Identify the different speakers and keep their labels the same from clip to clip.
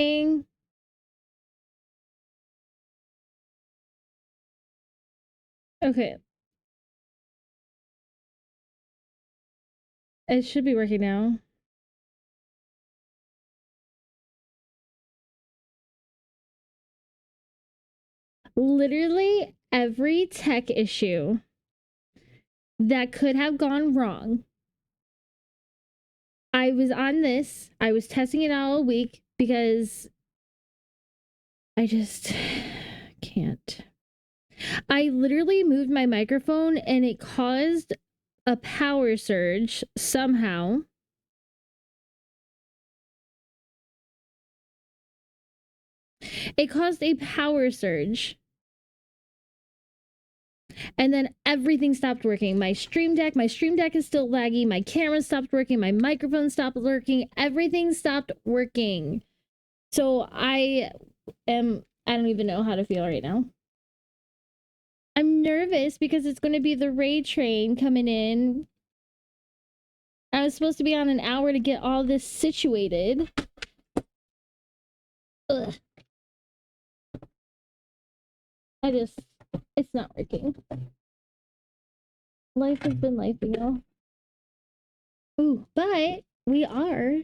Speaker 1: Okay. It should be working now. Literally every tech issue that could have gone wrong. I was on this. I was testing it out all week because I just can't. I literally moved my microphone and it caused a power surge somehow. It caused a power surge. And then everything stopped working. My Stream Deck is still laggy. My camera stopped working. My microphone stopped working. Everything stopped working. So I don't even know how to feel right now. I'm nervous because it's going to be the raid train coming in. I was supposed to be on an hour to get all this situated. Ugh. It's not working. Life has been life, you know. Ooh, but we are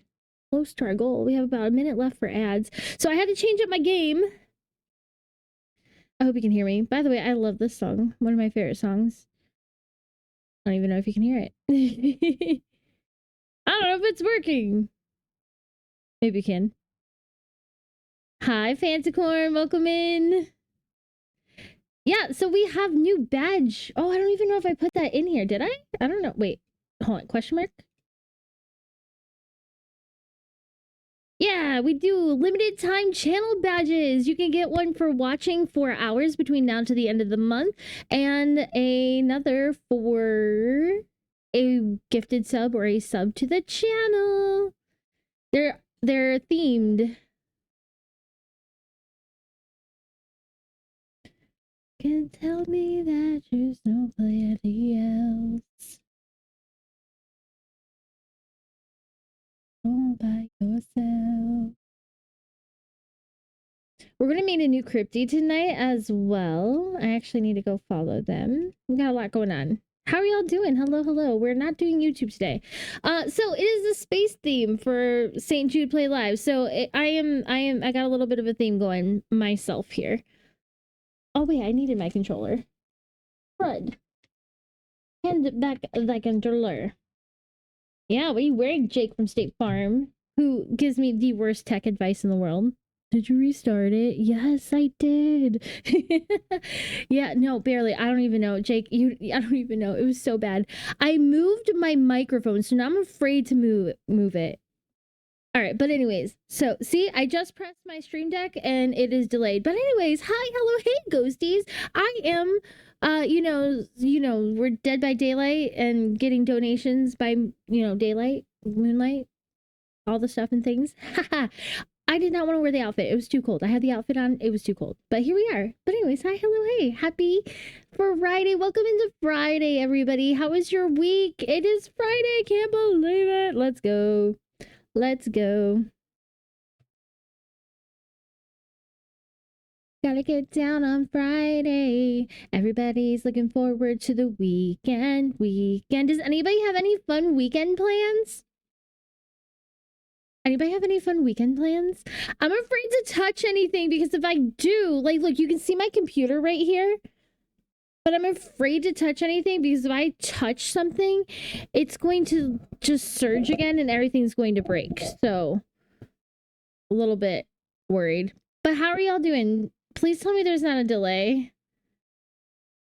Speaker 1: close to our goal. We have about a minute left for ads. So I had to change up my game. I hope you can hear me. By the way, I love this song. One of my favorite songs. I don't even know if you can hear it. I don't know if it's working. Maybe you can. Hi, Fanticorn. Welcome in. Yeah, so we have new badge. Oh, I don't even know if I put that in here. Did I? I don't know. Wait. Hold on. Question mark? Yeah, we do limited time channel badges. You can get one for watching 4 hours between now to the end of the month, and another for a gifted sub or a sub to the channel. They're themed. Can tell me that there's nobody else all by yourself. We're gonna meet a new Crypty tonight as well. I actually need to go follow them. We got a lot going on. How are y'all doing? Hello, hello. We're not doing YouTube today. So it is a space theme for St. Jude Play Live. So I got a little bit of a theme going myself here. Oh wait, I needed my controller. Crud. Hand back the controller. Yeah, what are you wearing, Jake from State Farm? Who gives me the worst tech advice in the world. Did you restart it? Yes, I did. Yeah, no, barely. I don't even know. Jake, I don't even know. It was so bad. I moved my microphone, so now I'm afraid to move it. All right, but anyways, so see, I just pressed my Stream Deck and it is delayed. But anyways, hi, hello, hey, ghosties. I am we're Dead by Daylight and getting donations by, daylight, moonlight, all the stuff and things. I did not want to wear the outfit. It was too cold. I had the outfit on. It was too cold. But here we are. But anyways, hi, hello, hey. Happy Friday. Welcome into Friday, everybody. How was your week? It is Friday. Can't believe it. Let's go. Let's go. Gotta get down on Friday. Everybody's looking forward to the weekend. Does anybody have any fun weekend plans? Anybody have any fun weekend plans? I'm afraid to touch anything because if I do, like, look, you can see my computer right here. But I'm afraid to touch anything because if I touch something, it's going to just surge again and everything's going to break. So, a little bit worried. But how are y'all doing? Please tell me there's not a delay.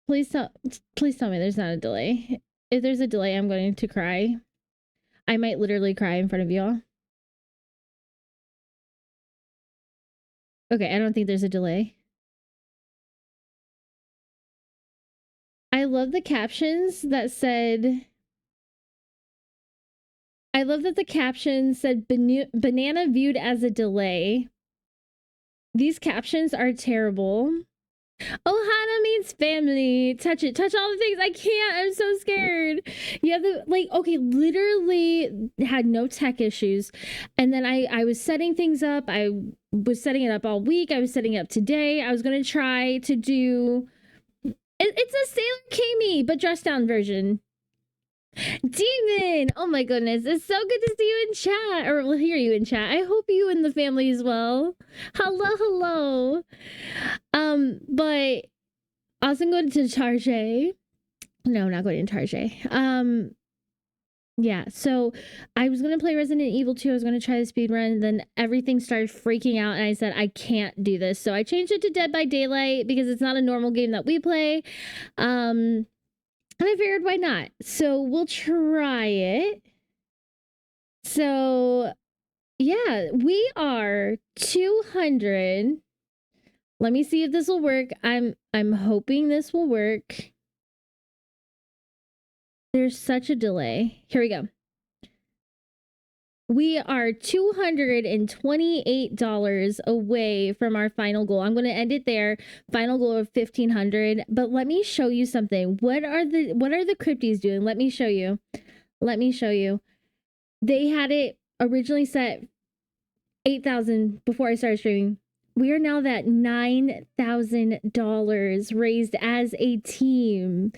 Speaker 1: Please tell me there's not a delay. If there's a delay, I'm going to cry. I might literally cry in front of y'all. Okay, I don't think there's a delay. I love the captions that said... I love that the caption said banana viewed as a delay. These captions are terrible. Ohana means family. Touch it. Touch all the things. I can't. I'm so scared. You have the okay, literally had no tech issues. And then I was setting things up. I was setting it up all week. I was setting it up today. I was gonna try to do it's a Sailor Kami, but dressed down version. Demon! Oh my goodness. It's so good to see you in chat. Or we'll hear you in chat. I hope you and the family as well. Hello. But also going to Tarjay. No, not going to Tarjay. Yeah, so I was gonna play Resident Evil 2. I was gonna try the speed run, then everything started freaking out, and I said I can't do this. So I changed it to Dead by Daylight because it's not a normal game that we play. And I figured why not? So we'll try it. So yeah, we are 200. Let me see if this will work. I'm hoping this will work. There's such a delay. Here we go. We are $228 away from our final goal. I'm going to end it there. Final goal of 1,500. But let me show you something. What are the Crypties doing? Let me show you. They had it originally set 8,000 before I started streaming. We are now at $9,000 raised as a team.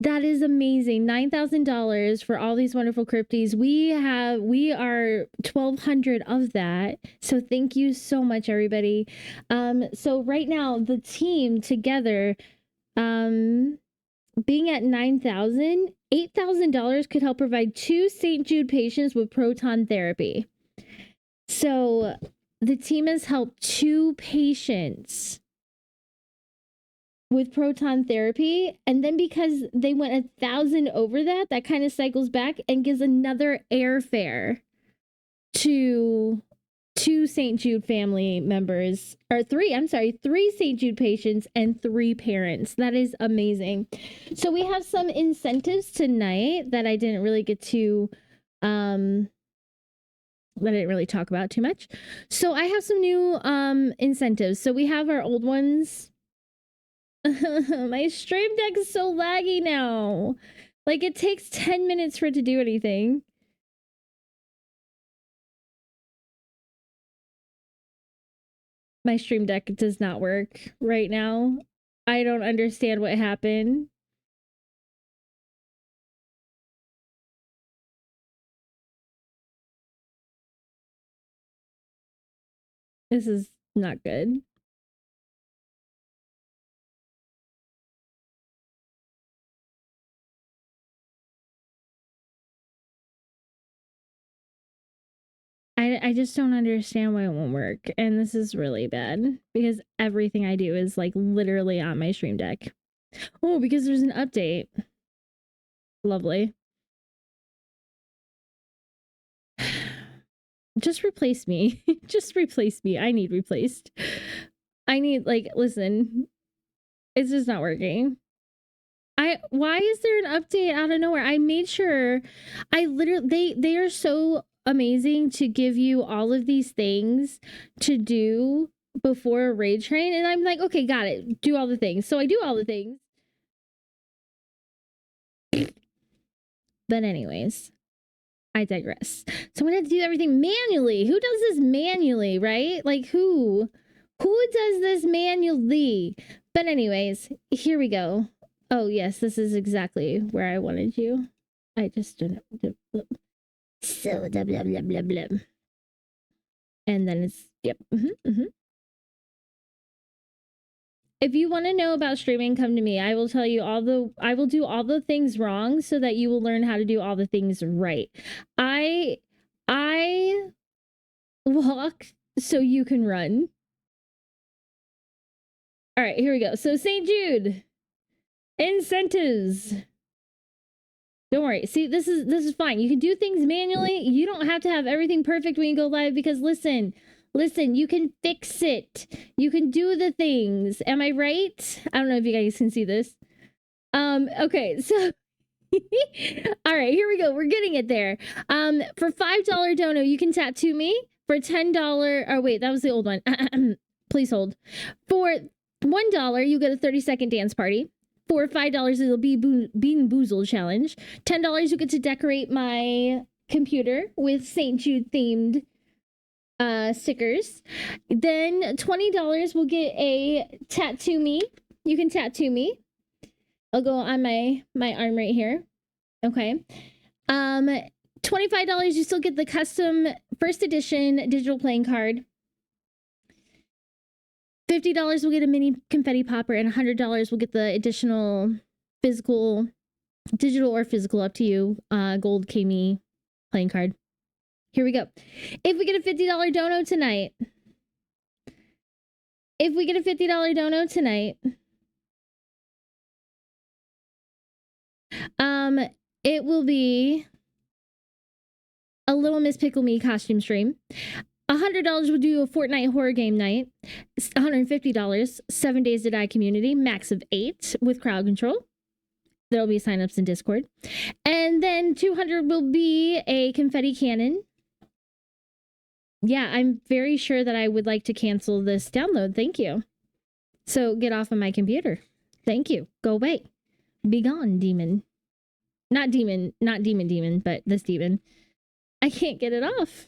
Speaker 1: That is amazing. $9,000 for all these wonderful crypties. We are 1,200 of that. So thank you so much, everybody. So right now the team together, being at 9,000, $8,000 could help provide 2 St. Jude patients with proton therapy. So the team has helped 2 patients with proton therapy, and then because they went 1,000 over that kind of cycles back and gives another airfare to 2 St. Jude family members, or 3 St. Jude patients and 3 parents. That is amazing. So we have some incentives tonight that I didn't really get to that I didn't really talk about too much. So I have some new incentives. So we have our old ones. My stream deck is so laggy now. Like, it takes 10 minutes for it to do anything. My stream deck does not work right now. I don't understand what happened. This is not good. I just don't understand why it won't work. And this is really bad because everything I do is like literally on my stream deck. Oh, because there's an update. Lovely. Just replace me. Just replace me. I need replaced. I need, like, listen. It's just not working. Why is there an update out of nowhere? I made sure they are so amazing to give you all of these things to do before a raid train, and I'm like, okay, got it. Do all the things. So I do all the things. But anyways, I digress. So I'm gonna have to do everything manually. Who does this manually, right? Like, who does this manually? But anyways, here we go. Oh yes, this is exactly where I wanted you. I just don't know. So blah blah blah blah blah. And then it's yep. If you want to know about streaming, come to me. I will tell you I will do all the things wrong so that you will learn how to do all the things right. I walk so you can run. All right, here we go. So St. Jude incentives. Don't worry. See, this is fine. You can do things manually. You don't have to have everything perfect when you go live because listen, you can fix it. You can do the things. Am I right? I don't know if you guys can see this. Okay, so all right, here we go. We're getting it there. For $5 dono, you can tattoo me. For $10, oh wait, that was the old one. Please hold. For $1, you get a 30-second dance party. For $5, it'll be Bean Boozled challenge. $10, you get to decorate my computer with St. Jude themed stickers. Then $20 will get a tattoo me. You can tattoo me. I'll go on my arm right here. Okay. $25, you still get the custom first edition digital playing card. $50 will get a mini confetti popper, and $100 will get the additional physical, digital or physical, up to you, gold Kami playing card. Here we go. If we get a $50 dono tonight, it will be a Little Miss Pickle Me costume stream. $100 will do a Fortnite horror game night. $150, 7 Days to Die community, max of 8 with crowd control. There'll be signups in Discord. And then $200 will be a confetti cannon. Yeah, I'm very sure that I would like to cancel this download. Thank you. So get off of my computer. Thank you. Go away. Be gone, demon. Not demon, but this demon. I can't get it off.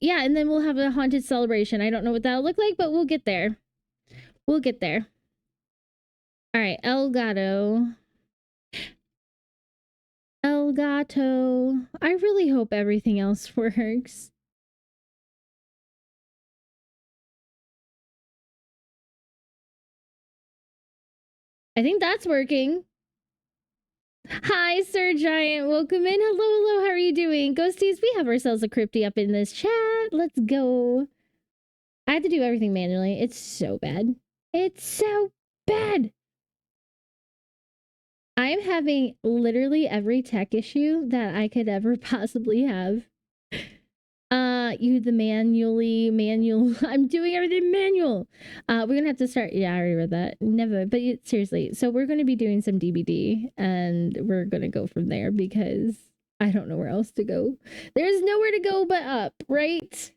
Speaker 1: Yeah, and then we'll have a haunted celebration. I don't know what that'll look like, but we'll get there. All right, El Gato. I really hope everything else works. I think that's working. Hi, Sir Giant. Welcome in. Hello. How are you doing? Ghosties, we have ourselves a Crypty up in this chat. Let's go. I have to do everything manually. It's so bad. I'm having literally every tech issue that I could ever possibly have. You the manual. I'm doing everything manual. We're gonna have to start. Yeah, I already read that. Never, but seriously. So we're gonna be doing some DBD, and we're gonna go from there because I don't know where else to go. There's nowhere to go but up, right?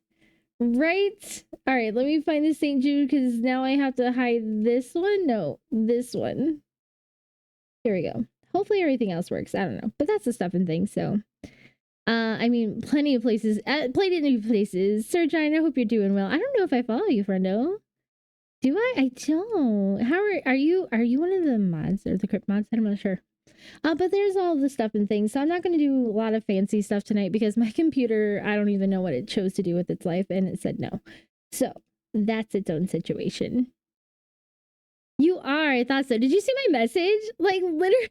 Speaker 1: All right, let me find the St. Jude because now I have to hide this one. No, this one. Here we go. Hopefully everything else works. I don't know, but that's the stuff and things. So. I mean, plenty of places. Plenty of new places. Sir Giant, I hope you're doing well. I don't know if I follow you, friendo. Do I? I don't. How are you? Are you one of the mods or the Crypt mods? I'm not sure. But there's all the stuff and things. So I'm not going to do a lot of fancy stuff tonight because my computer, I don't even know what it chose to do with its life, and it said no. So that's its own situation. You are. I thought so. Did you see my message? Like, literally,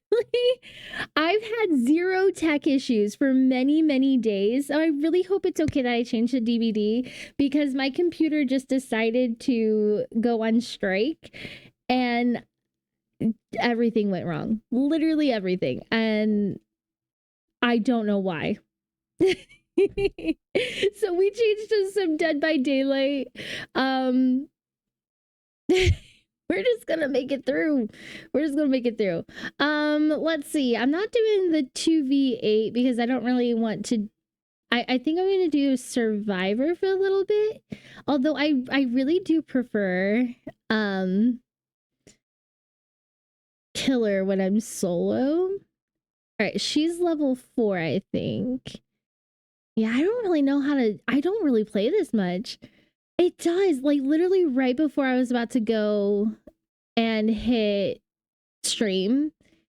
Speaker 1: I've had 0 tech issues for many, many days. So I really hope it's okay that I changed the DVD because my computer just decided to go on strike and everything went wrong. Literally everything. And I don't know why. So we changed to some Dead by Daylight. We're just gonna make it through. Let's see. I'm not doing the 2v8 because I don't really want to. I think I'm gonna do Survivor for a little bit. Although I really do prefer Killer when I'm solo. Alright, she's level 4, I think. Yeah, I don't really know how to. I don't really play this much. It does. Like, literally right before I was about to go and hit stream,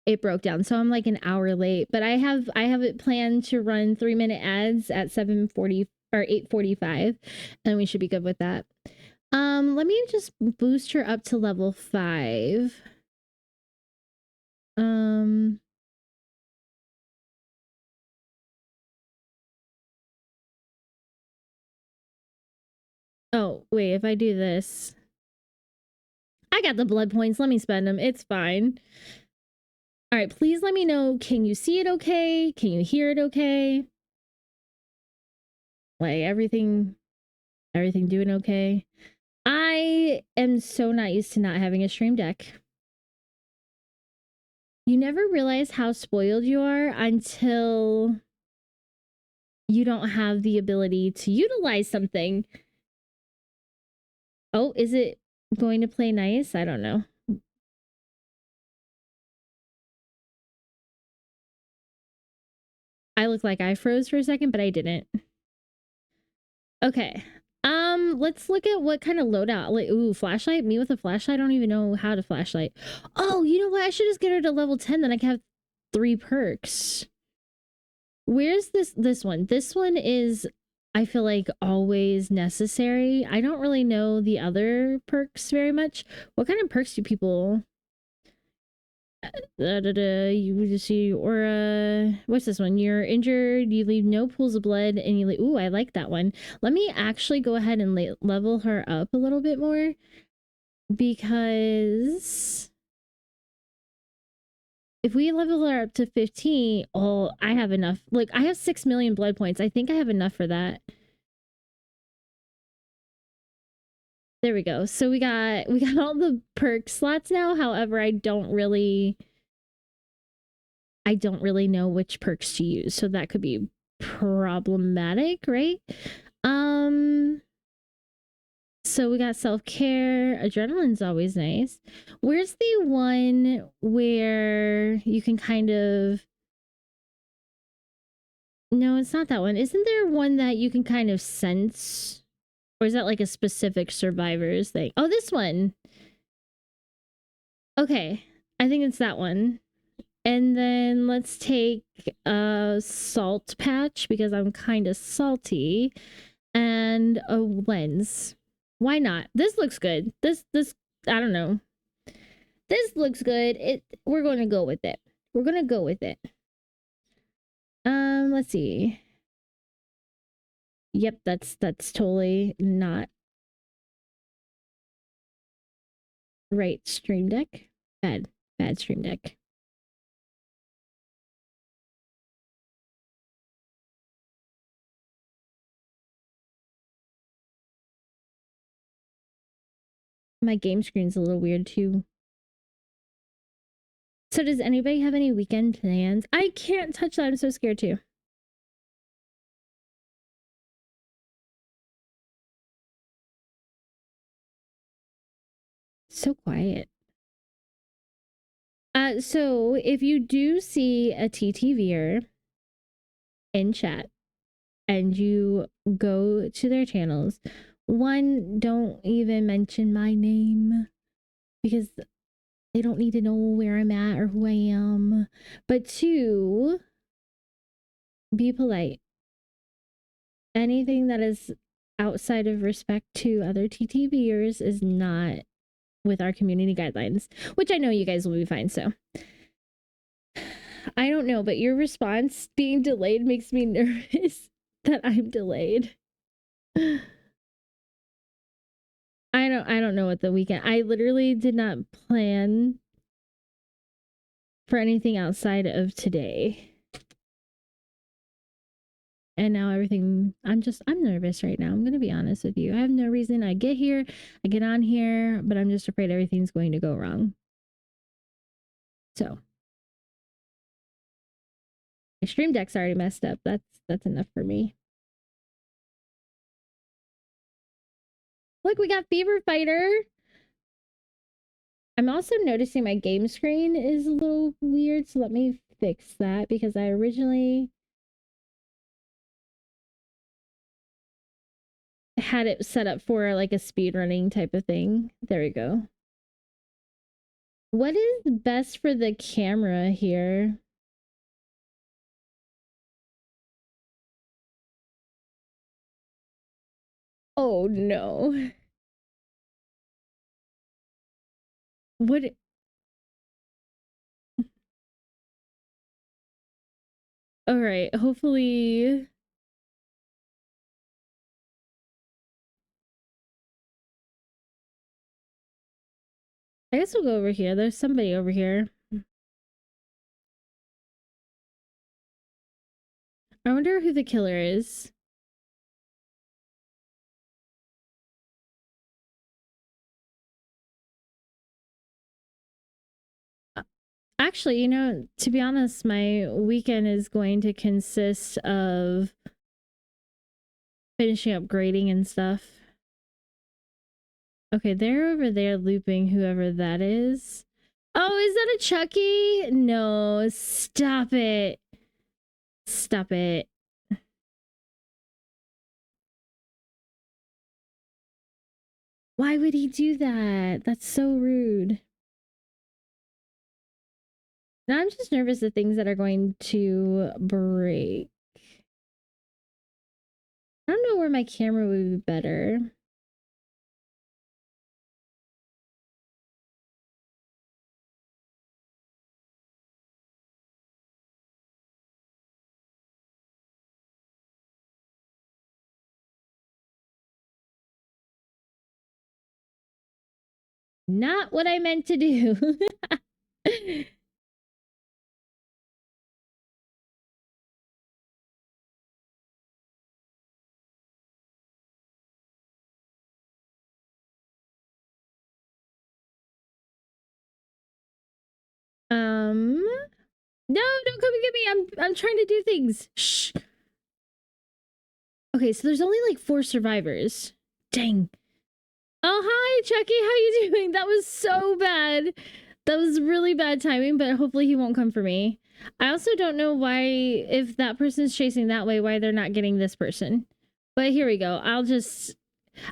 Speaker 1: it broke down. So I'm like an hour late. But I have it planned to run 3-minute ads at 7:40 or 8:45. And we should be good with that. Let me just boost her up to level 5. Oh, wait, if I do this. I got the blood points. Let me spend them. It's fine. All right, please let me know. Can you see it okay? Can you hear it okay? Like, everything doing okay? I am so not used to not having a stream deck. You never realize how spoiled you are until you don't have the ability to utilize something. Oh, is it going to play nice? I don't know. I look like I froze for a second, but I didn't. Okay. Let's look at what kind of loadout. Like, ooh, flashlight? Me with a flashlight? I don't even know how to flashlight. Oh, you know what? I should just get her to level 10, then I can have 3 perks. Where's this one? This one is, I feel like, always necessary. I don't really know the other perks very much. What kind of perks do people you just see aura. What's this one? You're injured, you leave no pools of blood, and you leave. Ooh, I like that one. Let me actually go ahead and level her up a little bit more, because if we level her up to 15, oh, I have enough. Like, I have 6 million blood points. I think I have enough for that. There we go. So we got all the perk slots now. However, I don't really know which perks to use. So that could be problematic, right? So we got self-care. Adrenaline's always nice. Where's the one where you can kind of... No, it's not that one. Isn't there one that you can kind of sense? Or is that like a specific survivors thing? Oh, this one. Okay. I think it's that one. And then let's take a salt patch because I'm kind of salty, and a lens. Why not? This looks good. This I don't know. This looks good. We're going to go with it. We're going to go with it. Let's see. Yep, that's totally not right. Stream Deck. Bad Stream Deck. My game screen's a little weird too. So does anybody have any weekend plans? I can't touch that. I'm so scared too. So quiet. So if you do see a TTVer in chat and you go to their channels, one, don't even mention my name because they don't need to know where I'm at or who I am. But two, be polite. Anything that is outside of respect to other TTVers is not with our community guidelines, which I know you guys will be fine. So I don't know, but your response being delayed makes me nervous that I'm delayed. I don't know what the weekend. I literally did not plan for anything outside of today. And now everything, I'm nervous right now. I'm going to be honest with you. I have no reason. I get here, I get on here, but I'm just afraid everything's going to go wrong. So, my stream deck's already messed up. That's enough for me. Look, we got Fever Fighter. I'm also noticing my game screen is a little weird, so let me fix that because I originally had it set up for like a speed running type of thing. There we go. What is best for the camera here? Oh no. What? All right, hopefully. I guess we'll go over here. There's somebody over here. I wonder who the killer is. Actually, you know, to be honest, my weekend is going to consist of Finishing up grading and stuff. Okay, they're over there looping whoever that is. Oh, is that a Chucky? No, stop it. Stop it. Why would he do that? That's so rude. Now I'm just nervous of things that are going to break. I don't know where my camera would be better. Not what I meant to do. No, don't come and get me. I'm trying to do things. Shh. Okay, so there's only like 4 survivors. Dang. Oh, hi, Chucky. How you doing? That was so bad. That was really bad timing, but hopefully he won't come for me. I also don't know why, if that person's chasing that way, why they're not getting this person. But here we go.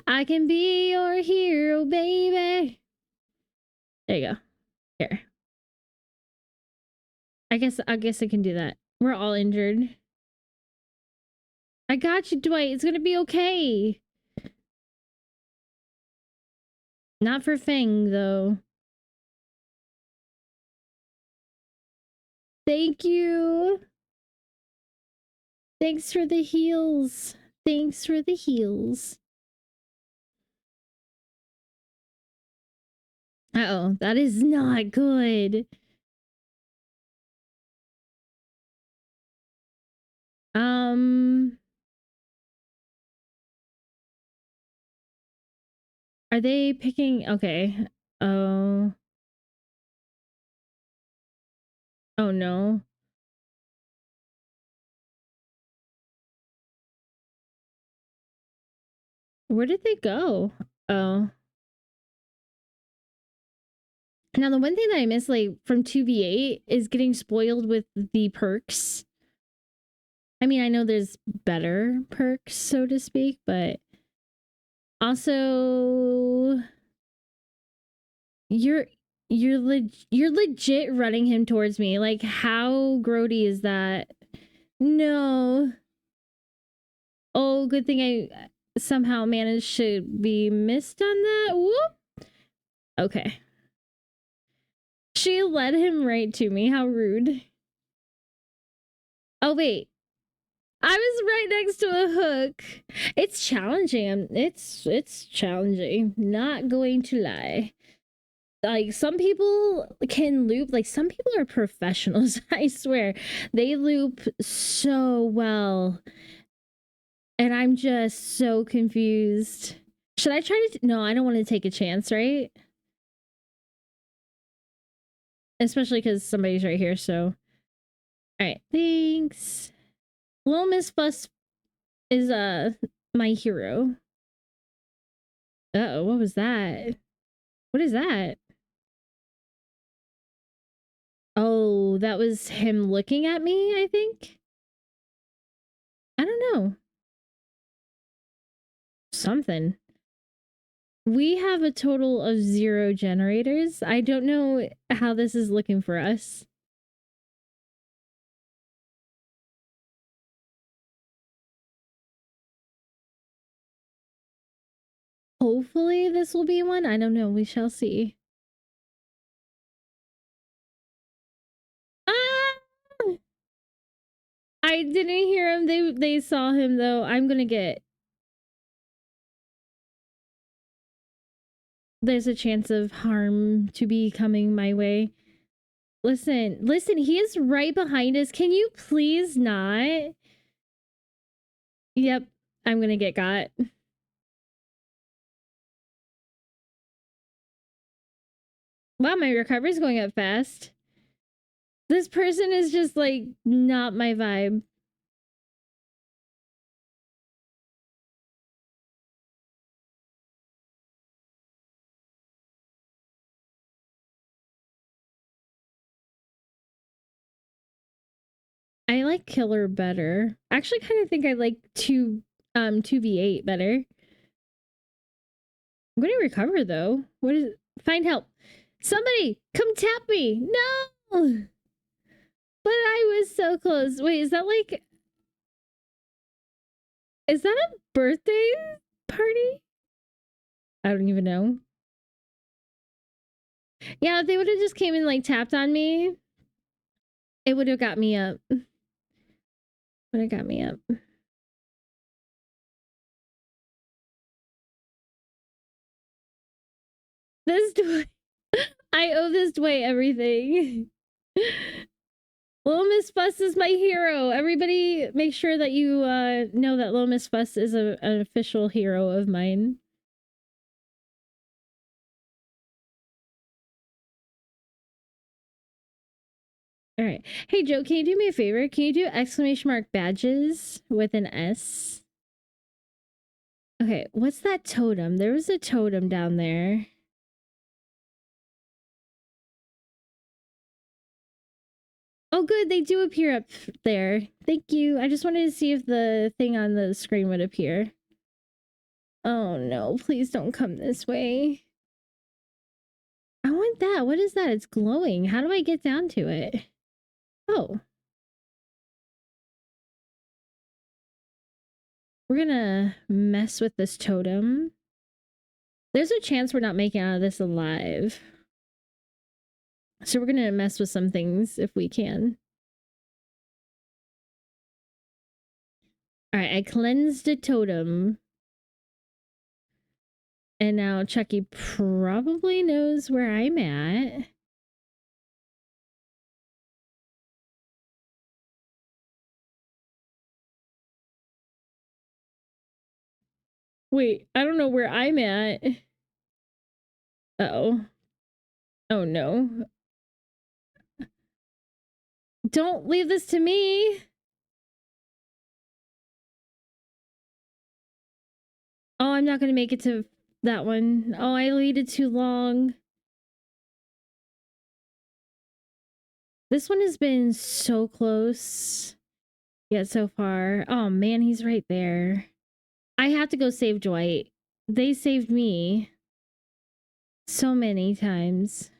Speaker 1: I can be your hero, baby. There you go. Here. I guess I can do that. We're all injured. I got you, Dwight. It's gonna be okay. Not for Fang, though. Thank you. Thanks for the heals. Thanks for the heals. Uh-oh, that is not good. Are they picking? Okay. Oh. Oh no. Where did they go? Oh. Now the one thing that I miss, like, from 2v8 is getting spoiled with the perks. I mean, I know there's better perks, so to speak, but also you're legit running him towards me. Like, how grody is that? No. Oh, good thing I somehow managed to be missed on that. Whoop. Okay. She led him right to me. How rude. Oh, wait. I was right next to a hook. It's challenging. It's challenging. Not going to lie. Like, some people can loop. Like, some people are professionals. I swear. They loop so well. And I'm just so confused. Should I try to... No, I don't want to take a chance, right? Especially because somebody's right here, so... Alright, thanks. Little Miss Fuss is, my hero. Uh-oh, what was that? What is that? Oh, that was him looking at me, I think? I don't know. Something. We have a total of 0 generators. I don't know how this is looking for us. Hopefully this will be one. I don't know. We shall see. Ah! I didn't hear him. They saw him though. I'm gonna get... There's a chance of harm to be coming my way. Listen, he is right behind us. Can you please not? Yep, I'm gonna get got. Wow, my recovery's going up fast. This person is just, like, not my vibe. like killer better. I actually kind of think I like 2v8 better. I'm gonna recover though. What is find help? Somebody come tap me. No. But I was so close. Wait, is that a birthday party? I don't even know. Yeah, if they would have just came and like tapped on me, it would have got me up. Would have got me up. This Dwayne. I owe this Dwayne everything. Little Miss Fuss is my hero. Everybody make sure that you know that Little Miss Fuss is an official hero of mine. All right. Hey, Joe, can you do me a favor? Can you do exclamation mark badges with an S? Okay, what's that totem? There was a totem down there. Oh, good. They do appear up there. Thank you. I just wanted to see if the thing on the screen would appear. Oh, no. Please don't come this way. I want that. What is that? It's glowing. How do I get down to it? Oh. We're gonna mess with this totem. There's a chance we're not making out of this alive. So we're gonna mess with some things if we can. Alright, I cleansed a totem. And now Chucky probably knows where I'm at. Wait, I don't know where I'm at. Uh-oh. Oh no. Don't leave this to me. Oh, I'm not gonna make it to that one. Oh, I waited too long. This one has been so close yet so far. Oh man, he's right there. I have to go save Dwight. They saved me so many times.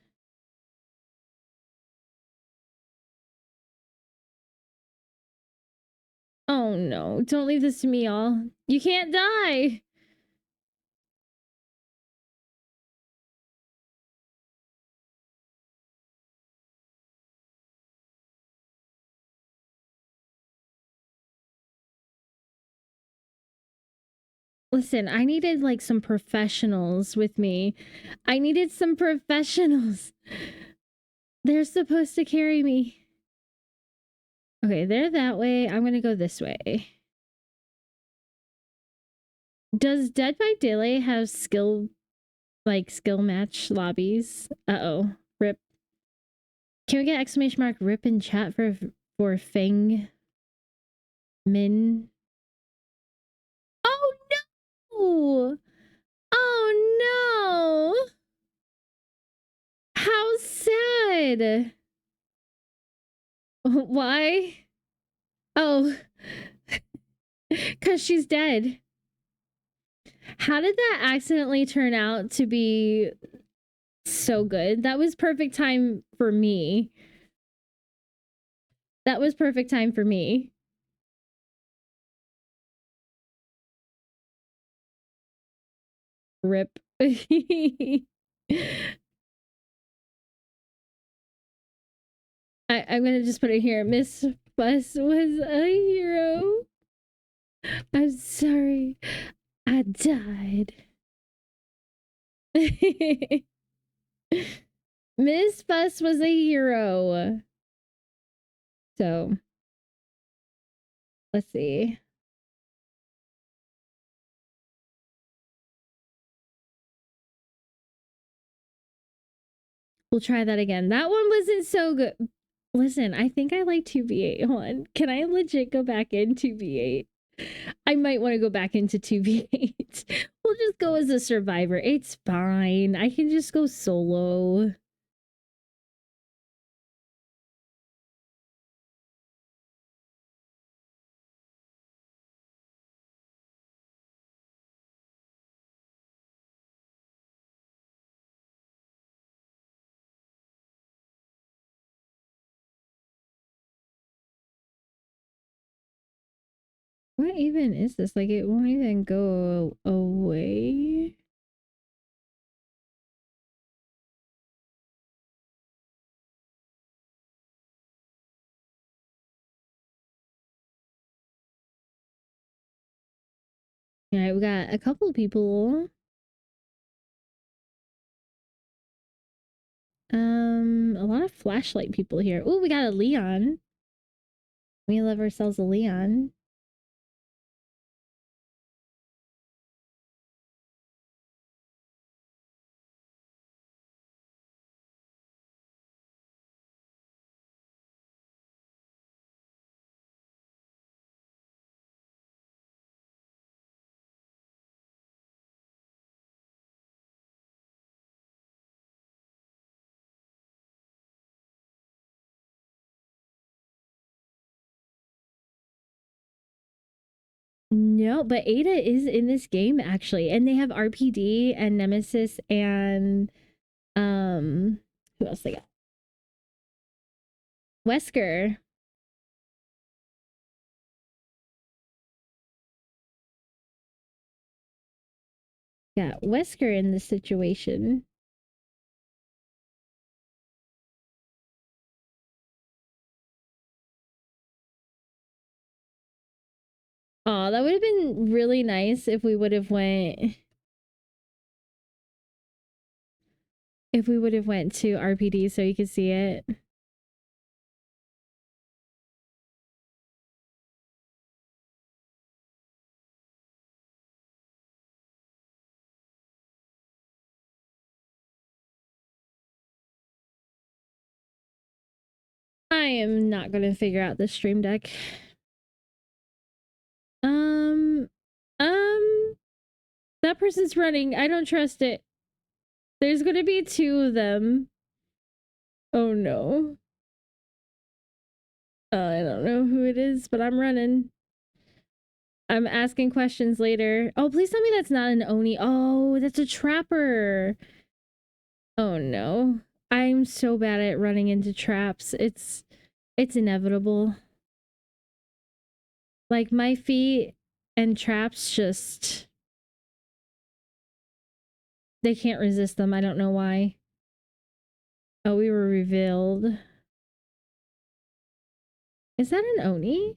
Speaker 1: Oh no, don't leave this to me, y'all. You can't die. Listen, I needed like some professionals with me. I needed some professionals. They're supposed to carry me. Okay, they're that way. I'm gonna go this way. Does Dead by Daylight have skill match lobbies? Uh-oh. Rip. Can we get exclamation mark rip in chat for Feng Min? Oh no! Oh no! How sad! Why? Oh, because she's dead. How did that accidentally turn out to be so good? That was perfect time for me. That was perfect time for me. Rip. I'm gonna just put it here. Miss Fuss was a hero. I'm sorry. I died. Miss Fuss was a hero. So, let's see. We'll try that again. That one wasn't so good. Listen, I think I like 2v8. Hold on. Can I legit go back in 2v8? I might want to go back into 2v8. We'll just go as a survivor. It's fine. I can just go solo. What even is this? Like, it won't even go away. All right, we got a couple of people. A lot of flashlight people here. Oh, we got a Leon. We love ourselves a Leon. No, but Ada is in this game actually, and they have RPD and Nemesis and who else they got? Wesker. Got Wesker in this situation. Oh, that would have been really nice if we would have went to RPD so you could see it. I am not going to figure out this stream deck. Um, that person's running. I don't trust it. There's going to be two of them. Oh no. I don't know who it is, but I'm running. I'm asking questions later. Oh, please tell me that's not an Oni. Oh, that's a trapper. Oh no. I'm so bad at running into traps. It's inevitable. Like my feet and traps just they can't resist them. I don't know why. Oh, we were revealed. Is that an Oni?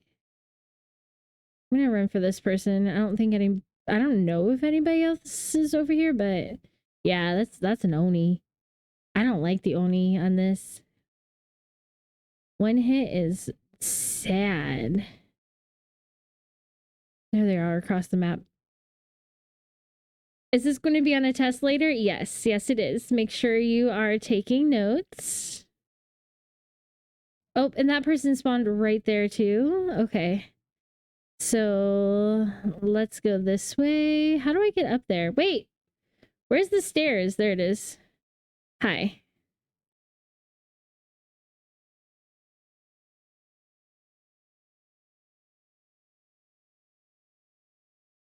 Speaker 1: I'm gonna run for this person. I don't know if anybody else is over here, but yeah, that's an Oni. I don't like the Oni on this. One hit is sad. There they are across the map. Is this going to be on a test later? Yes, yes, it is. Make sure you are taking notes. Oh, and that person spawned right there too. Okay. So let's go this way. How do I get up there? Wait, where's the stairs? There it is. Hi.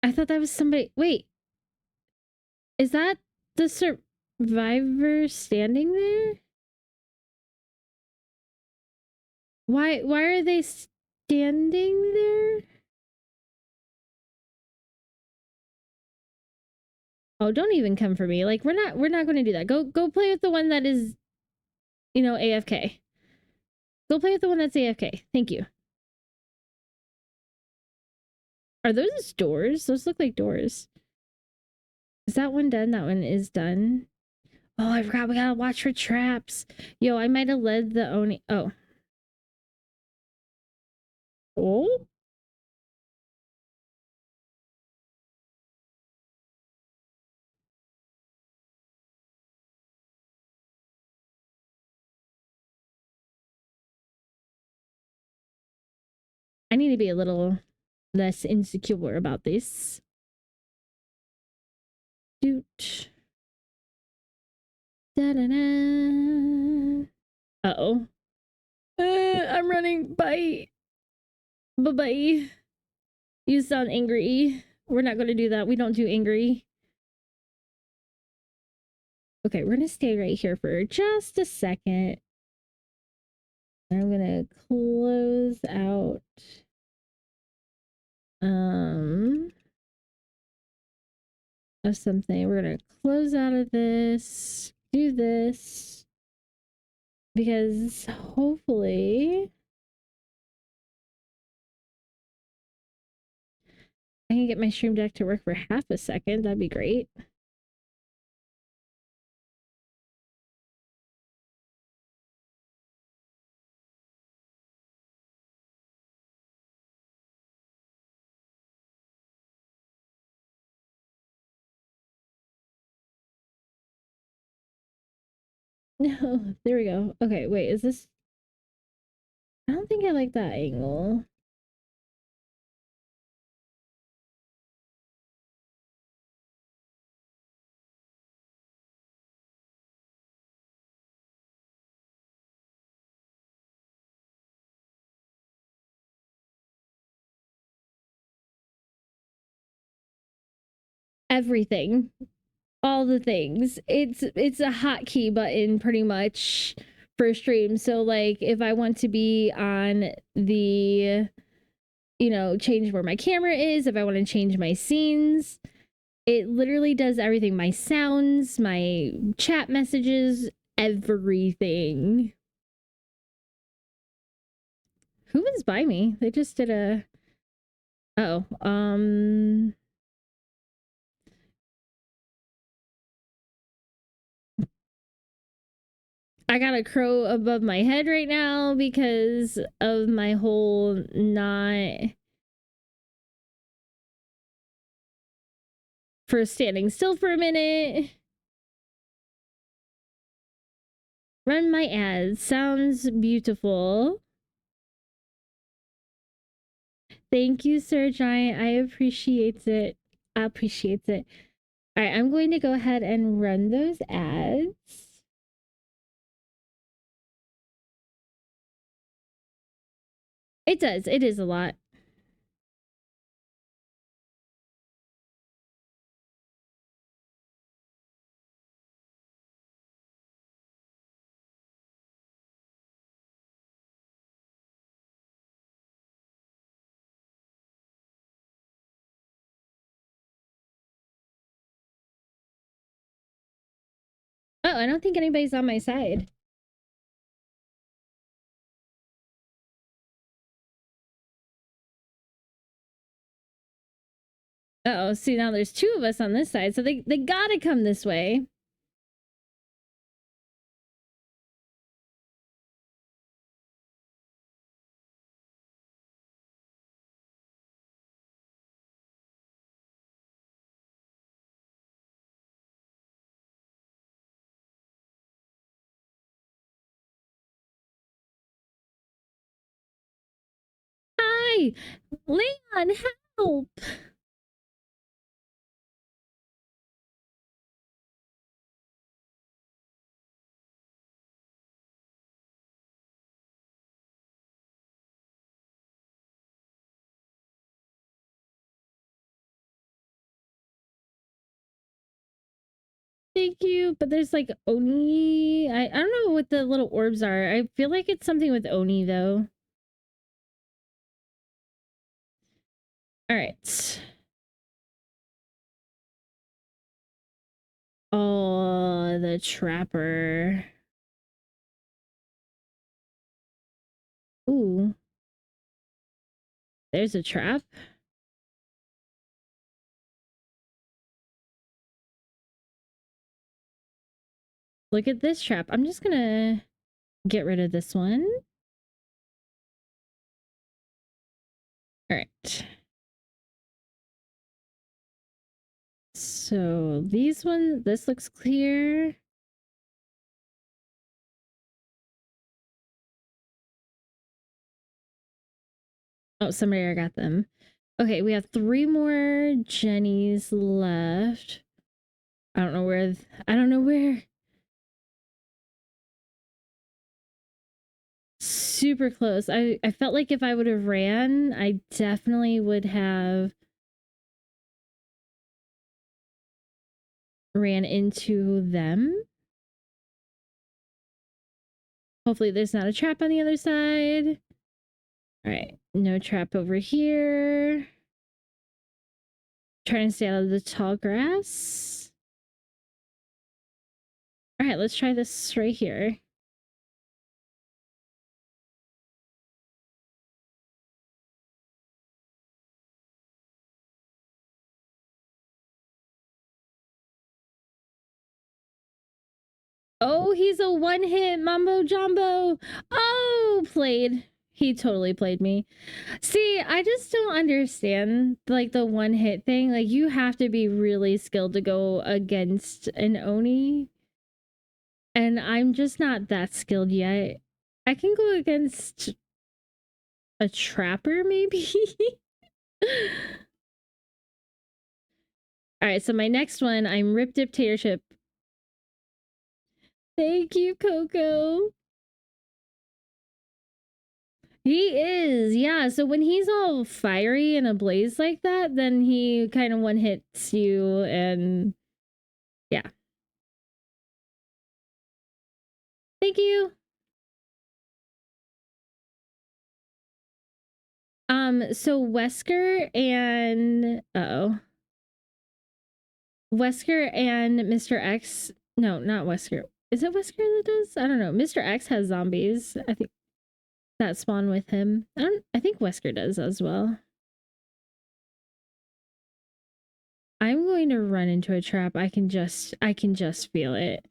Speaker 1: I thought that was somebody. Wait, is that the survivor standing there? Why are they standing there? Oh, don't even come for me. Like we're not going to do that. Go play with the one that is, AFK. Go play with the one that's AFK. Thank you. Are those doors? Those look like doors. Is that one done? That one is done. Oh, I forgot we gotta watch for traps. Yo, I might have led the Oni. Oh. Oh? I need to be a little less insecure about this. Doot. Da-da-da. Uh-oh. I'm running. Bye. Bye-bye. You sound angry. We're not going to do that. We don't do angry. Okay, we're going to stay right here for just a second. I'm going to close out um of something. We're gonna close out of this, do this, because hopefully I can get my stream deck to work for half a second. That'd be great. No, there we go. Okay, wait, is this? I don't think I like that angle. Everything. All the things. It's a hotkey button pretty much for stream. So like if I want to be on the change where my camera is, if I want to change my scenes, it literally does everything. My sounds, my chat messages, everything. Who was by me? They just did a oh. I got a crow above my head right now because of my whole not for standing still for a minute. Run my ads. Sounds beautiful. Thank you, Sir Giant. I appreciate it. I appreciate it. All right, I'm going to go ahead and run those ads. It does. It is a lot. Oh, I don't think anybody's on my side. Uh oh, see now there's two of us on this side, so they gotta come this way. Hi! Leon, help! Thank you, but there's like Oni. I don't know what the little orbs are. I feel like it's something with Oni though. All right. Oh, the trapper. Ooh, there's a trap. Look at this trap. I'm just gonna get rid of this one. All right. So these one, this looks clear. Oh, somebody already got them. Okay, we have 3 more Jennies left. I don't know where. I don't know where. Super close. I felt like if I would have ran, I definitely would have ran into them. Hopefully there's not a trap on the other side. All right, no trap over here. Trying to stay out of the tall grass. All right, let's try this right here. Oh, he's a one-hit Mambo Jumbo. Oh, played. He totally played me. See, I just don't understand like the one-hit thing. Like you have to be really skilled to go against an Oni. And I'm just not that skilled yet. I can go against a trapper, maybe? Alright, so my next one, I'm Rip Dictatorship. Thank you, Coco. He is, yeah. So when he's all fiery and ablaze like that, then he kind of one hits you and yeah. Thank you. So Wesker and Wesker and Mr. X. No, not Wesker. Is it Wesker that does? I don't know. Mr. X has zombies. I think that spawn with him. I think Wesker does as well. I'm going to run into a trap. I can just feel it.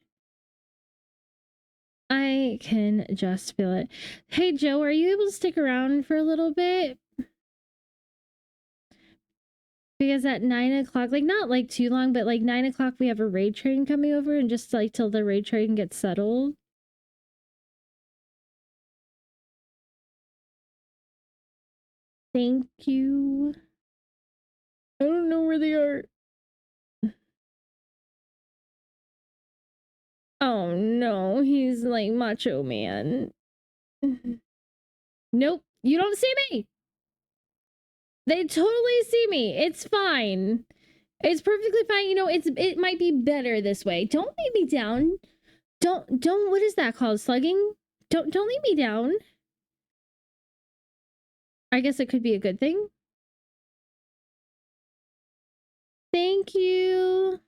Speaker 1: I can just feel it. Hey Joe, are you able to stick around for a little bit? Because at 9 o'clock, like not like too long, but like 9 o'clock we have a raid train coming over and just like till the raid train gets settled. Thank you. I don't know where they are. Oh no, he's like Macho Man. Nope, you don't see me. They totally see me. It's fine. It's perfectly fine. You know, it might be better this way. Don't leave me down. Don't what is that called? Slugging? Don't leave me down. I guess it could be a good thing. Thank you.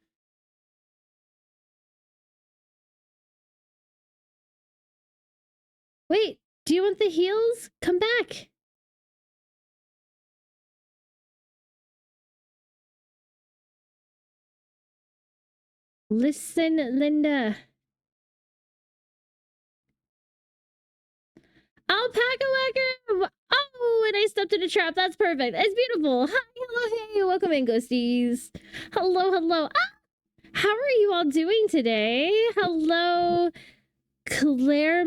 Speaker 1: Wait, do you want the heals? Come back. Listen, Linda. Alpaca Whacker! Oh, and I stepped in a trap. That's perfect. It's beautiful. Hi, hello, hey, welcome in, ghosties. Hello, hello. Ah, how are you all doing today? Hello, Claire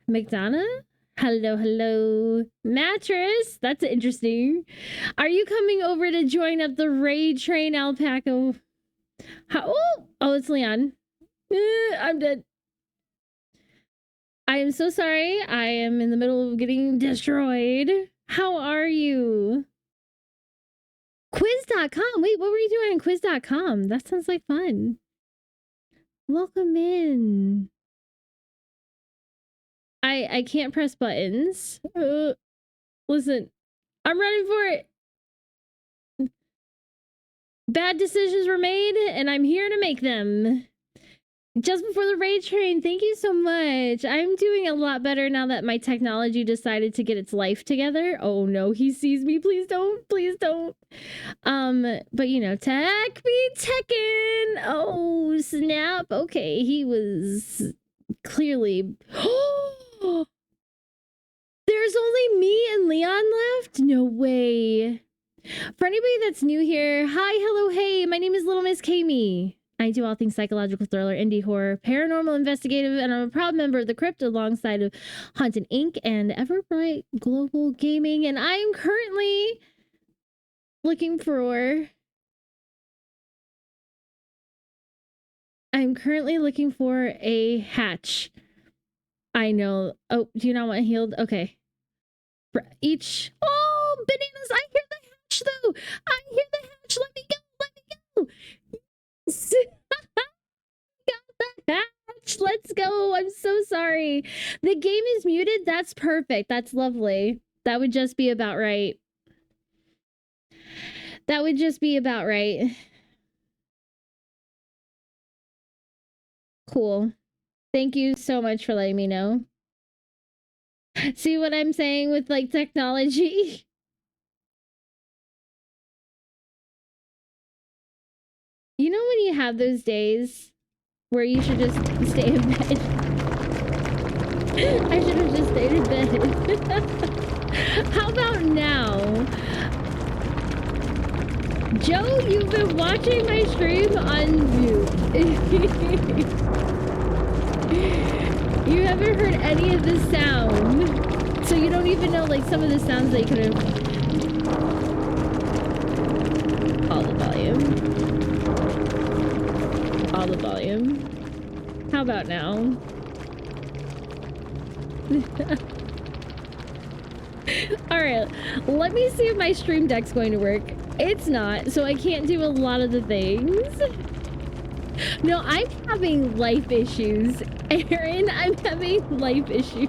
Speaker 1: McDonough? Hello, hello. Mattress? That's interesting. Are you coming over to join up the raid train, Alpaca? Oh, it's Leon. I'm dead. I am so sorry. I am in the middle of getting destroyed. How are you? Quiz.com. Wait, what were you doing on quiz.com? That sounds like fun. Welcome in. I can't press buttons. Listen, I'm running for it. Bad decisions were made, and I'm here to make them. Just before the raid train, thank you so much. I'm doing a lot better now that my technology decided to get its life together. Oh no, he sees me. Please don't. Please don't. But you know, tech be techin'. Oh, snap. Okay, he was clearly. There's only me and Leon left? No way. For anybody that's new here, hi, hello, hey, my name is Little Miss Kami. I do all things psychological thriller, indie horror, paranormal investigative, and I'm a proud member of the Crypt alongside of Haunted Inc. and Everbright Global Gaming. And I'm currently looking for a hatch. I know. Oh, do you not want healed? Okay. For each. Oh, bananas! I hear the hatch though. I hear the hatch. Let me go. Let me go. Got the hatch. Let's go. I'm so sorry. The game is muted. That's perfect. That's lovely. That would just be about right. That would just be about right. Cool. Thank you so much for letting me know. See what I'm saying with like technology? You know when you have those days where you should just stay in bed? I should have just stayed in bed. How about now? Joe, you've been watching my stream on mute. You haven't heard any of the sound. So you don't even know like some of the sounds that you could have. All the volume. All the volume. How about now? Alright, let me see if my stream deck's going to work. It's not, so I can't do a lot of the things. No, I'm having life issues. Aaron, I'm having life issues.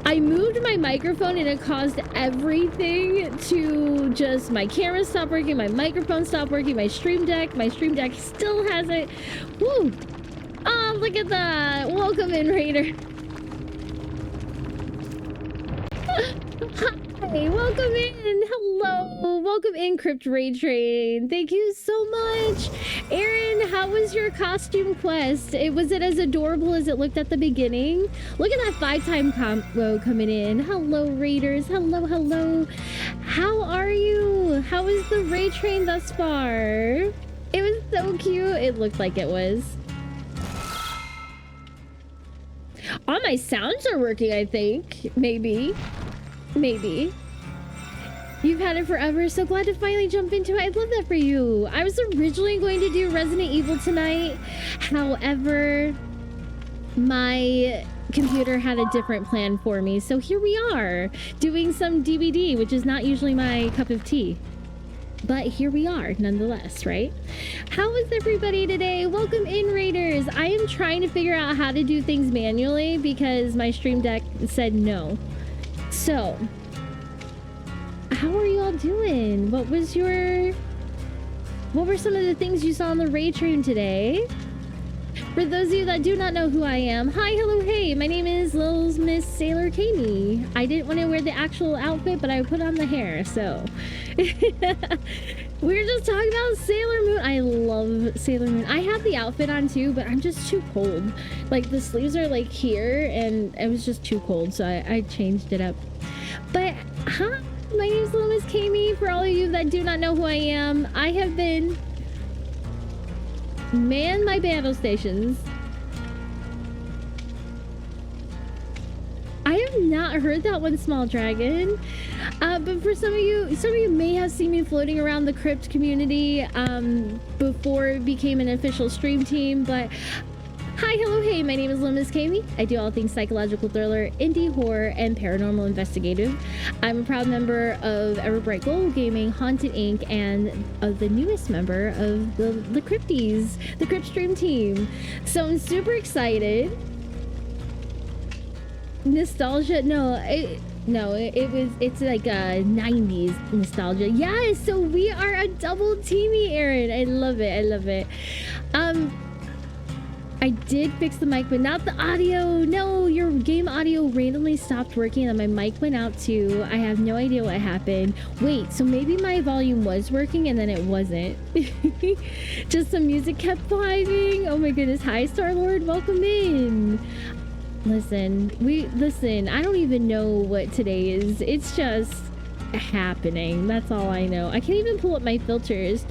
Speaker 1: I moved my microphone and it caused everything to just, my camera stopped working, my microphone stopped working, my stream deck still hasn't. Woo! Oh, look at that. Welcome in, Raider. Hi, welcome in. Hello. Welcome in, Crypt Raid Train. Thank you so much. Aaron, how was your costume quest? Was it as adorable as it looked at the beginning? Look at that 5-time combo coming in. Hello, Raiders. Hello, hello. How are you? How was the raid train thus far? It was so cute. It looked like it was. All my sounds are working, I think. Maybe. You've had it forever, so glad to finally jump into it. I love that for you. I was originally going to do Resident Evil tonight. However, my computer had a different plan for me. So here we are, doing some DVD, which is not usually my cup of tea. But here we are, nonetheless, right? How is everybody today? Welcome in, Raiders. I am trying to figure out how to do things manually because my stream deck said no. So, how are you all doing? What were some of the things you saw on the raid train today? For those of you that do not know who I am, hi, hello, hey, my name is Little Miss Sailor Kami. I didn't want to wear the actual outfit, but I put on the hair, so. We're just talking about Sailor Moon. I love Sailor Moon. I have the outfit on too, but I'm just too cold. Like the sleeves are like here and it was just too cold, so I changed it up. But hi, my name is Little Miss Kami. For all of you that do not know who I am, I have been man my battle stations. I have not heard that one, Small Dragon. But for some of you may have seen me floating around the Crypt community before it became an official stream team. But hi, hello, hey, my name is Little Miss Kami. I do all things psychological thriller, indie horror, and paranormal investigative. I'm a proud member of Everbright Gold Gaming, Haunted Inc., and the newest member of the Crypties, the Crypt stream team. So I'm super excited. Nostalgia? It's like a 90s nostalgia. Yes, so we are a double teamy, Aaron. I love it. I did fix the mic, but not the audio. No, your game audio randomly stopped working and then my mic went out too. I have no idea what happened. Wait, so maybe my volume was working and then it wasn't. Just the music kept playing. Oh my goodness. Hi, Star-Lord. Welcome in. Listen, I don't even know what today is. It's just happening. That's all I know. I can't even pull up my filters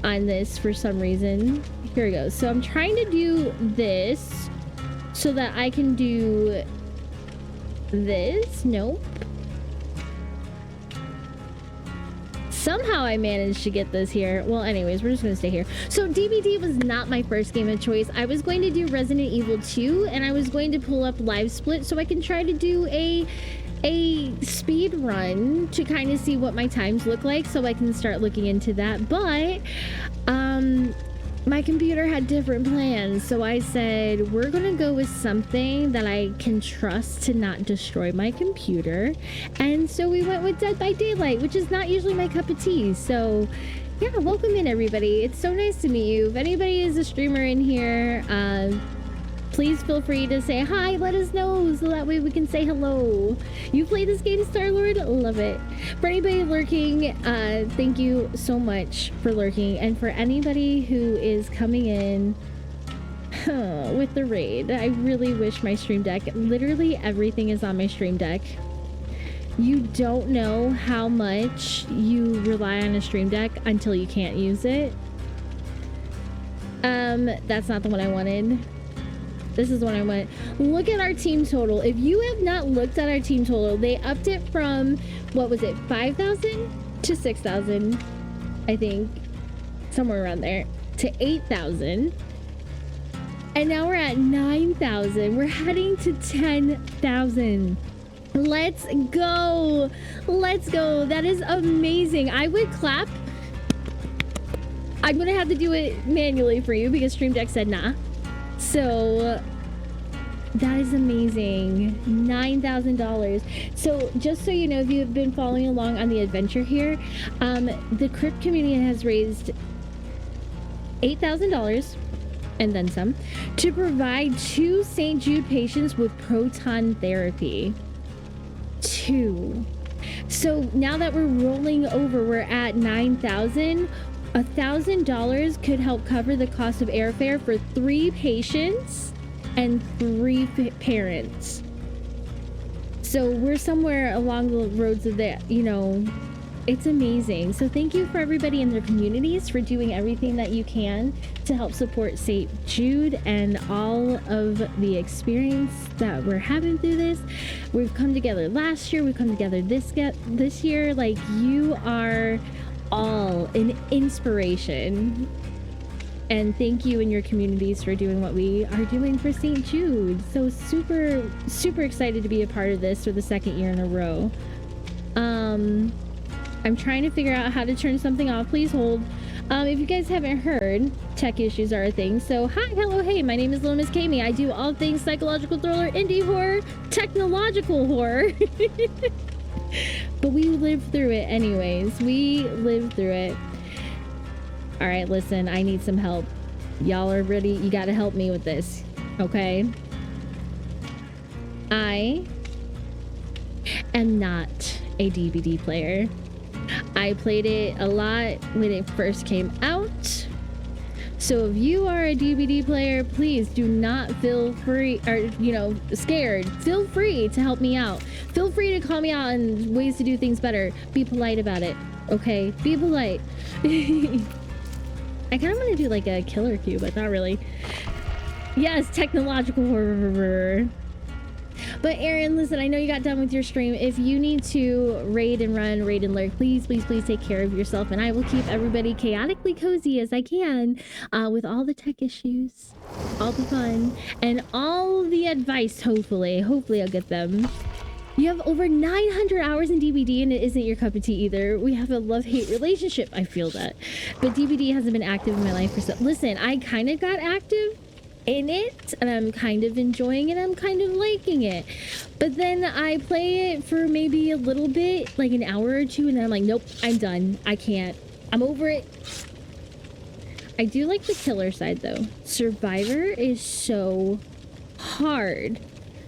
Speaker 1: on this for some reason. Here we go. So I'm trying to do this so that I can do this. Nope. Somehow I managed to get this here. Well, anyways, we're just gonna stay here. So DBD was not my first game of choice. I was going to do Resident Evil 2 and I was going to pull up Live Split so I can try to do a speed run to kind of see what my times look like so I can start looking into that. But my computer had different plans, so I said we're gonna go with something that I can trust to not destroy my computer, and so we went with Dead by Daylight, which is not usually my cup of tea. So yeah, welcome in everybody. It's so nice to meet you. If anybody is a streamer in here, please feel free to say hi, let us know, so that way we can say hello. You play this game, Star-Lord? Love it. For anybody lurking, thank you so much for lurking. And for anybody who is coming in with the raid, I really wish my stream deck, literally everything is on my stream deck. You don't know how much you rely on a stream deck until you can't use it. That's not the one I wanted. This is what I want. Look at our team total. If you have not looked at our team total, they upped it from, what was it, 5,000 to 6,000, I think, somewhere around there, to 8,000. And now we're at 9,000. We're heading to 10,000. Let's go. Let's go. That is amazing. I would clap. I'm gonna have to do it manually for you because Stream Deck said nah. So that is amazing. $9,000. So just so you know, if you've been following along on the adventure here, the Crypt community has raised $8,000 and then some to provide 2 St. Jude patients with proton therapy. 2. So now that we're rolling over, we're at 9,000. $1,000 could help cover the cost of airfare for 3 patients and 3 parents. So we're somewhere along the roads of that, you know, it's amazing. So thank you for everybody in their communities for doing everything that you can to help support St. Jude and all of the experience that we're having through this. We've come together last year, we've come together this year. Like, you are all an inspiration, and thank you and your communities for doing what we are doing for St. Jude. So super excited to be a part of this for the 2nd year in a row. I'm trying to figure out how to turn something off. Please hold. If you guys haven't heard, tech issues are a thing. So hi, hello, hey, my name is Little Miss Kami. I do all things psychological thriller, indie horror, technological horror. But we lived through it anyways. We lived through it. All right, listen, I need some help. Y'all are ready. You got to help me with this, okay? I am not a DVD player. I played it a lot when it first came out. So if you are a DVD player, please do not feel free, or, you know, scared. Feel free to help me out. Feel free to call me out on ways to do things better. Be polite about it, okay? Be polite. I kind of want to do like a killer cue, but not really. Yes, technological horror. But Aaron, listen, I know you got done with your stream. If you need to raid and run, raid and lurk, please take care of yourself, and I will keep everybody chaotically cozy as I can, with all the tech issues, all the fun, and all the advice. Hopefully I'll get them. You have over 900 hours in DBD, and it isn't your cup of tea either. We have a love-hate relationship. I feel that. But DBD hasn't been active in my life for so... Listen, I kind of got active in it, and I'm kind of enjoying it. I'm kind of liking it. But then I play it for maybe a little bit, like an hour or 2, and then I'm like, nope, I'm done. I can't. I'm over it. I do like the killer side, though. Survivor is so hard.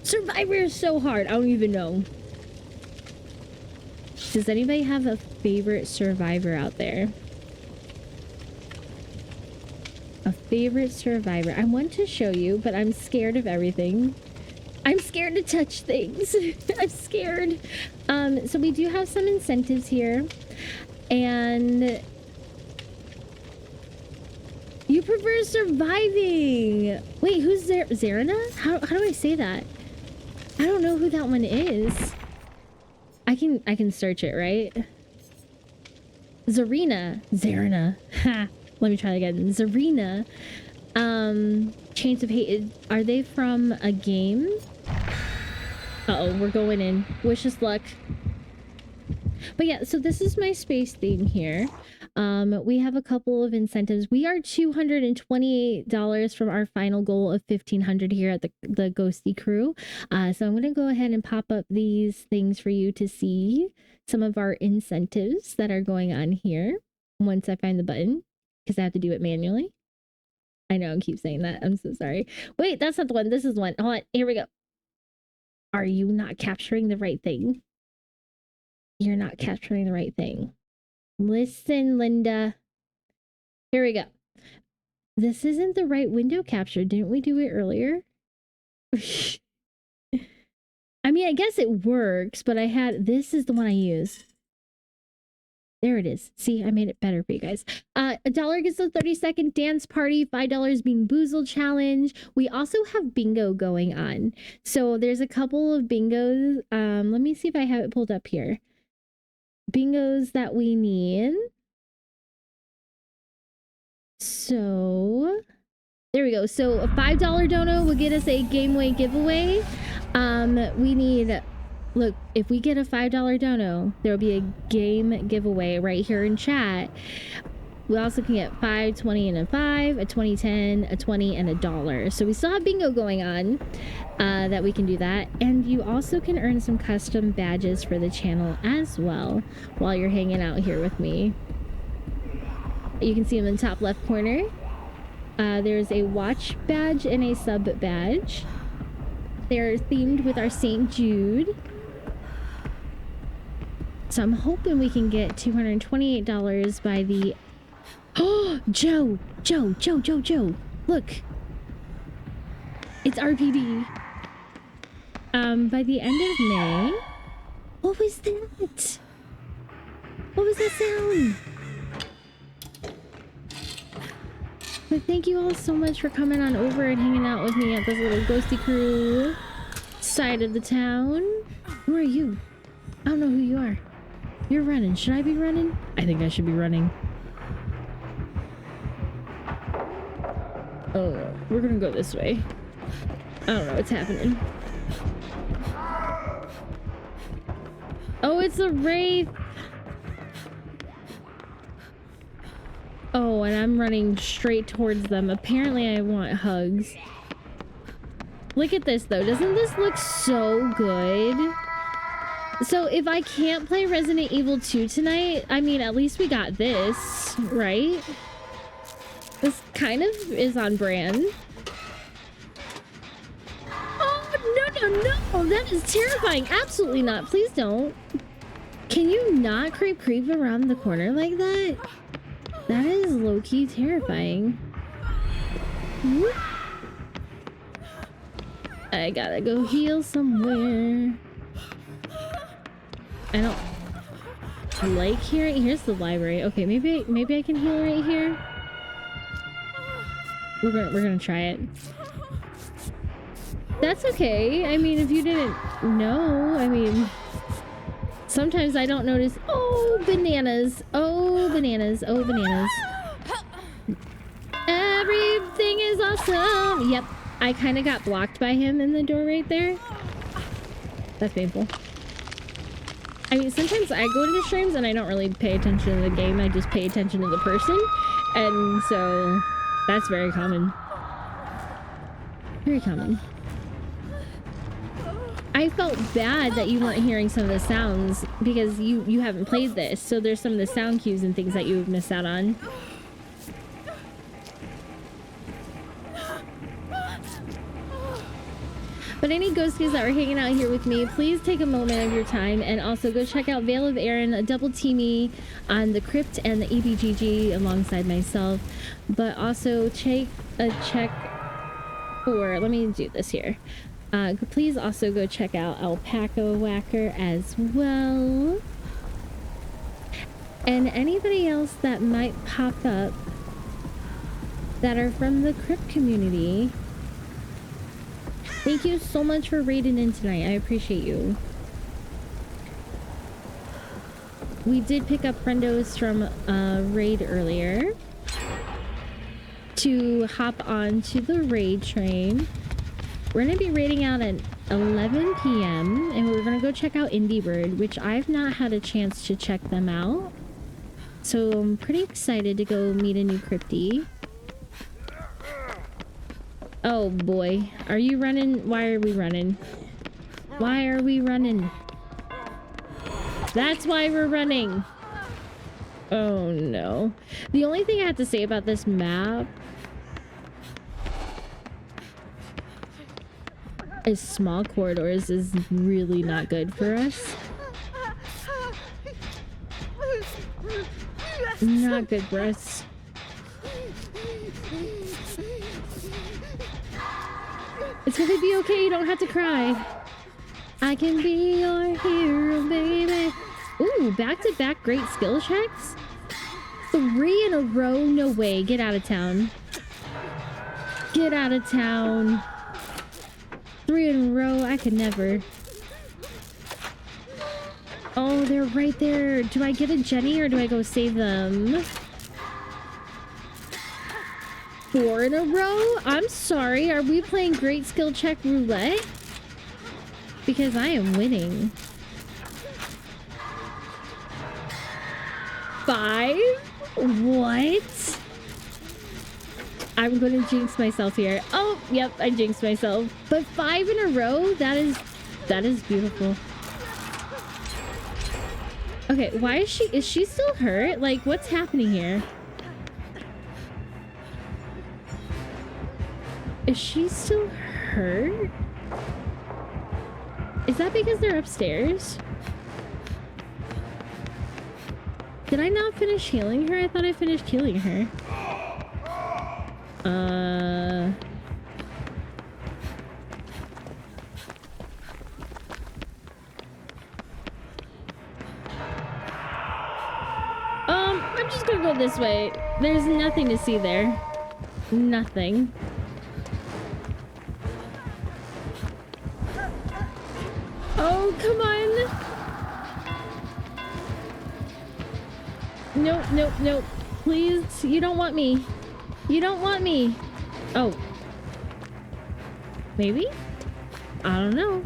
Speaker 1: Survivor is so hard. I don't even know. Does anybody have a favorite Survivor out there? A favorite Survivor. I want to show you, but I'm scared of everything. I'm scared to touch things. I'm scared. So we do have some incentives here. And you prefer surviving. Wait, who's there? Zarina? How do I say that? I don't know who that one is. I can search it, right? Zarina. Ha. Let me try it again. Zarina. Chains of Hate. Are they from a game? Uh-oh, we're going in. Wish us luck. But yeah, so this is my space theme here. We have a couple of incentives. We are $228 from our final goal of $1,500 here at the Ghosty Crew. So I'm gonna go ahead and pop up these things for you to see some of our incentives that are going on here once I find the button, because I have to do it manually. I know I keep saying that. I'm so sorry. Wait, that's not the one. This is the one. Hold on. Here we go. Are you not capturing the right thing? You're not capturing the right thing. Listen, Linda. Here we go. This isn't the right window capture. Didn't we do it earlier? I mean, I guess it works, but this is the one I use. There it is. See, I made it better for you guys. $1 gets a 30-second dance party, $5 Bean Boozled challenge. We also have bingo going on. So there's a couple of bingos. Let me see if I have it pulled up here. Bingos that we need. So there we go. So a $5 dono will get us a Gameway giveaway. We need, look, if we get a $5 dono, there will be a game giveaway right here in chat. We also can get 5, 20, and a 5, a 20, 10, a 20, and $1. So we still have bingo going on that we can do that. And you also can earn some custom badges for the channel as well while you're hanging out here with me. You can see them in the top left corner. There's a watch badge and a sub badge. They're themed with our St. Jude. So I'm hoping we can get $228 by the... Oh, Joe! Look! It's RPD. By the end of May... What was that? What was that sound? But thank you all so much for coming on over and hanging out with me at this little Ghosty Crew side of the town. Who are you? I don't know who you are. You're running. Should I be running? I think I should be running. Oh, we're gonna go this way. I don't know what's happening. Oh, it's a wraith. Oh, and I'm running straight towards them. Apparently I want hugs. Look at this though. Doesn't this look so good? So if I can't play Resident Evil 2 tonight, I mean, at least we got this, right? This kind of is on brand. Oh, no. That is terrifying. Absolutely not. Please don't. Can you not creep around the corner like that? That is low-key terrifying. Whoop. I gotta go heal somewhere. I don't like hearing. Here's the library. Okay, maybe I can heal right here. We're gonna try it. That's okay. I mean, if you didn't know, I mean, sometimes I don't notice. Oh, bananas. Oh, bananas. Oh, bananas. Everything is awesome. Yep. I kind of got blocked by him in the door right there. That's painful. I mean, sometimes I go into streams and I don't really pay attention to the game. I just pay attention to the person. And so that's very common. Very common. I felt bad that you weren't hearing some of the sounds because you haven't played this. So there's some of the sound cues and things that you've missed out on. But any ghosties that were hanging out here with me, please take a moment of your time and also go check out Veil of Aaron, a double teamy on the Crypt and the EBGG alongside myself. But also check for, let me do this here. Please also go check out Alpaca Whacker as well. And anybody else that might pop up that are from the Crypt community. Thank you so much for raiding in tonight. I appreciate you. We did pick up friendos from a raid earlier to hop on to the raid train. We're going to be raiding out at 11 p.m. and we're going to go check out Indie Bird, which I've not had a chance to check them out. So I'm pretty excited to go meet a new crypty. Oh boy. Are you running? Why are we running? Why are we running? That's why we're running. Oh no. The only thing I have to say about this map is small corridors is really not good for us. Not good for us. It's gonna be okay, you don't have to cry. I can be your hero, baby. Ooh, back-to-back great skill checks? 3 in a row? No way. Get out of town. Get out of town. 3 in a row? I could never. Oh, they're right there. Do I get a Jenny or do I go save them? 4 in a row? I'm sorry. Are we playing great skill check roulette? Because I am winning. 5? What? I'm gonna jinx myself here. Oh, yep, I jinxed myself. But 5 in a row? That is beautiful. Okay, why is she still hurt? Like, what's happening here? Is she still hurt? Is that because they're upstairs? Did I not finish healing her? I thought I finished healing her. I'm just gonna go this way. There's nothing to see there. Nothing. Oh, come on. Nope, nope, nope. Please, you don't want me. You don't want me. Oh. Maybe? I don't know.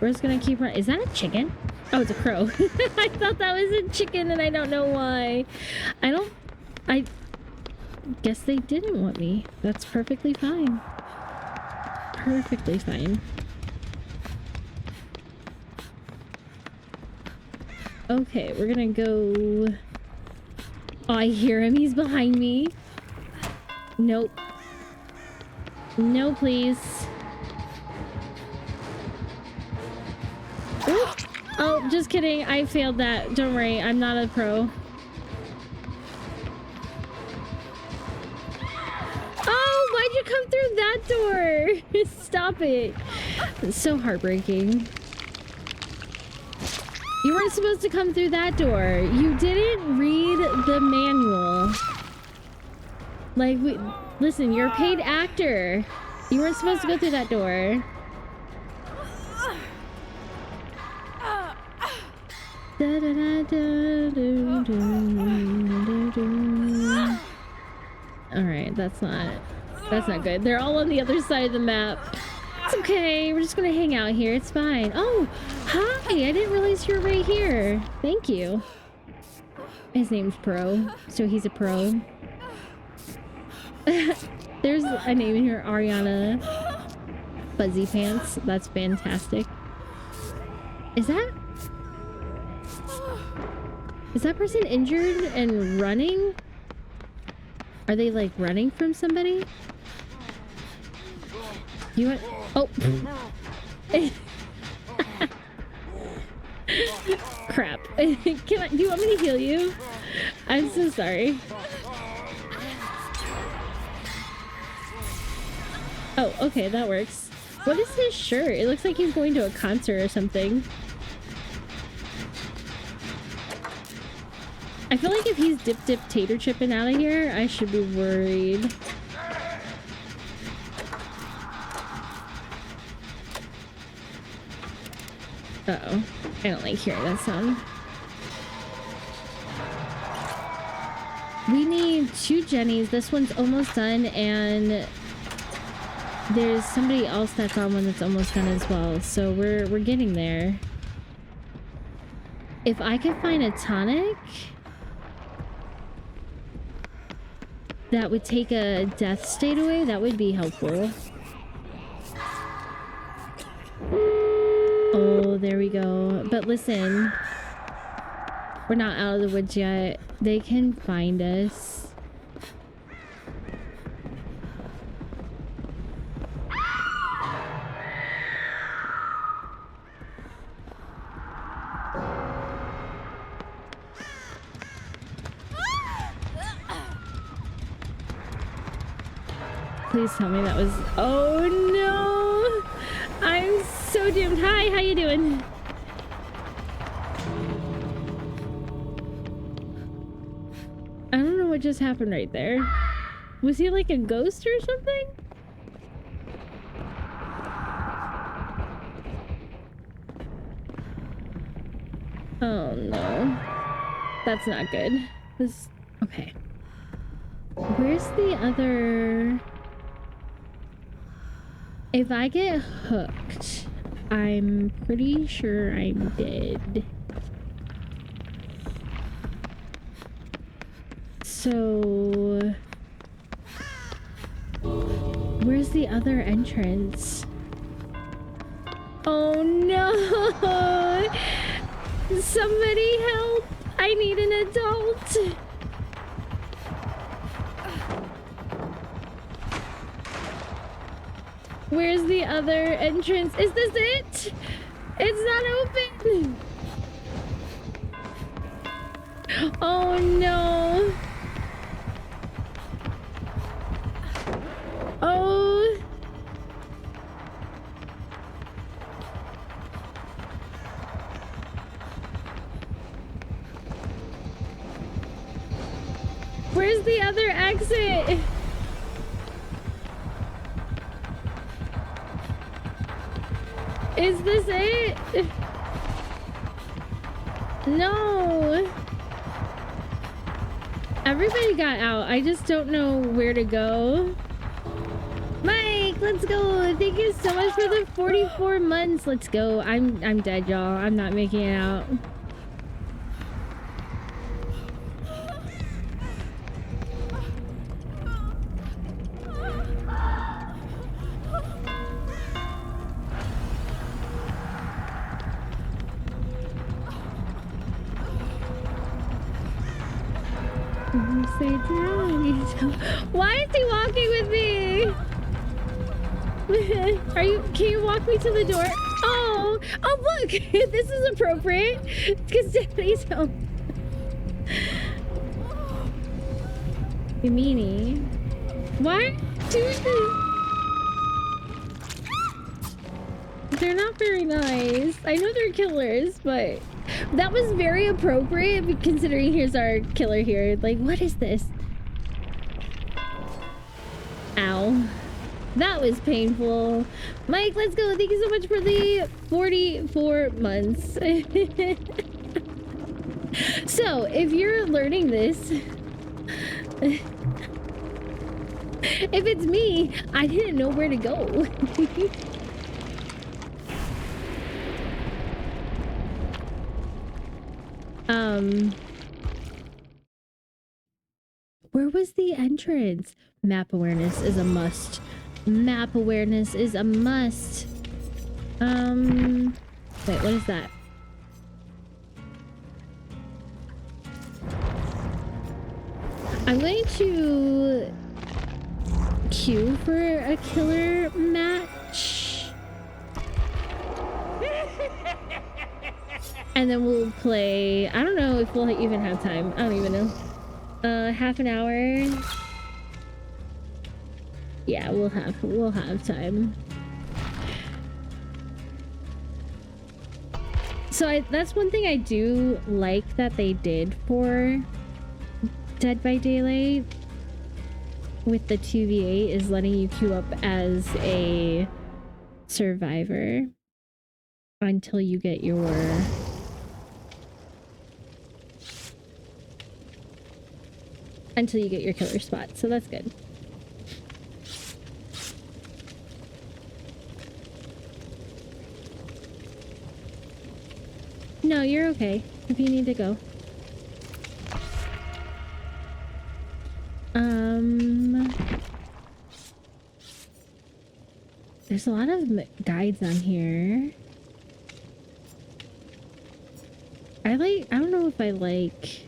Speaker 1: We're just gonna keep running. Is that a chicken? Oh, it's a crow. I thought that was a chicken and I don't know why. I guess they didn't want me. That's perfectly fine. Perfectly fine. Okay, we're gonna go... Oh, I hear him. He's behind me. Nope. No, please. Ooh. Oh, just kidding. I failed that. Don't worry. I'm not a pro. Oh, why'd you come through that door? Stop it. It's so heartbreaking. You weren't supposed to come through that door. You didn't read the manual. Like, listen, you're a paid actor. You weren't supposed to go through that door. Alright, that's not good. They're all on the other side of the map. It's okay. We're just gonna hang out here. It's fine. Oh, hi. I didn't realize you were right here. Thank you. His name's Pro, so he's a pro. There's a name in here, Ariana Fuzzy Pants. That's fantastic. Is that person injured and running? Are they like running from somebody? You want... Oh. Crap. Do you want me to heal you? I'm so sorry. Oh, okay, that works. What is his shirt? It looks like he's going to a concert or something. I feel like if he's dip tater chipping out of here, I should be worried. Uh-oh. I don't like hearing that sound. We need 2 Jennies. This one's almost done, and there's somebody else that's on one that's almost done as well. So we're getting there. If I could find a tonic... that would take a death state away, that would be helpful. Oh, there we go. But listen, we're not out of the woods yet. They can find us. Please tell me that was... Oh no! I'm so doomed. Hi, how you doing? I don't know what just happened right there. Was he like a ghost or something? Oh no. That's not good. This... Okay. Where's the other... If I get hooked, I'm pretty sure I'm dead. So... Where's the other entrance? Oh no! Somebody help! I need an adult! Where's the other entrance? Is this it? It's not open! Oh no! Oh! Where's the other exit? Is this it? No. Everybody got out. I just don't know where to go. Mike, let's go. Thank you so much for the 44 months. Let's go. I'm dead, y'all. I'm not making it out. Why is he walking with me? Can you walk me to the door? Oh look, this is appropriate because Stephanie home. You meanie. Why do this? They're not very nice. I know they're killers, but that was very appropriate considering here's our killer here. Like, what is this? Ow. That was painful. Mike, let's go. Thank you so much for the 44 months. So, if you're learning this, if it's me, I didn't know where to go. Where was the entrance? Map awareness is a must. Map awareness is a must. Wait, what is that? I'm going to queue for a killer match. And then we'll play. I don't know if we'll even have time. I don't even know. Half an hour. Yeah, we'll have time. So that's one thing I do like that they did for Dead by Daylight with the 2v8 is letting you queue up as a survivor until you get your killer spot. So that's good. No, you're okay if you need to go. There's a lot of guides on here. I don't know if I like...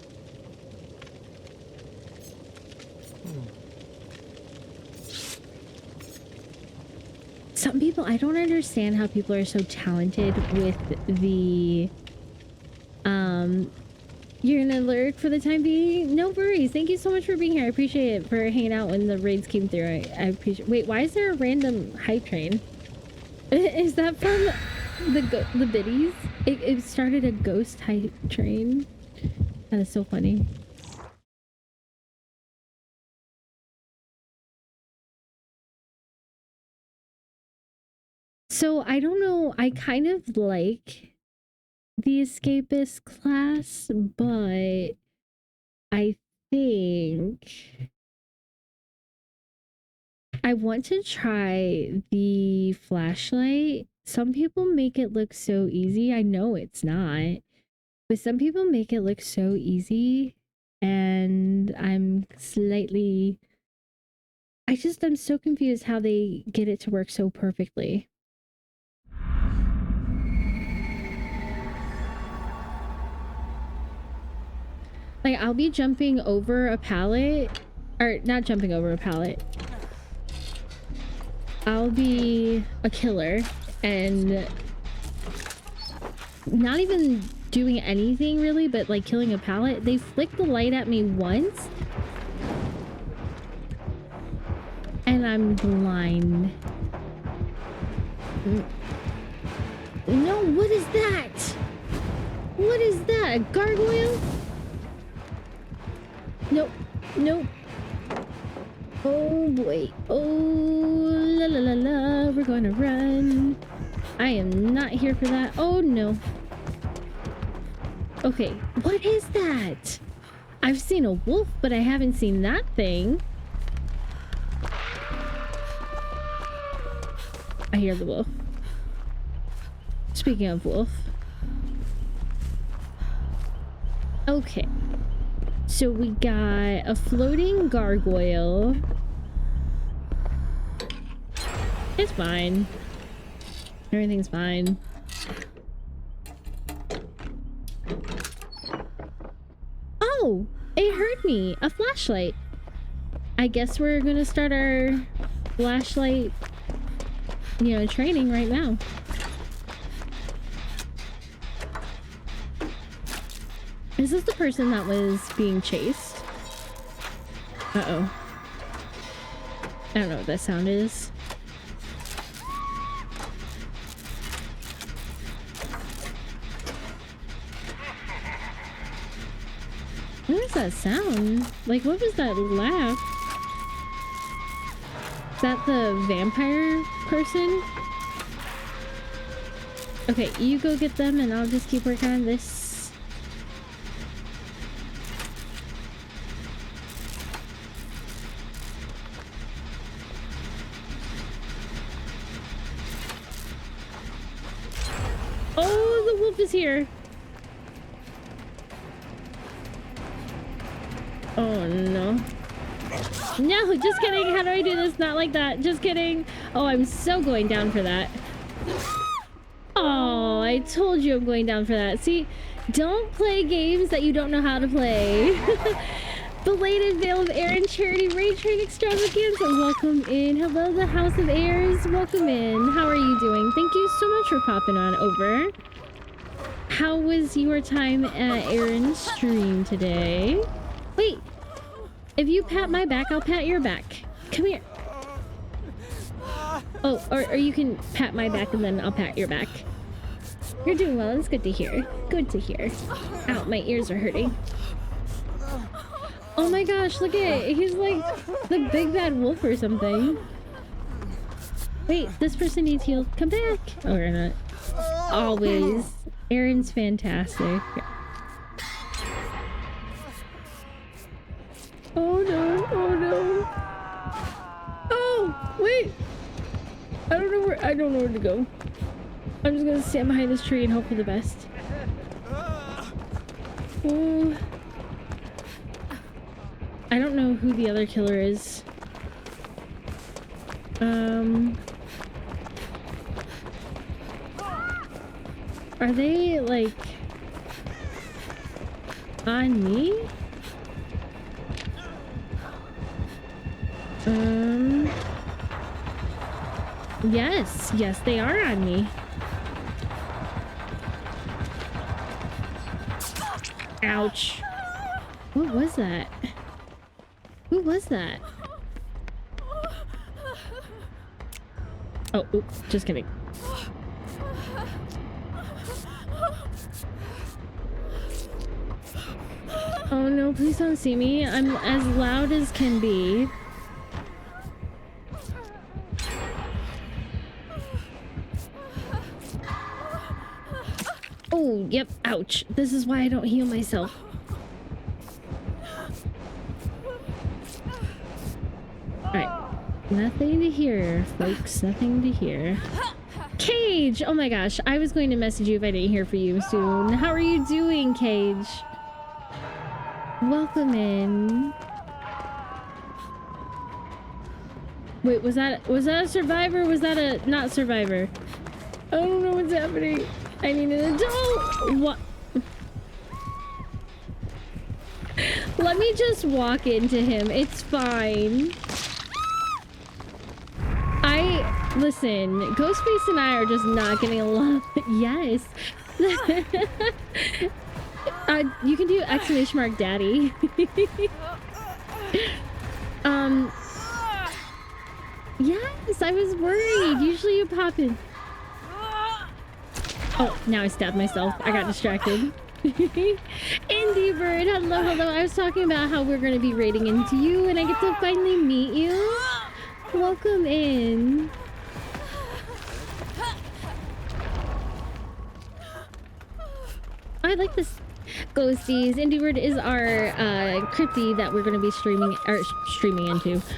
Speaker 1: Some people, I don't understand how people are so talented with the, you're gonna lurk for the time being? No worries. Thank you so much for being here. I appreciate it, for hanging out when the raids came through. I appreciate... Wait, why is there a random hype train? Is that from the biddies? It started a ghost hype train. That is so funny. So I don't know, I kind of like the escapist class, but I think I want to try the flashlight. Some people make it look so easy. I know it's not, but some people make it look so easy, and I'm slightly... I'm so confused how they get it to work so perfectly. Like, I'll be jumping over a pallet, or not jumping over a pallet. I'll be a killer and not even doing anything really, but like killing a pallet. They flick the light at me once and I'm blind. No, what is that? What is that? A gargoyle? Nope. Nope. Oh boy. Oh la la la la. We're going to run. I am not here for that. Oh no. Okay, what is that? I've seen a wolf, but I haven't seen that thing. I hear the wolf. Speaking of wolf. Okay. So we got a floating gargoyle. It's fine. Everything's fine. Oh, it heard me. A flashlight. I guess we're gonna start our flashlight, training right now. Is this the person that was being chased? Uh-oh. I don't know what that sound is. What is that sound? Like, what was that laugh? Is that the vampire person? Okay, you go get them and I'll just keep working on this. Oh, the wolf is here. Oh no. No, just kidding. How do I do this? Not like that. Just kidding. Oh, I'm so going down for that. Oh, I told you I'm going down for that. See, don't play games that you don't know how to play. Belated Veil of Air and Charity Raid Train Extravaganza. Welcome in. Hello, the House of Airs. Welcome in. How are you doing? Thank you so much for popping on over. How was your time at Aaron's stream today? Wait. If you pat my back, I'll pat your back. Come here. Oh, or you can pat my back and then I'll pat your back. You're doing well. It's good to hear. Good to hear. Ow, my ears are hurting. Oh my gosh, look at it. He's like the big bad wolf or something. Wait, this person needs healed. Come back. Oh, we're not. Always. Aaron's fantastic. Oh no, oh no. Oh, wait. I don't know where to go. I'm just gonna stand behind this tree and hope for the best. Oh. I don't know who the other killer is. Are they like on me? Yes, yes, they are on me. Ouch. What was that? Who was that? Oh, oops, just kidding. Oh no, please don't see me. I'm as loud as can be. Oh, yep, ouch. This is why I don't heal myself. Alright. Nothing to hear, folks. Nothing to hear. Cage! Oh my gosh, I was going to message you if I didn't hear from you soon. How are you doing, Cage? Welcome in. Wait, was that a survivor or was that a not survivor? I don't know what's happening. I need an adult. What? Let me just walk into him. It's fine. Listen, Ghostface and I are just not getting along. Yes. You can do exclamation mark daddy. Yes, I was worried. Usually you pop in. Oh, now I stabbed myself. I got distracted. Indie Bird, hello, hello. I was talking about how we're going to be raiding into you and I get to finally meet you. Welcome in. I like this. Ghosties. Indie Bird is our crypty that we're going to be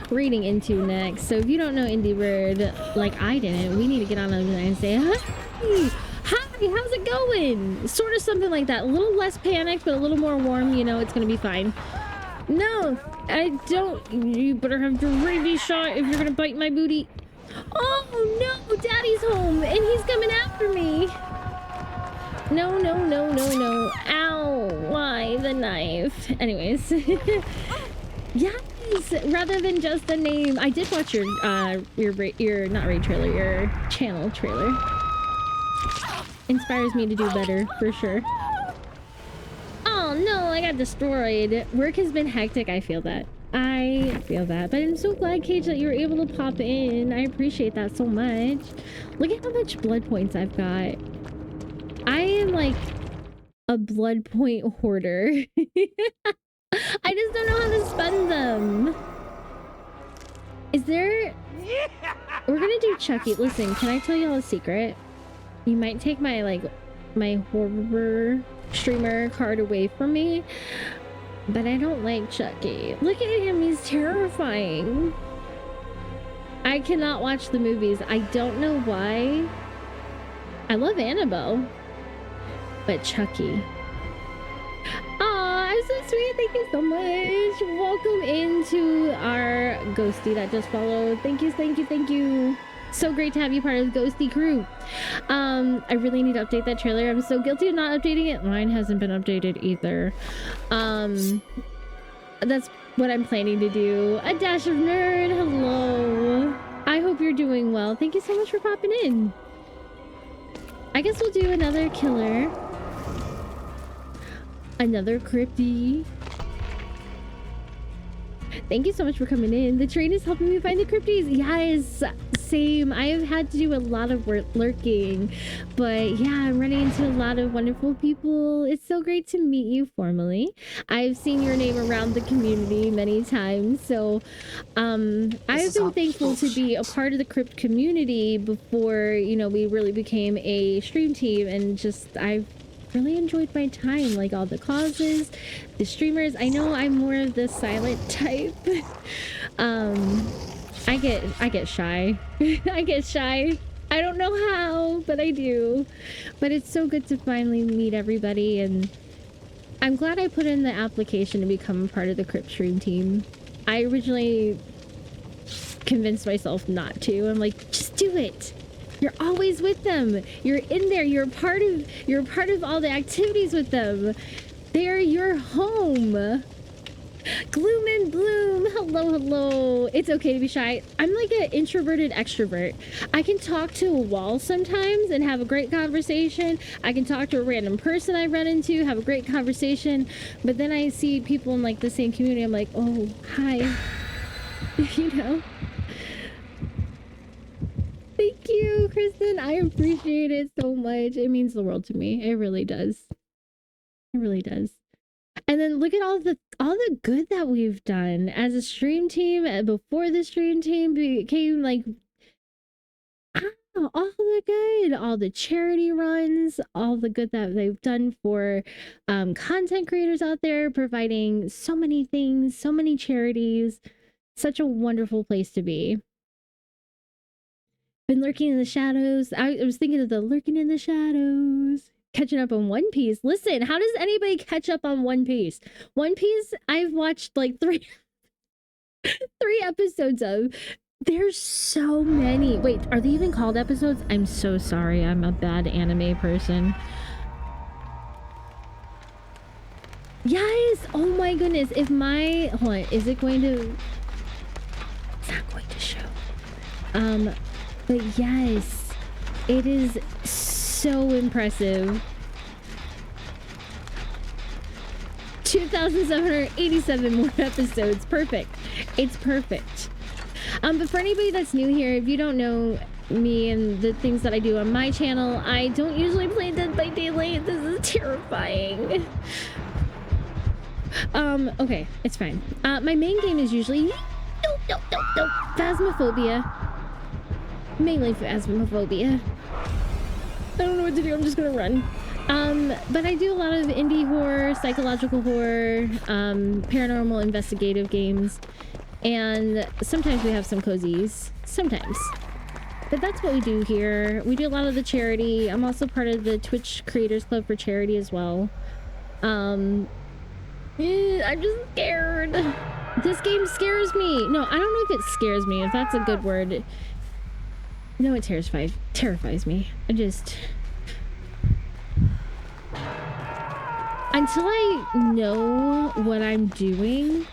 Speaker 1: reading into next. So if you don't know Indie Bird, like I didn't, we need to get on over there and say, hi, how's it going? Sort of something like that. A little less panicked, but a little more warm. You know, it's going to be fine. No, I don't. You better have your rabies shot if you're going to bite my booty. Oh no, Daddy's home and he's coming after me. No, no, no, no, no. Ow, why the knife? Anyways. Yes, rather than just the name. I did watch your not raid trailer, your channel trailer. Inspires me to do better, for sure. Oh no, I got destroyed. Work has been hectic, I feel that. I feel that, but I'm so glad, Cage, that you were able to pop in. I appreciate that so much. Look at how much blood points I've got. I am like a blood point hoarder. I just don't know how to spend them. Is there... We're gonna do Chucky. Listen, can I tell y'all a secret? You might take my, my horror streamer card away from me, but I don't like Chucky. Look at him, he's terrifying. I cannot watch the movies. I don't know why. I love Annabelle. But Chucky. Aw, I'm so sweet. Thank you so much. Welcome into our ghosty that just followed. Thank you, thank you, thank you. So great to have you part of the ghosty crew. I really need to update that trailer. I'm so guilty of not updating it. Mine hasn't been updated either. That's what I'm planning to do. A dash of nerd. Hello. I hope you're doing well. Thank you so much for popping in. I guess we'll do another killer. Another crypty. Thank you so much for coming in. The train is helping me find the crypties. Yes, same. I have had to do a lot of work lurking, but yeah, I'm running into a lot of wonderful people. It's so great to meet you formally. I've seen your name around the community many times, so I've been thankful to be a part of the Crypt community before, you know, we really became a stream team, and just I've really enjoyed my time, like all the causes, the streamers. I know I'm more of the silent type. I get shy. I get shy. I don't know how, but I do. But it's so good to finally meet everybody, and I'm glad I put in the application to become part of the Crypt stream team. I originally convinced myself not to. I'm like, just do it. You're always with them. You're in there. You're part of all the activities with them. They're your home. Gloom and Bloom, hello, hello. It's okay to be shy. I'm like an introverted extrovert. I can talk to a wall sometimes and have a great conversation. I can talk to a random person I run into, have a great conversation. But then I see people in like the same community. I'm like, oh, hi. You know? Thank you, Kristen. I appreciate it so much. It means the world to me. It really does. It really does. And then look at all the good that we've done as a stream team. Before the stream team became like, all the good, all the charity runs, all the good that they've done for content creators out there, providing so many things, so many charities. Such a wonderful place to be. Been lurking in the shadows. I was thinking of the lurking in the shadows. Catching up on One Piece. Listen, how does anybody catch up on One Piece? One Piece, I've watched like three episodes of. There's so many. Wait, are they even called episodes? I'm so sorry. I'm a bad anime person. Yes! Oh my goodness. If my... Hold on. Is it going to... It's not going to show. But yes. It is so impressive. 2,787 more episodes. Perfect. It's perfect. But for anybody that's new here, if you don't know me and the things that I do on my channel, I don't usually play Dead by Daylight. This is terrifying. Okay, it's fine. My main game is usually Phasmophobia. Mainly Phasmophobia. I don't know what to do. I'm just gonna run. But I do a lot of indie horror, psychological horror, paranormal investigative games, and sometimes we have some cozies. Sometimes. But that's what we do here. We do a lot of the charity. I'm also part of the Twitch Creators Club for charity as well. I'm just scared. This game scares me. No, I don't know if it scares me, if that's a good word. No, it terrifies me. Until I know what I'm doing,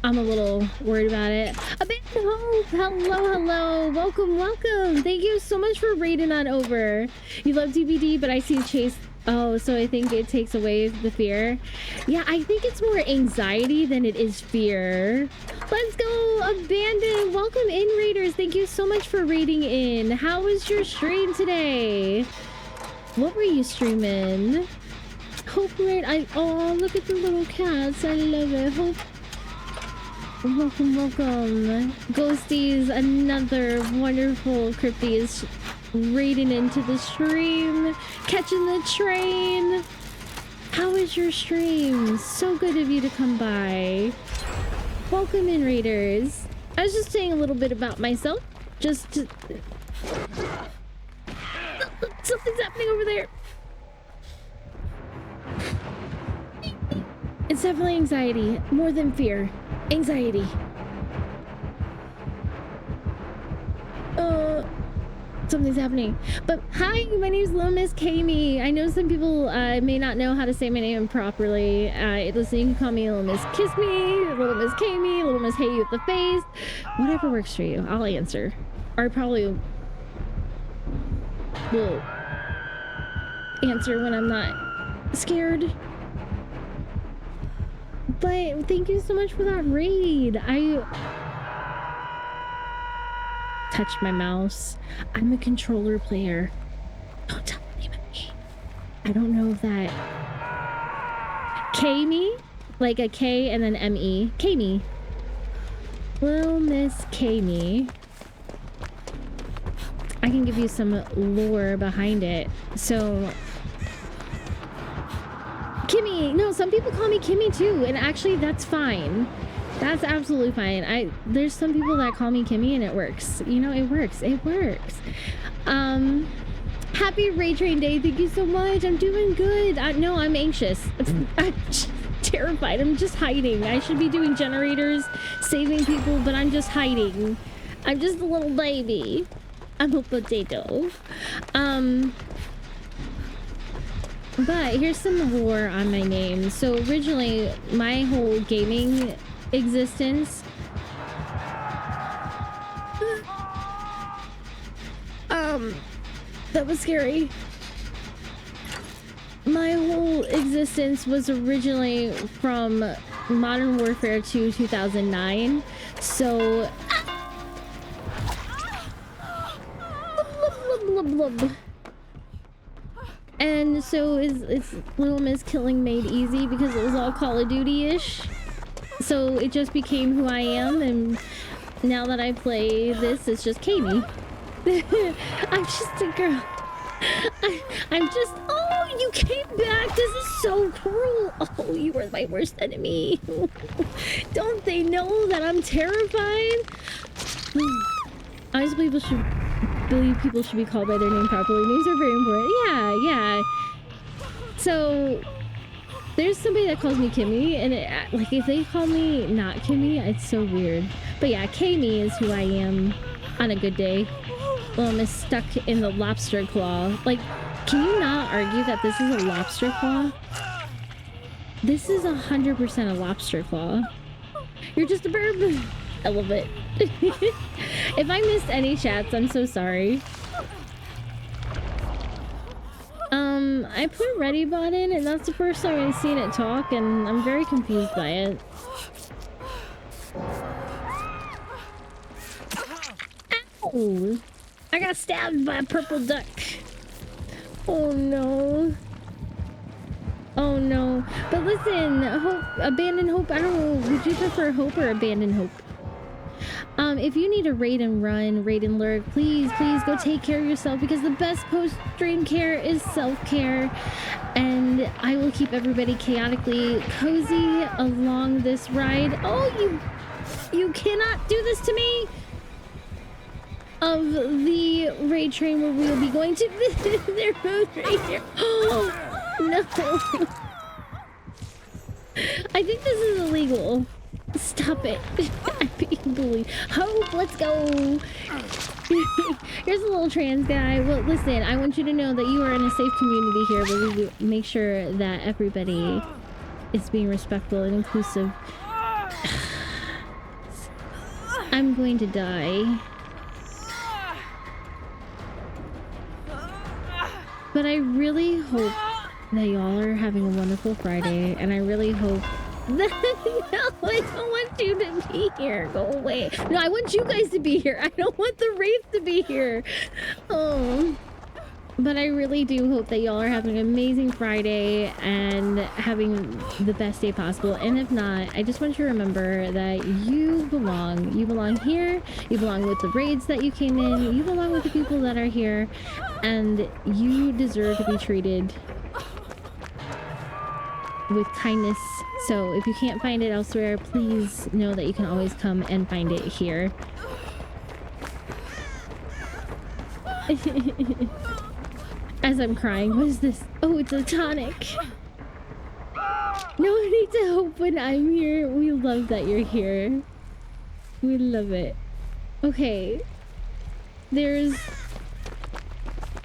Speaker 1: I'm a little worried about it. Abandoned Hope! Hello, hello! Welcome, welcome! Thank you so much for raiding on over. You love DBD, but I see Chase... Oh, so I think it takes away the fear. Yeah, I think it's more anxiety than it is fear. Let's go, Abandoned! Welcome in, raiders! Thank you so much for raiding in. How was your stream today? What were you streaming? Hope raid... Oh, look at the little cats. I love it. Hope... Welcome, welcome. Ghosties, another wonderful Crypty is raiding into the stream. Catching the train. How is your stream? So good of you to come by. Welcome in, raiders. I was just saying a little bit about myself. Just to... Something's happening over there. It's definitely anxiety. More than fear. Anxiety. Something's happening. But hi, my name's Little Miss Kami. I know some people may not know how to say my name properly. Listen, you can call me Little Miss Kiss Me, Little Miss Kami, Little Miss Hate You with the Face. Whatever works for you, I'll answer. Or I probably will answer when I'm not scared. But thank you so much for that raid. I touched my mouse. I'm a controller player. Don't tell anybody. I don't know if that... K-me? Like a K and then M-E. K-me. Little Miss K-me. I can give you some lore behind it. So... Kimmy! No, some people call me Kimmy too, and actually that's fine. That's absolutely fine. There's some people that call me Kimmy and it works. You know, it works. It works. Happy Raid Train Day. Thank you so much. I'm doing good. No, I'm anxious. I'm just terrified. I'm just hiding. I should be doing generators, saving people, but I'm just hiding. I'm just a little baby. I'm a potato. But here's some lore on my name. So originally, my whole gaming existence, that was scary. My whole existence was originally from Modern Warfare 2 2009. So and so it's Little Miss Killing made easy because it was all Call of Duty-ish. So it just became who I am, and now that I play this, it's just Katie. I'm just a girl. I'm just... Oh, you came back! This is so cruel! Oh, you were my worst enemy. Don't they know that I'm terrified? I just believe people should be called by their name properly. Names are very important. Yeah. So, there's somebody that calls me Kimmy, and like, if they call me not Kimmy, it's so weird. But yeah, Kimmy is who I am on a good day. Well, I'm stuck in the lobster claw. Like, can you not argue that this is a lobster claw? This is 100% a lobster claw. You're just a burb. I love it. If I missed any chats, I'm so sorry. I put Ready Bot in, and that's the first time I've seen it talk, and I'm very confused by it. Ow! I got stabbed by a purple duck. Oh no. Oh no. But listen, hope, abandon hope. I don't know. Would you prefer hope or abandon hope? If you need a raid and run, raid and lurk, please go take care of yourself, because the best post-stream care is self-care. And I will keep everybody chaotically cozy along this ride. Oh, you cannot do this to me! Of the raid train where we will be going to. They're both right here. Oh no. I think this is illegal. Stop it. I'm being bullied. Hope, let's go. Here's a little trans guy. Well, listen, I want you to know that you are in a safe community here where we make sure that everybody is being respectful and inclusive. I'm going to die. But I really hope that y'all are having a wonderful Friday, and I really hope that... No, I don't want you to be here. Go away. No, I want you guys to be here. I don't want the wraith to be here. Oh. But I really do hope that y'all are having an amazing Friday and having the best day possible. And if not, I just want you to remember that you belong. You belong here. You belong with the raids that you came in. You belong with the people that are here. And you deserve to be treated with kindness. So if you can't find it elsewhere, please know that you can always come and find it here. As I'm crying, what is this? Oh, it's a tonic. No one needs to hope when I'm here. We love that you're here. We love it. Okay. There's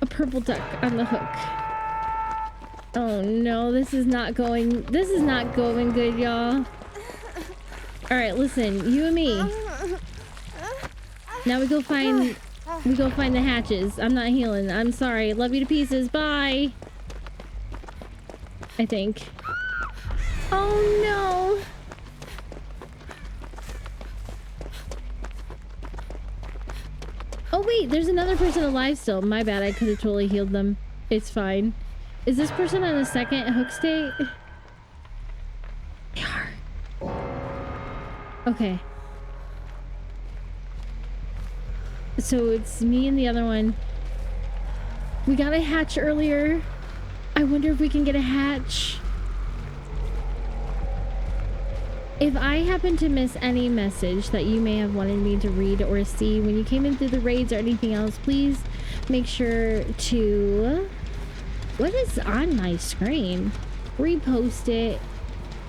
Speaker 1: a purple duck on the hook. Oh no, this is not going good, y'all. Alright, listen, you and me. Now we go find the hatches. I'm not healing. I'm sorry. Love you to pieces. Bye. I think. Oh no. Oh wait, there's another person alive still. My bad, I could have totally healed them. It's fine. Is this person on a second hook state? They are. Okay. So it's me and the other one. We got a hatch earlier. I wonder if we can get a hatch. If I happen to miss any message that you may have wanted me to read or see when you came in through the raids or anything else, please make sure to... What is on my screen? Repost it.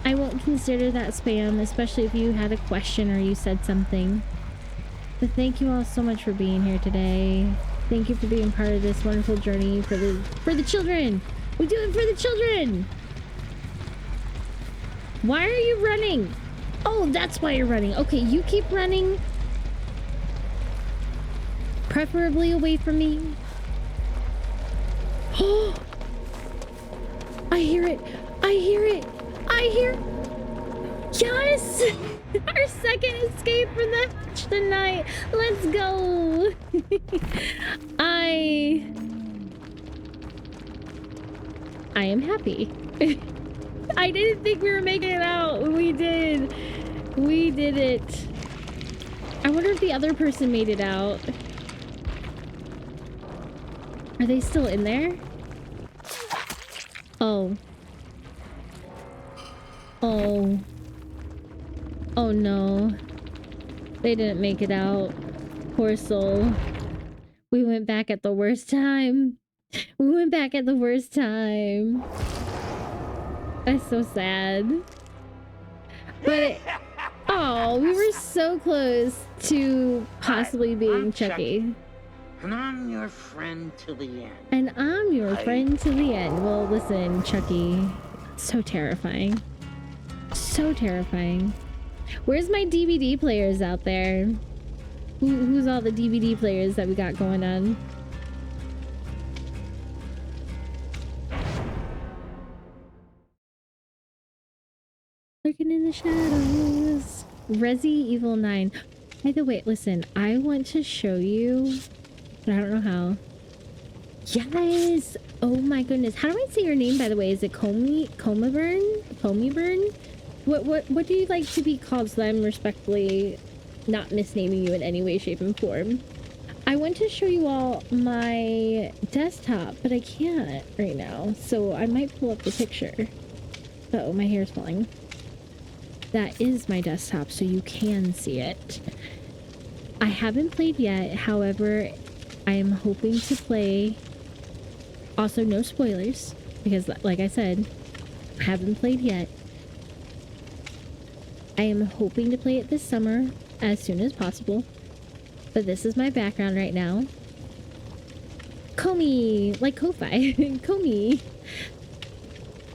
Speaker 1: I won't consider that spam, especially if you had a question or you said something. But thank you all so much for being here today. Thank you for being part of this wonderful journey for the children. We do it for the children. Why are you running? Oh, that's why you're running. Okay, you keep running. Preferably away from me. Oh, I hear it. I hear it. I hear. Yes! Our second escape from the hatch tonight. Let's go. I am happy. I didn't think we were making it out. We did. We did it. I wonder if the other person made it out. Are they still in there? Oh. Oh. Oh no. They didn't make it out. Poor soul. We went back at the worst time. We went back at the worst time. That's so sad. But oh, we were so close to possibly being Chucky.
Speaker 2: And I'm your friend till the end.
Speaker 1: And I'm your friend till the end. Well, listen, Chucky. So terrifying. So terrifying. Where's my DVD players out there? Who's all the DVD players that we got going on? Lurking in the shadows. Resi Evil 9. By the way, listen, I want to show you, but I don't know how. Yes! Oh my goodness. How do I say your name, by the way? Is it Comaburn? What do you like to be called so that I'm respectfully not misnaming you in any way, shape, and form? I want to show you all my desktop, but I can't right now. So I might pull up the picture. Uh-oh, my hair's falling. That is my desktop, so you can see it. I haven't played yet. However, I am hoping to play. Also, no spoilers, because like I said, I haven't played yet. I am hoping to play it this summer as soon as possible. But this is my background right now. Comey, like Ko-Fi. Comey.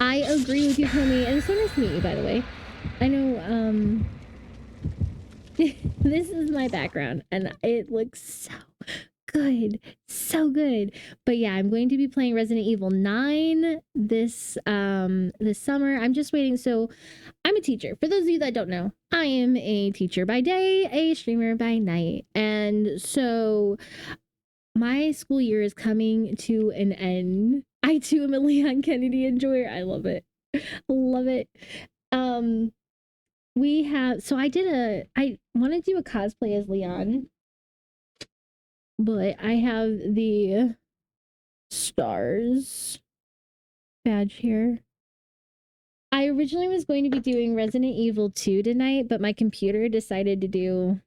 Speaker 1: I agree with you, Comey, and it's so nice to meet you, by the way. I know, this is my background, and it looks so good. So good. But yeah, I'm going to be playing Resident Evil 9 this summer. I'm just waiting. So I'm a teacher. For those of you that don't know, I am a teacher by day, a streamer by night. And so my school year is coming to an end. I too am a Leon Kennedy enjoyer. I love it. Love it. We have, so I want to do a cosplay as Leon, but I have the stars badge here. I originally was going to be doing Resident Evil 2 tonight, but my computer decided to do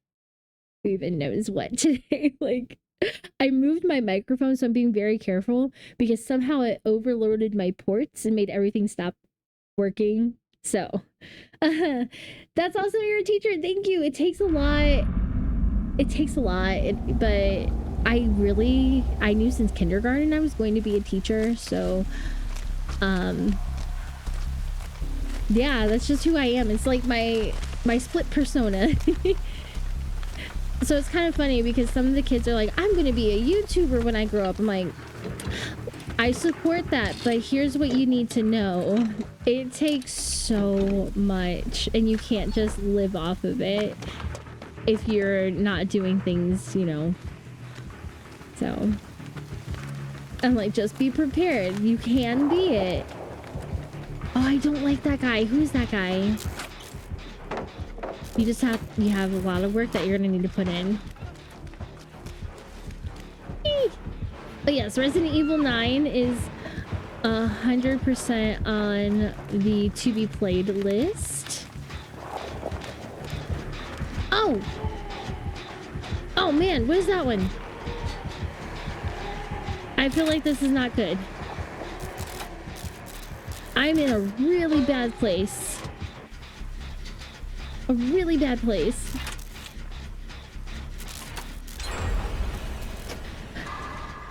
Speaker 1: who even knows what today. Like, I moved my microphone, so I'm being very careful because somehow it overloaded my ports and made everything stop working. So, that's awesome. You're a teacher. Thank you. It takes a lot. It takes a lot, but I knew since kindergarten I was going to be a teacher. So, yeah, that's just who I am. It's like my split persona. So it's kind of funny because some of the kids are like, I'm going to be a YouTuber when I grow up. I'm like, I support that, but here's what you need to know. It takes so much, and you can't just live off of it if you're not doing things, you know. So, I'm like, just be prepared. You can be it. Oh, I don't like that guy. Who's that guy? You have a lot of work that you're gonna need to put in. But yes, Resident Evil 9 is 100% on the to be played list. Oh! Oh man, what is that one? I feel like this is not good. I'm in a really bad place. A really bad place.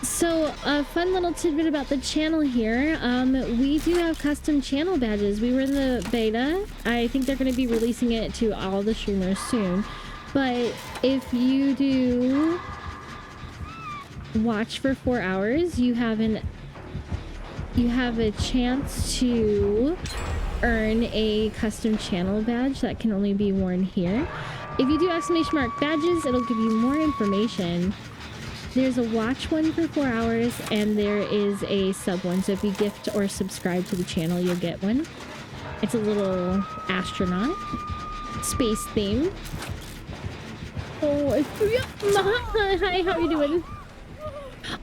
Speaker 1: So a fun little tidbit about the channel here. We do have custom channel badges. We were in the beta. I think they're going to be releasing it to all the streamers soon. But if you do watch for 4 hours, you have a chance to earn a custom channel badge that can only be worn here. If you do !mark badges, it'll give you more information. There's a watch one for 4 hours, and there is a sub one. So if you gift or subscribe to the channel, you'll get one. It's a little astronaut space theme. Oh, hi, how are you doing?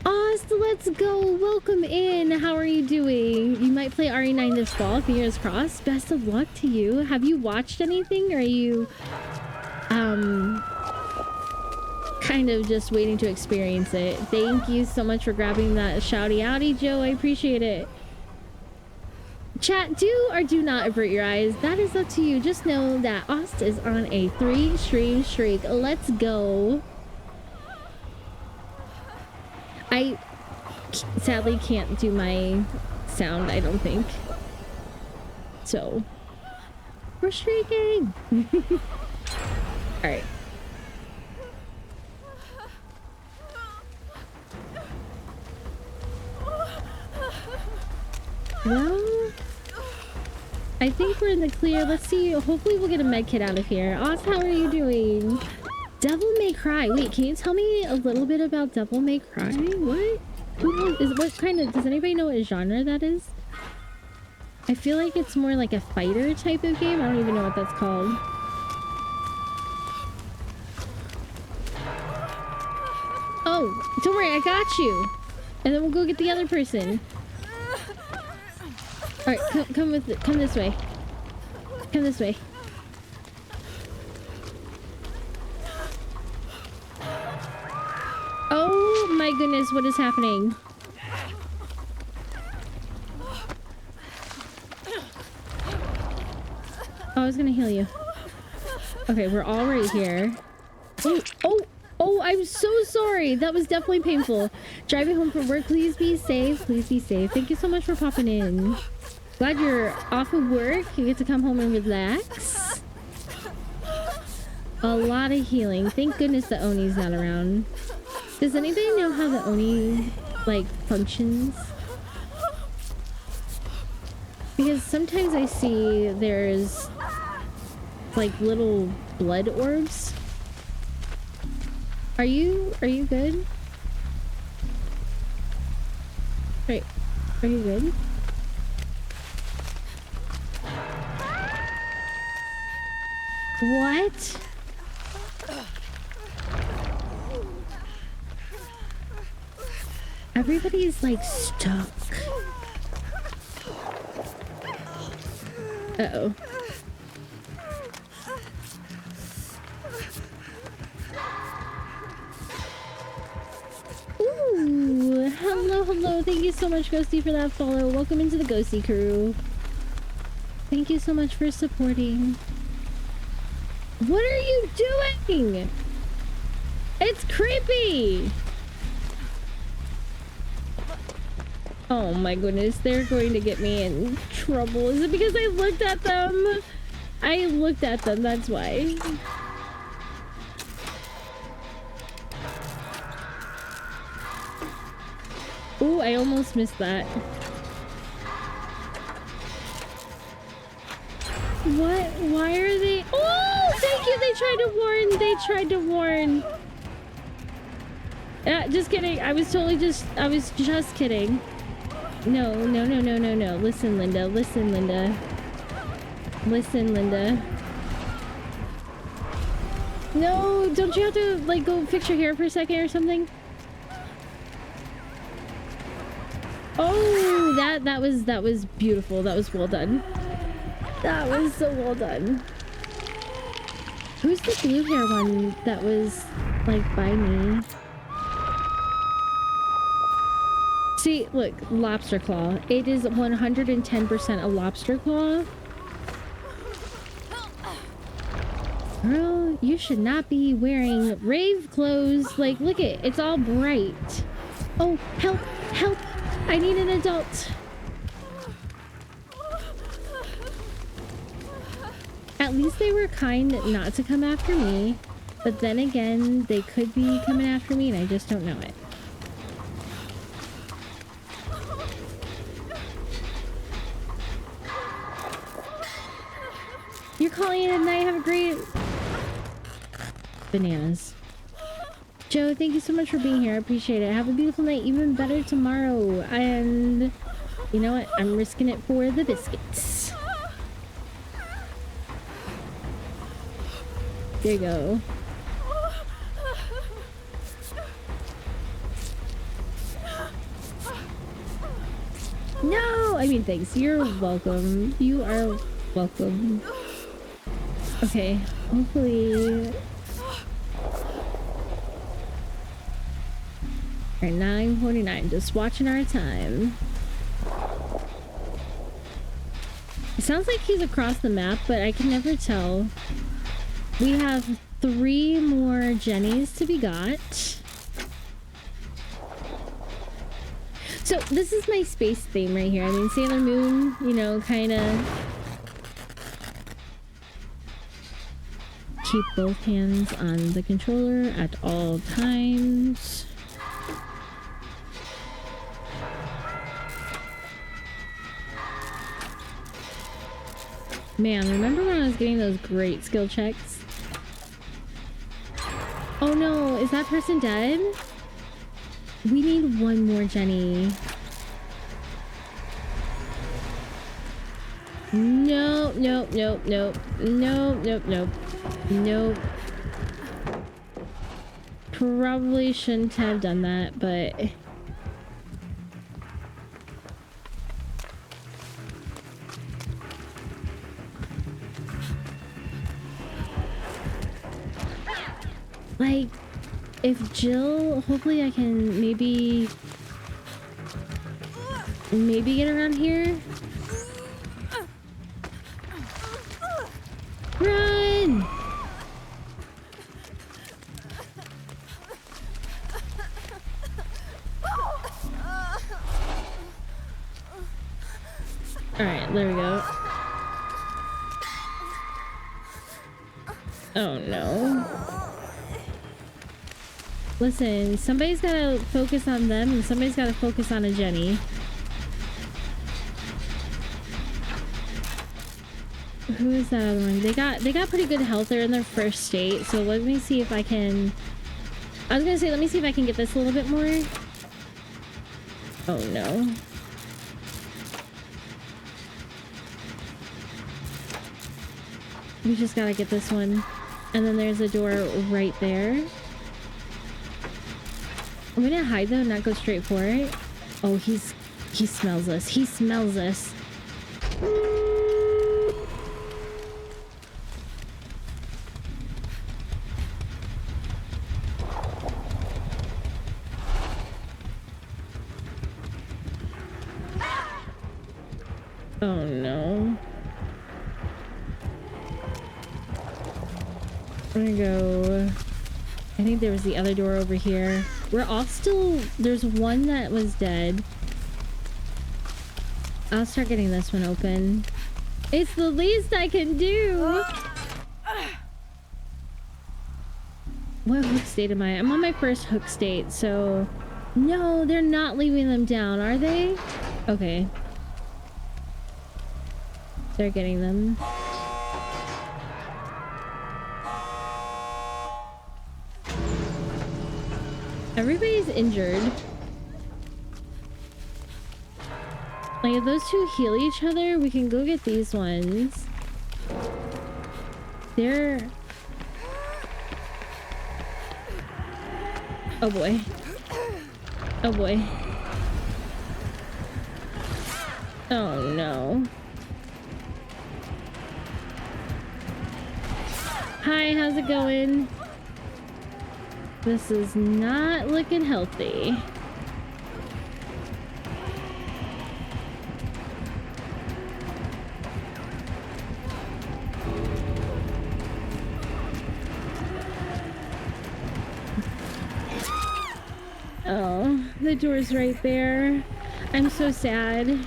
Speaker 1: Oz, let's go. Welcome in. How are you doing? You might play RE9 this fall. Fingers crossed. Best of luck to you. Have you watched anything? Or are you kind of just waiting to experience it? Thank you so much for grabbing that shouty outy, Joe. I appreciate it. Chat, do or do not avert your eyes. That is up to you. Just know that Ost is on a 3-stream streak. Let's go. I sadly can't do my sound, I don't think. So, we're streaking. All right. Well, I think we're in the clear. Let's see. Hopefully we'll get a med kit out of here. Oz, how are you doing? Devil May Cry. Wait, can you tell me a little bit about Devil May Cry? What? What kind of... Does anybody know what genre that is? I feel like it's more like a fighter type of game. I don't even know what that's called. Oh, don't worry. I got you. And then we'll go get the other person. All right, come this way. Come this way. Oh my goodness, what is happening? Oh, I was gonna heal you. Okay, we're all right here. Oh, I'm so sorry. That was definitely painful. Driving home from work, please be safe. Please be safe. Thank you so much for popping in. Glad you're off of work. You get to come home and relax. A lot of healing. Thank goodness the Oni's not around. Does anybody know how the Oni, like, functions? Because sometimes I see there's, like, little blood orbs. Are you good? Wait, are you good? What? Everybody's like stuck. Uh-oh. Ooh, hello. Thank you so much, Ghosty, for that follow. Welcome into the Ghosty crew. Thank you so much for supporting. What are you doing? It's creepy. Oh my goodness, they're going to get me in trouble. Is it because I looked at them? I looked at them, that's why. Ooh, I almost missed that. What? Why are they? Oh, thank you. They tried to warn. Just kidding. I was just kidding. No. Listen, Linda. No, don't you have to, like, go fix your hair for a second or something? Oh, that was beautiful. That was well done. That was so well done. Who's the blue hair one that was, like, by me? See, look, lobster claw. It is 110% a lobster claw. Girl, you should not be wearing rave clothes. Like, look it's all bright. Oh, help! Help! I need an adult. At least they were kind not to come after me. But then again, they could be coming after me and I just don't know it. You're calling it a night. Have a great... Bananas. Joe, thank you so much for being here. I appreciate it. Have a beautiful night. Even better tomorrow. And you know what? I'm risking it for the biscuits. There you go. No! I mean, thanks. You're welcome. You are welcome. Okay. Hopefully... Alright, 9:49. Just watching our time. It sounds like he's across the map, but I can never tell. We have 3 more Jennies to be got. So this is my space theme right here. I mean, Sailor Moon, you know, kind of keep both hands on the controller at all times. Man, remember when I was getting those great skill checks? Oh no, is that person dead? We need 1 more Jenny. No, nope, nope, nope, nope, nope, nope, nope. Probably shouldn't have done that, but... Like, if Jill, hopefully I can maybe get around here. Run! Alright, there we go. Oh no. Listen, somebody's gotta focus on them and somebody's gotta focus on a Jenny. Who is that other one? They got pretty good health. They're in their first state, so let me see if I can... I was gonna say, let me see if I can get this a little bit more. Oh no. We just gotta get this one. And then there's a door right there. I'm gonna hide though, not go straight for it. Oh, he smells us. He smells us. Oh no. I'm gonna go... I think there was the other door over here. We're all still... There's one that was dead. I'll start getting this one open. It's the least I can do! What hook state am I? I'm on my first hook state, so... No, they're not leaving them down, are they? Okay. They're getting them. Everybody's injured. Like, if those two heal each other, we can go get these ones. They're... Oh boy. Oh boy. Oh no. Hi, how's it going? This is not looking healthy. Oh. The door's right there. I'm so sad.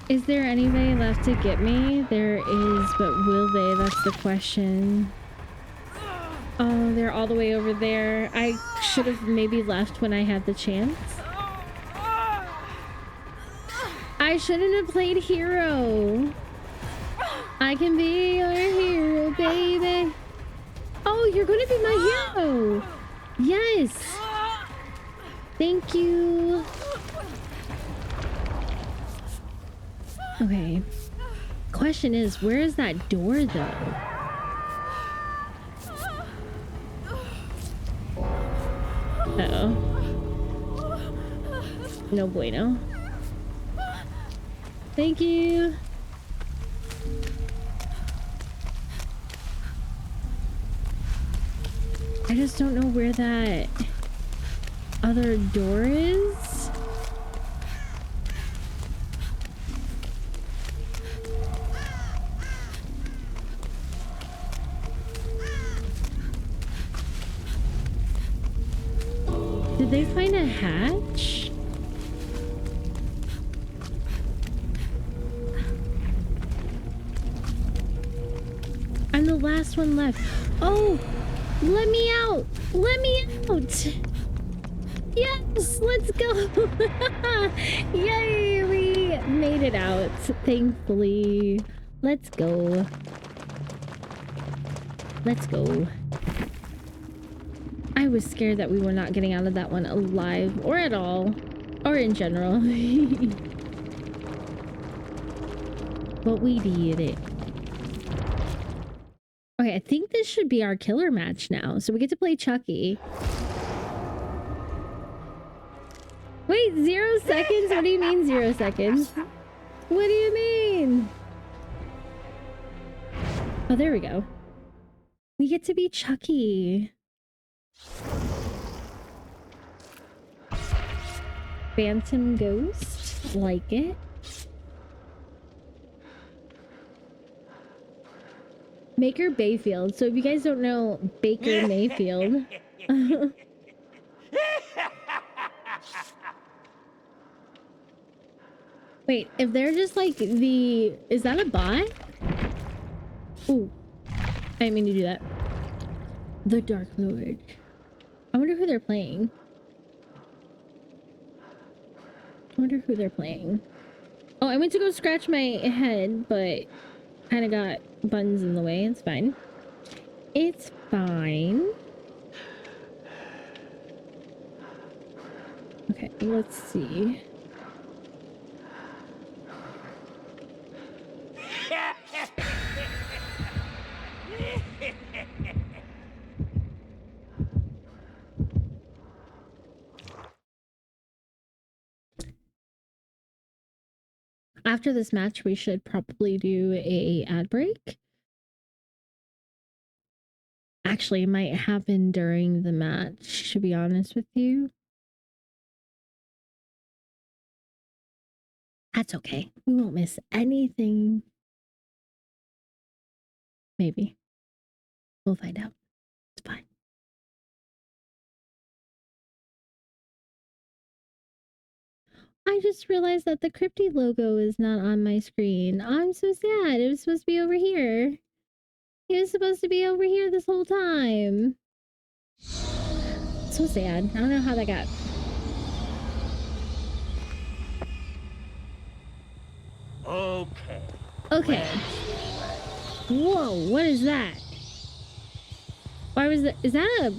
Speaker 1: Is there anybody left to get me? There is, but will they? That's the question. Oh, they're all the way over there. I should have maybe left when I had the chance. I shouldn't have played hero. I can be your hero, baby. Oh, you're gonna be my hero. Yes. Thank you. Okay. Question is, where is that door though? Uh-oh. No bueno. Thank you. I just don't know where that other door is. Did they find a hatch? I'm the last one left. Oh, let me out. Let me out. Yes, let's go. Yay, we made it out, thankfully. Let's go. Let's go. I was scared that we were not getting out of that one alive, or at all, or in general. But we did it. Okay, I think this should be our killer match now. So we get to play Chucky. Wait, 0 seconds? What do you mean 0 seconds? What do you mean? Oh, there we go. We get to be Chucky. Phantom Ghost. Like it. Baker Bayfield. So if you guys don't know Baker Mayfield. Wait, if they're just like the... Is that a bot? Ooh. I didn't mean to do that. The Dark Lord. I wonder who they're playing. I wonder who they're playing. Oh, I went to go scratch my head, but kind of got buttons in the way. It's fine. It's fine. Okay, let's see. After this match, we should probably do a ad break. Actually, it might happen during the match, to be honest with you. That's okay. We won't miss anything. Maybe. We'll find out. It's fine. I just realized that the Crypty logo is not on my screen. I'm so sad. It was supposed to be over here. It was supposed to be over here this whole time. So sad. I don't know how that got.
Speaker 2: Okay.
Speaker 1: Okay. Whoa, what is that? Why was that? Is that a...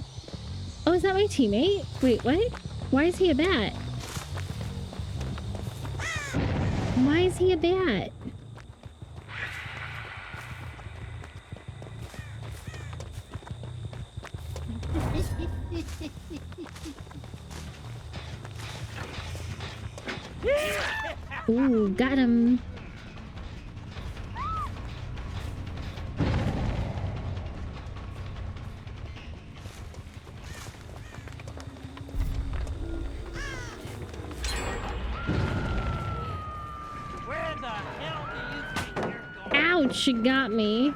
Speaker 1: Oh, is that my teammate? Wait, what? Why is he a bat? Why is he a bat? Ooh, got him.
Speaker 2: Where the hell do you think you're going?
Speaker 1: Ouch, she got me.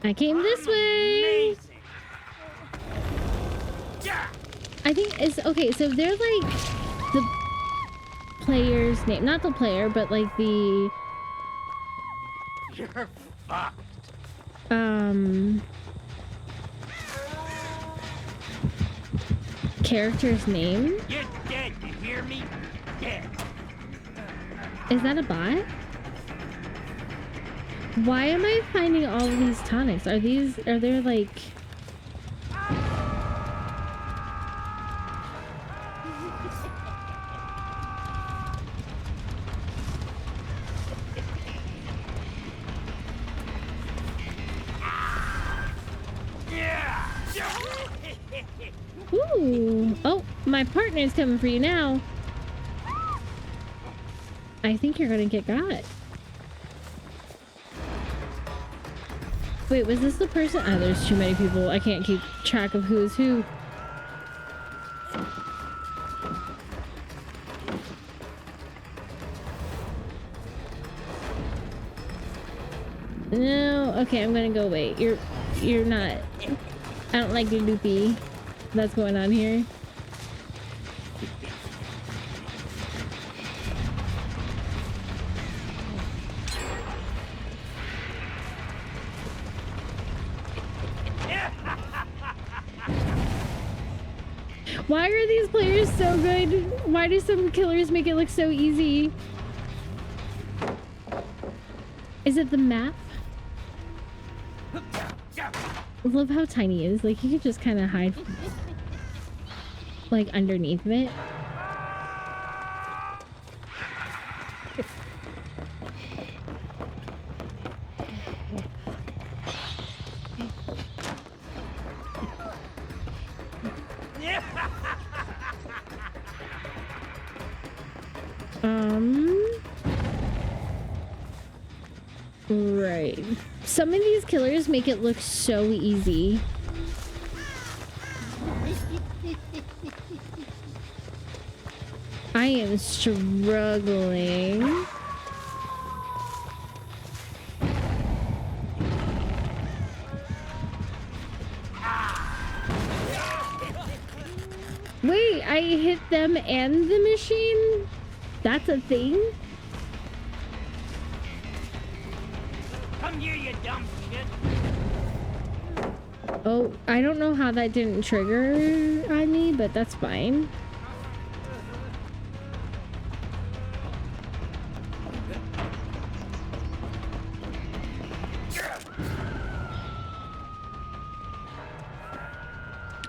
Speaker 1: I came this way.
Speaker 2: Amazing.
Speaker 1: I think it's okay. So they're like the player's name, not the player, but like the
Speaker 2: You're fucked.
Speaker 1: character's name.
Speaker 2: You're dead, you hear me? Dead.
Speaker 1: Is that a bot? Why am I finding all of these tonics? Are there like... Ooh. Oh, my partner's coming for you now. I think you're gonna get got. Wait, was this the person? Oh, there's too many people. I can't keep track of who's who. No, okay, I'm gonna go wait. You're not. I don't like your loopy that's going on here. Why are these players so good? Why do some killers make it look so easy? Is it the map? I love how tiny it is. Like, you can just kind of hide, like, underneath it. Right. Some of these killers make it look so easy. I am struggling. Wait, I hit them and the machine? That's a thing?
Speaker 2: Come here, you dumb shit.
Speaker 1: Oh, I don't know how that didn't trigger on me, but that's fine.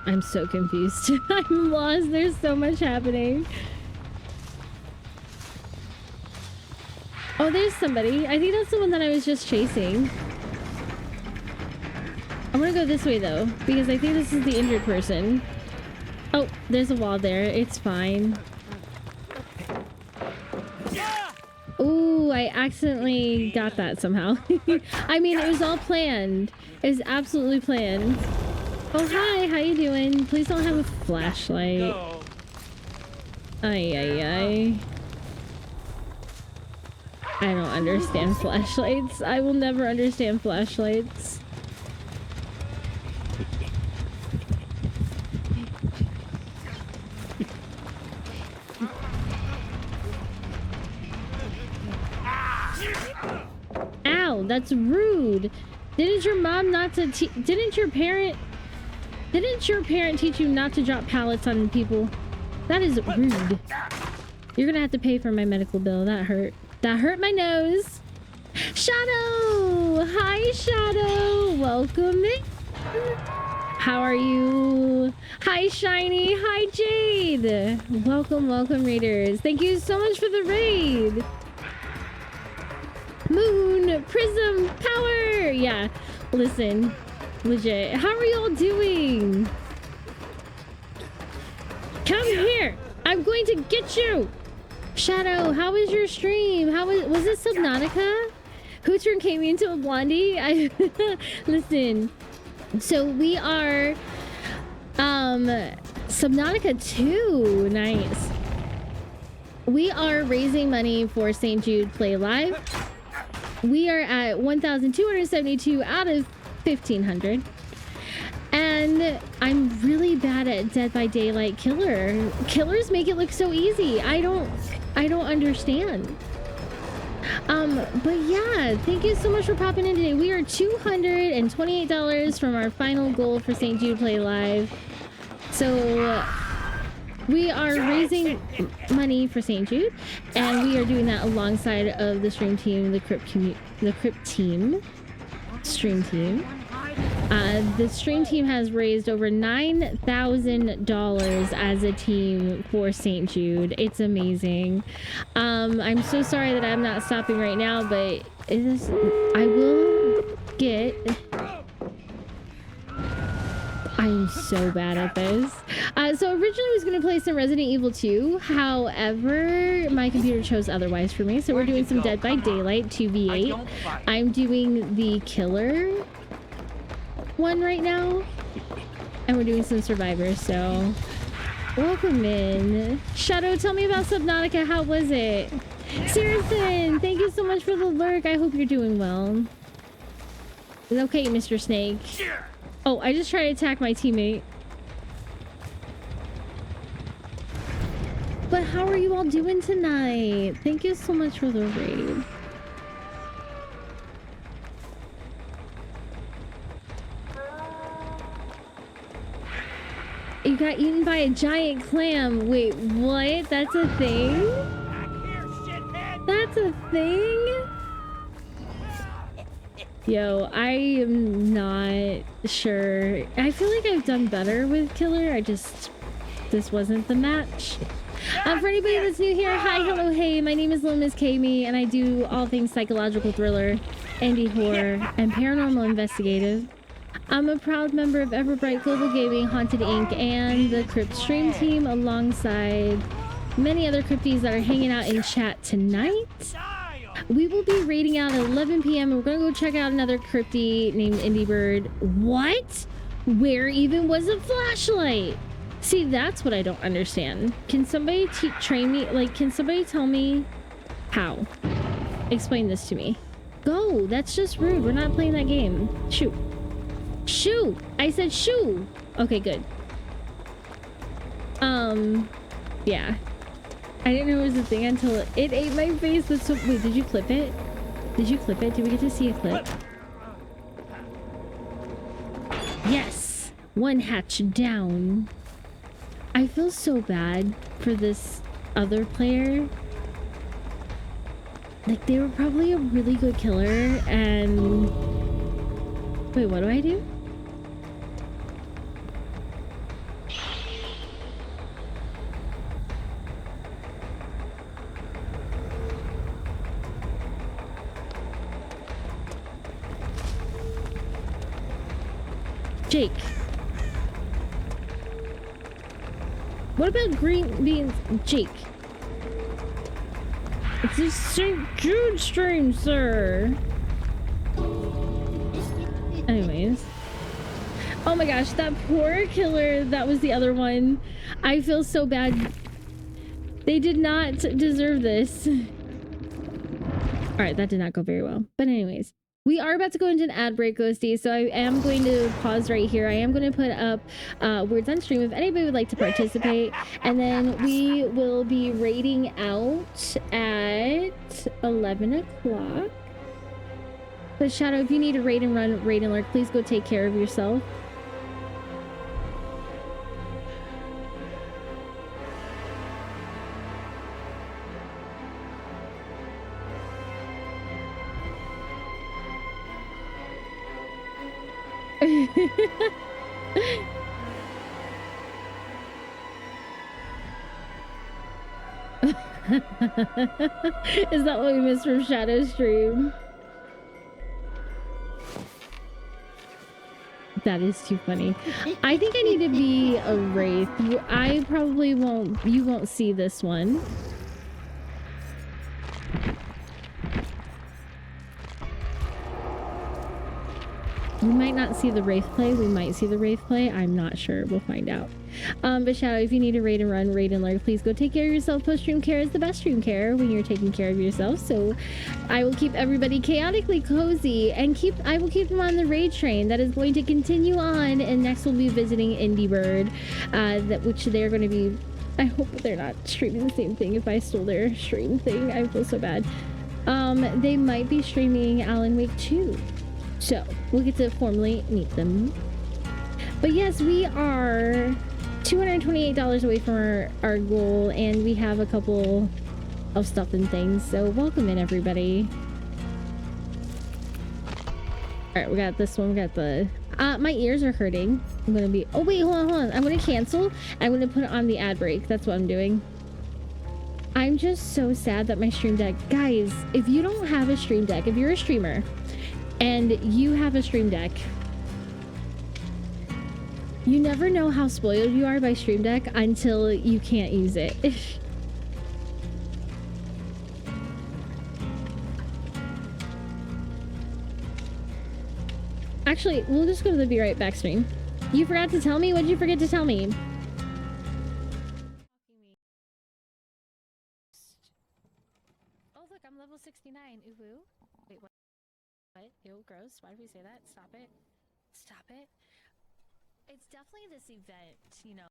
Speaker 1: I'm so confused. I'm lost. There's so much happening. Oh, there's somebody. I think that's the one that I was just chasing. I'm gonna go this way though, because I think this is the injured person. Oh, there's a wall there. It's fine. Ooh, I accidentally got that somehow. I mean, it was all planned. It was absolutely planned. Oh, hi. How you doing? Please don't have a flashlight. Ay, ay, ay. I don't understand flashlights. I will never understand flashlights. Ow, that's rude. Didn't your mom not to didn't your parent teach you not to drop pallets on people? That is rude. You're gonna have to pay for my medical bill. That hurt. That hurt my nose. Shadow! Hi, Shadow! Welcome in. How are you? Hi, Shiny. Hi, Jade. Welcome, welcome, raiders. Thank you so much for the raid. Moon, Prism, Power. Yeah, listen, legit. How are y'all doing? Come here. I'm going to get you. Shadow, how was your stream? Was it Subnautica? Who turned Kami into a blondie? Listen. So we are Subnautica 2. Nice. We are raising money for St. Jude Play Live. We are at 1,272 out of 1,500. And I'm really bad at Dead by Daylight killer. Killers make it look so easy. I don't understand. But yeah, thank you so much for popping in today. We are $228 from our final goal for St. Jude Play Live. So we are raising money for St. Jude, and we are doing that alongside of the stream team, the Crypt team, stream team. The stream team has raised over $9,000 as a team for St. Jude. It's amazing. I'm so sorry that I'm not stopping right now, but I will get... I'm so bad at this. So originally I was going to play some Resident Evil 2. However, my computer chose otherwise for me. So we're doing some Dead by Daylight 2v8. I'm doing the killer one right now, and we're doing some survivors. So welcome in. Shadow, tell me about Subnautica. How was it? Saracen, thank you so much for the lurk. I hope you're doing well. It's okay, Mr. Snake. Oh, I just tried to attack my teammate. But how are you all doing tonight? Thank you so much for the raid. You got eaten by a giant clam. Wait, what? That's a thing? That's a thing? Yo, I am not sure. I feel like I've done better with killer. This wasn't the match. For anybody that's new here, hi, hello, hey, my name is Lil Miss Kami, and I do all things psychological thriller, indie horror, and paranormal investigative. I'm a proud member of Everbright Global Gaming, Haunted Inc., and the Crypt stream team, alongside many other crypties that are hanging out in chat tonight. We will be raiding out at 11 p.m. and we're gonna go check out another crypty named Indie Bird. What? Where even was a flashlight? See, that's what I don't understand. Can somebody train me? Like, can somebody tell me how? Explain this to me. Go. That's just rude. We're not playing that game. Shoot. Shoo! I said shoo! Okay, good. Yeah. I didn't know it was a thing until it ate my face. That's so... Wait, did you clip it? Did you clip it? Did we get to see a clip? Yes! One hatch down. I feel so bad for this other player. Like, they were probably a really good killer, and... Wait, what do I do? Jake. What about green beans? Jake. It's a St. Jude stream, sir. Anyways. Oh my gosh, that poor killer. That was the other one. I feel so bad. They did not deserve this. Alright, that did not go very well. But anyways. We are about to go into an ad break, Ghosty, so I am going to pause right here. I am going to put up words on stream if anybody would like to participate, and then we will be raiding out at 11 o'clock. But Shadow, if you need to raid and run, raid and lurk, please go take care of yourself. Is that what we missed from Shadow stream? That is too funny. I think I need to be a wraith. I probably won't. You won't see this one. You might not see the Wraith play. We might see the Wraith play. I'm not sure. We'll find out. But Shadow, if you need to raid and run, raid and lurk, please go take care of yourself. Post-stream care is the best stream care when you're taking care of yourself. So I will keep everybody chaotically cozy and I will keep them on the raid train that is going to continue on. And next we'll be visiting Indie Bird, which they're going to be... I hope they're not streaming the same thing. If I stole their stream thing, I feel so bad. They might be streaming Alan Wake 2. So, we'll get to formally meet them. But yes, we are $228 away from our goal, and we have a couple of stuff and things. So, welcome in, everybody. Alright, we got this one. We got the... my ears are hurting. I'm gonna be... Oh, wait, hold on. I'm gonna cancel. I'm gonna put it on the ad break. That's what I'm doing. I'm just so sad that my stream deck... Guys, if you don't have a stream deck, if you're a streamer... and you have a stream deck, you never know how spoiled you are by stream deck until you can't use it. Actually, we'll just go to the Be Right Back stream. You forgot to tell me? What did you forget to tell me? Oh, look, I'm level 69. Ooh. Wait, what? What? Ew, gross. Why did we say that? Stop it. Stop it. It's definitely this event, you know.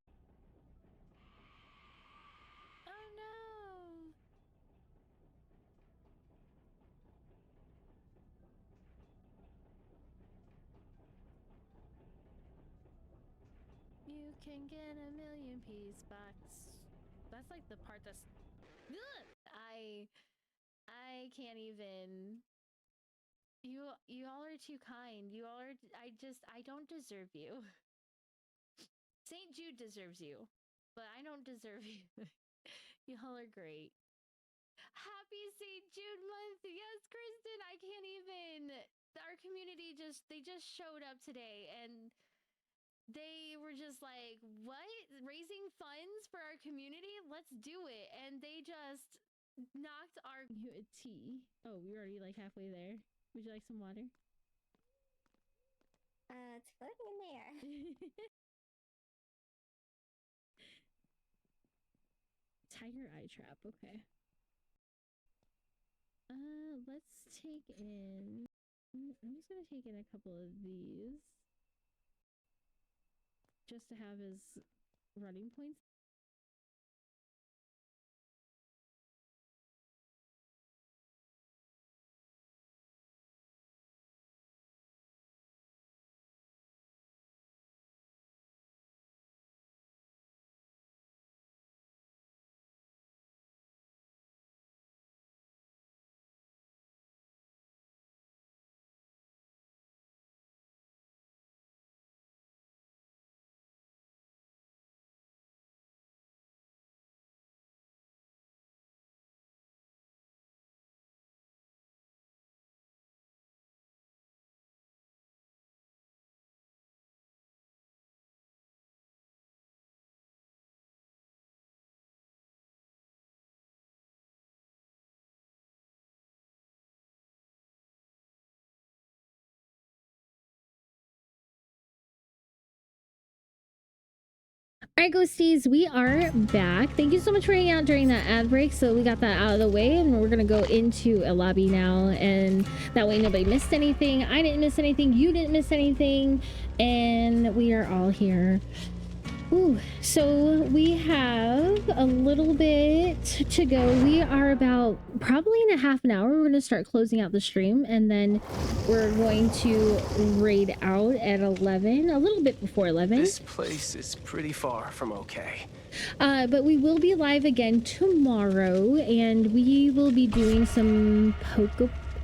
Speaker 1: Oh no! You can get a million-piece box. That's like the part that's... Ugh! I can't even... You all are too kind. You all are... I don't deserve you. St. Jude deserves you, but I don't deserve you. Y'all are great. Happy St. Jude month! Yes, Kristen, I can't even... Our community they just showed up today, and they were just like, what? Raising funds for our community? Let's do it. And they just knocked our... tea. Oh, we're already like halfway there. Would you like some water?
Speaker 3: It's floating in there.
Speaker 1: Tiger eye trap, okay. Let's take in... I'm just gonna take in a couple of these. Just to have as running points. Alright, ghosties, we are back. Thank you so much for hanging out during that ad break. So we got that out of the way, and we're gonna go into a lobby now, and that way nobody missed anything. I didn't miss anything, you didn't miss anything, and we are all here. Ooh, so we have a little bit to go. We are about probably in a half an hour. We're going to start closing out the stream, and then we're going to raid out at 11, a little bit before 11.
Speaker 4: This place is pretty far from okay.
Speaker 1: But we will be live again tomorrow, and we will be doing some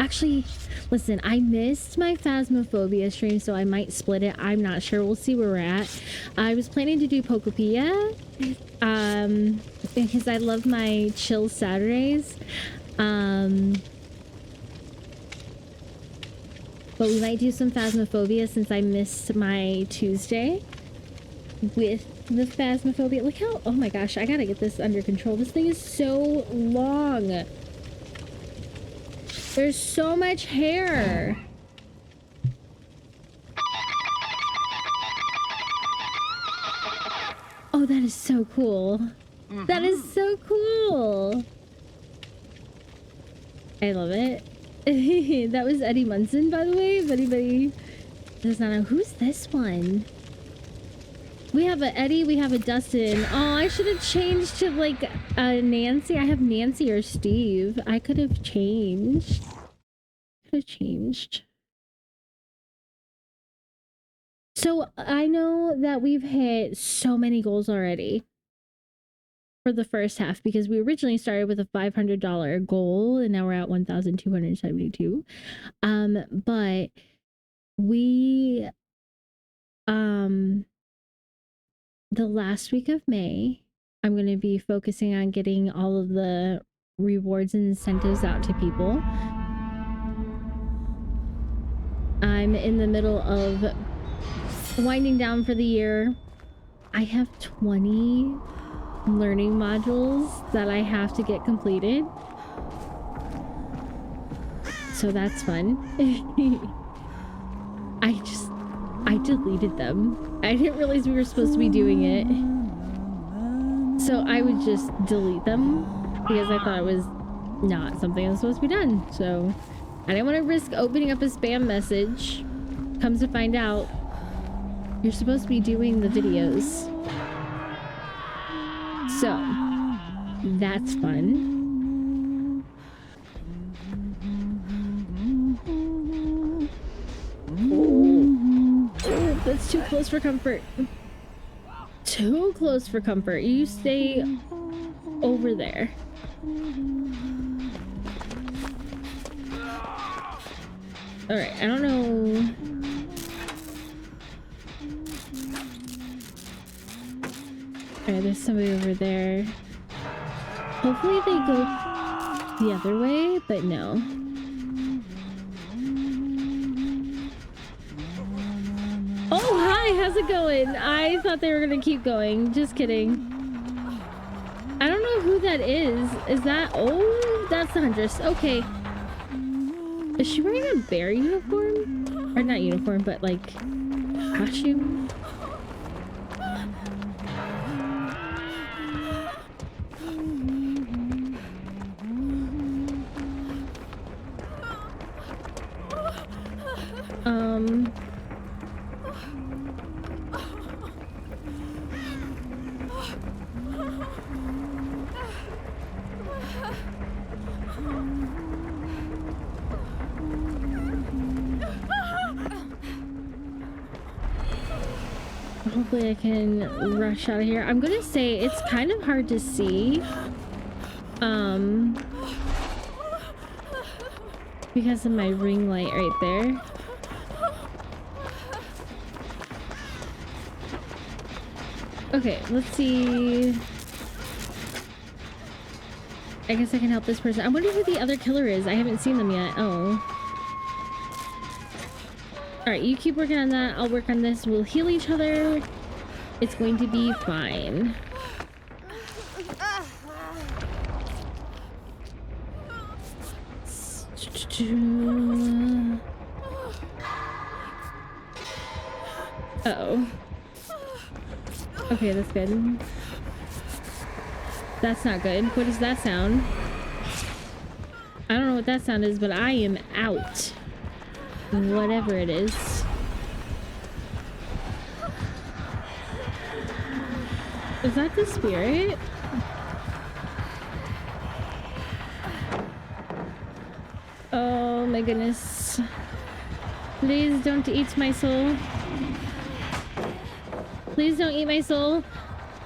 Speaker 1: Actually, listen, I missed my Phasmophobia stream, so I might split it. I'm not sure. We'll see where we're at. I was planning to do Pokopia, because I love my chill Saturdays. But we might do some Phasmophobia since I missed my Tuesday with the Phasmophobia. Look how... Oh my gosh, I gotta get this under control. This thing is so long. There's so much hair. that is so cool. That is so cool. I love it. That was Eddie Munson, by the way. If anybody does not know, who's this one? We have a Eddie, we have a Dustin. Oh, I should have changed to like Nancy. I have Nancy or Steve. I could have changed. So I know that we've hit so many goals already for the first half because we originally started with a $500 goal and now we're at 1,272. But we the last week of May, I'm going to be focusing on getting all of the rewards and incentives out to people. I'm in the middle of winding down for the year. I have 20 learning modules that I have to get completed. So that's fun. I deleted them. I didn't realize we were supposed to be doing it. So I would just delete them because I thought it was not something that was supposed to be done. So I didn't want to risk opening up a spam message. Comes to find out, you're supposed to be doing the videos. So that's fun. Oh, that's too close for comfort. Too close for comfort. You stay over there. Alright, I don't know. Alright, there's somebody over there. Hopefully they go the other way, but no. Oh, hi! How's it going? I thought they were gonna keep going. Just kidding. I don't know who that is. Is that... Oh, that's the Huntress. Okay. Is she wearing a bear uniform? Or not uniform, but like... costume? Hopefully I can rush out of here. I'm gonna say it's kind of hard to see. Because of my ring light right there. Okay, let's see. I guess I can help this person. I wonder who the other killer is. I haven't seen them yet. Oh. Alright, you keep working on that. I'll work on this. We'll heal each other. It's going to be fine. Uh-oh. Okay, that's good. That's not good. What does that sound? I don't know what that sound is, but I am out. Whatever it is. Is that the spirit? Oh my goodness. Please don't eat my soul. Please don't eat my soul.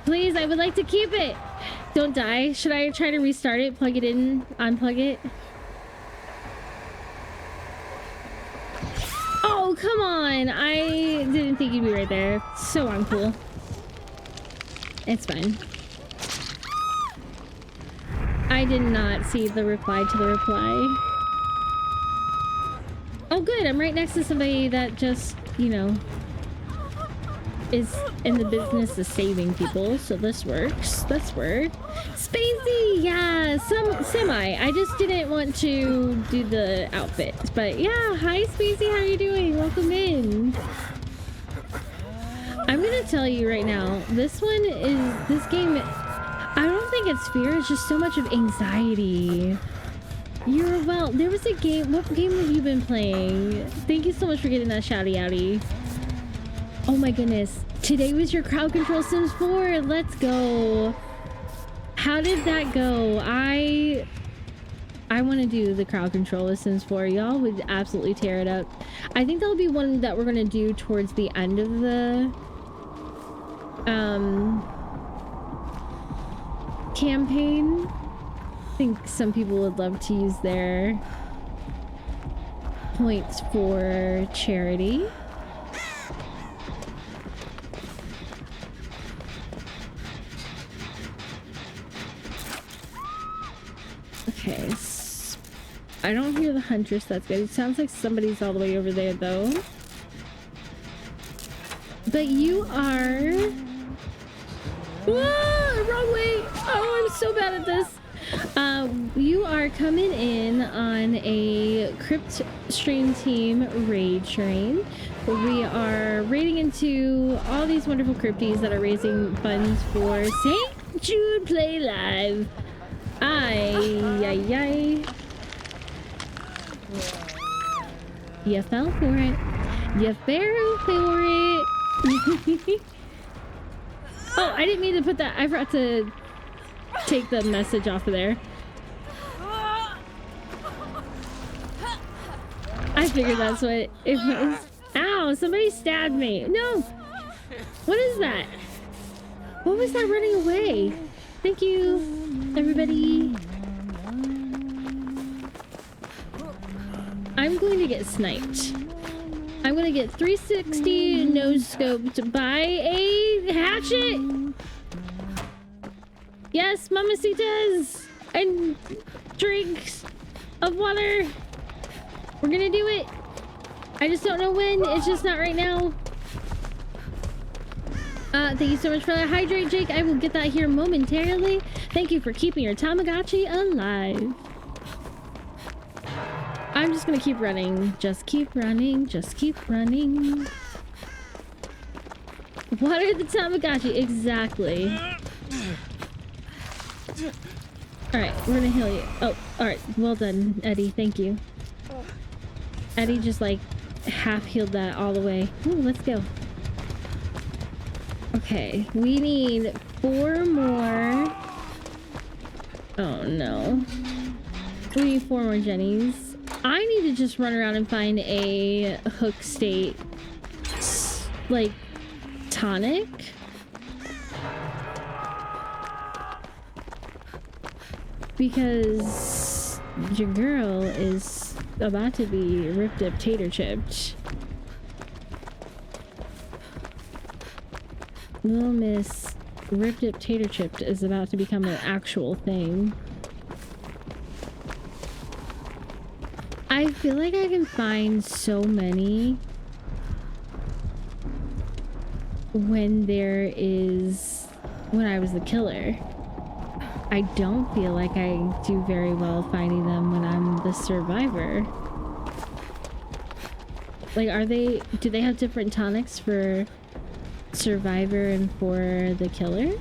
Speaker 1: Please, I would like to keep it. Don't die. Should I try to restart it? Plug it in? Unplug it? Oh, come on. I didn't think you'd be right there. So uncool. It's fine. I did not see the reply to the reply. Oh, good. I'm right next to somebody that just, you know, is in the business of saving people. So this works. Let's work. Spacey! Yeah, semi. I just didn't want to do the outfit. But yeah, hi Spacey. How are you doing? Welcome in. I'm gonna tell you right now, this game, I don't think it's fear, it's just so much of anxiety. There was a game, what game have you been playing? Thank you so much for getting that shouty outy. Oh my goodness, today was your crowd control Sims 4, let's go. How did that go? I want to do the crowd control with Sims 4. Y'all would absolutely tear it up. I think that'll be one that we're gonna do towards the end of the campaign. I think some people would love to use their points for charity. Okay, I don't hear the huntress. That's good. It sounds like somebody's all the way over there, though. But you are... Whoa, wrong way! Oh, I'm so bad at this. You are coming in on a Crypt stream team raid train. We are raiding into all these wonderful crypties that are raising funds for St. Jude Play Live. Ay. You fell for it. You fell for it. Oh, I didn't mean to put that. I forgot to take the message off of there. I figured that's what it was. Ow, somebody stabbed me. No. What is that? What was that running away? Thank you, everybody. I'm going to get sniped. I'm going to get 360 no-scoped by a hatchet. Yes, mamacitas and drinks of water. We're going to do it. I just don't know when. It's just not right now. Thank you so much for that. Hydrate, Jake. I will get that here momentarily. Thank you for keeping your Tamagotchi alive. I'm just gonna keep running. Just keep running. Just keep running. Water the Tamagotchi. Exactly. Alright, we're gonna heal you. Oh, alright. Well done, Eddie. Thank you. Eddie just like half healed that all the way. Ooh, let's go. Okay, we need 4 more. Oh no. We need 4 more Jennies. I need to just run around and find a hook state, like, tonic. Because your girl is about to be ripped up tater chipped. Little Miss ripped up tater chipped is about to become an actual thing. I feel like I can find so many when I was the killer. I don't feel like I do very well finding them when I'm the survivor. Like, do they have different tonics for survivor and for the killer?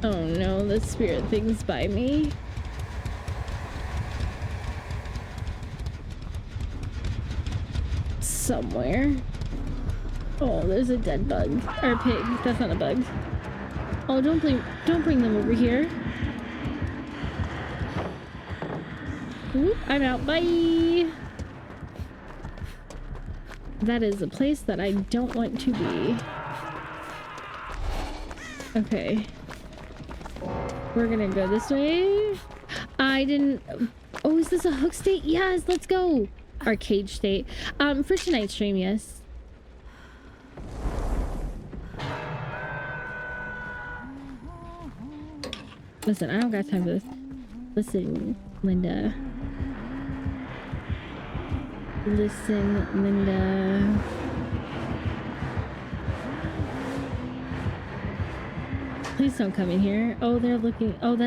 Speaker 1: Oh no, the spirit thing's by me. Somewhere. Oh, there's a dead bug. Or pig. That's not a bug. Oh, don't bring them over here. Oop, I'm out. Bye! That is a place that I don't want to be. Okay. We're gonna go this way. Oh, is this a hook state? Yes, let's go. Arcade state. For tonight's stream, yes. Listen, I don't got time for this. Listen, Linda. Listen, Linda. Please don't come in here. Oh, they're looking. Oh,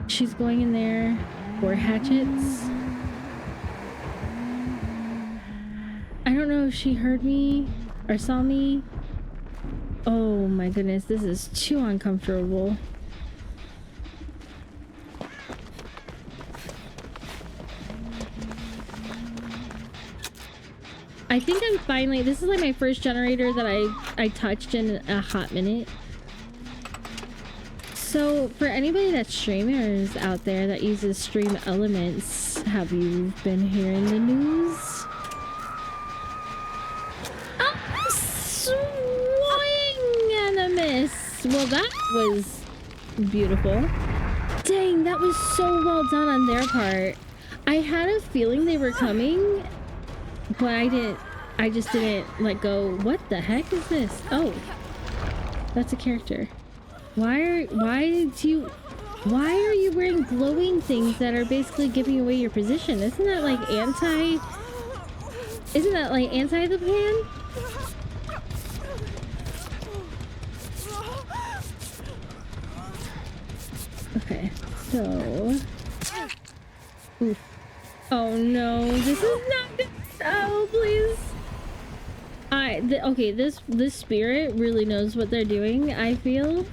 Speaker 1: she's going in there for hatchets. don't know if she heard me or saw me. Oh my goodness, this is too uncomfortable. I think I'm finally, this is like my first generator that I touched in a hot minute. So for anybody that's streamers out there that uses Stream Elements, have you been hearing the news? Oh, swing and a miss. Well, that was beautiful. Dang, that was so well done on their part. I had a feeling they were coming, but I just didn't let go. What the heck is this? Oh, that's a character. Why are you wearing glowing things that are basically giving away your position? Isn't that like anti the plan? Okay, so oof. Oh no, this is not good. Oh please. Okay, this spirit really knows what they're doing, I feel.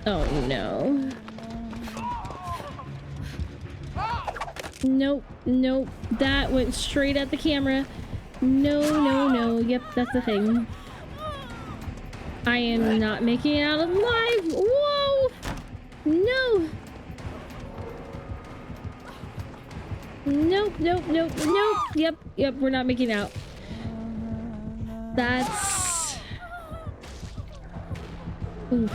Speaker 1: Oh no. Nope, nope. That went straight at the camera. No, no, no. Yep, that's the thing. I am not making it out alive. Whoa! No! Nope, nope, nope, nope. Yep, yep, we're not making it out. That's... oof.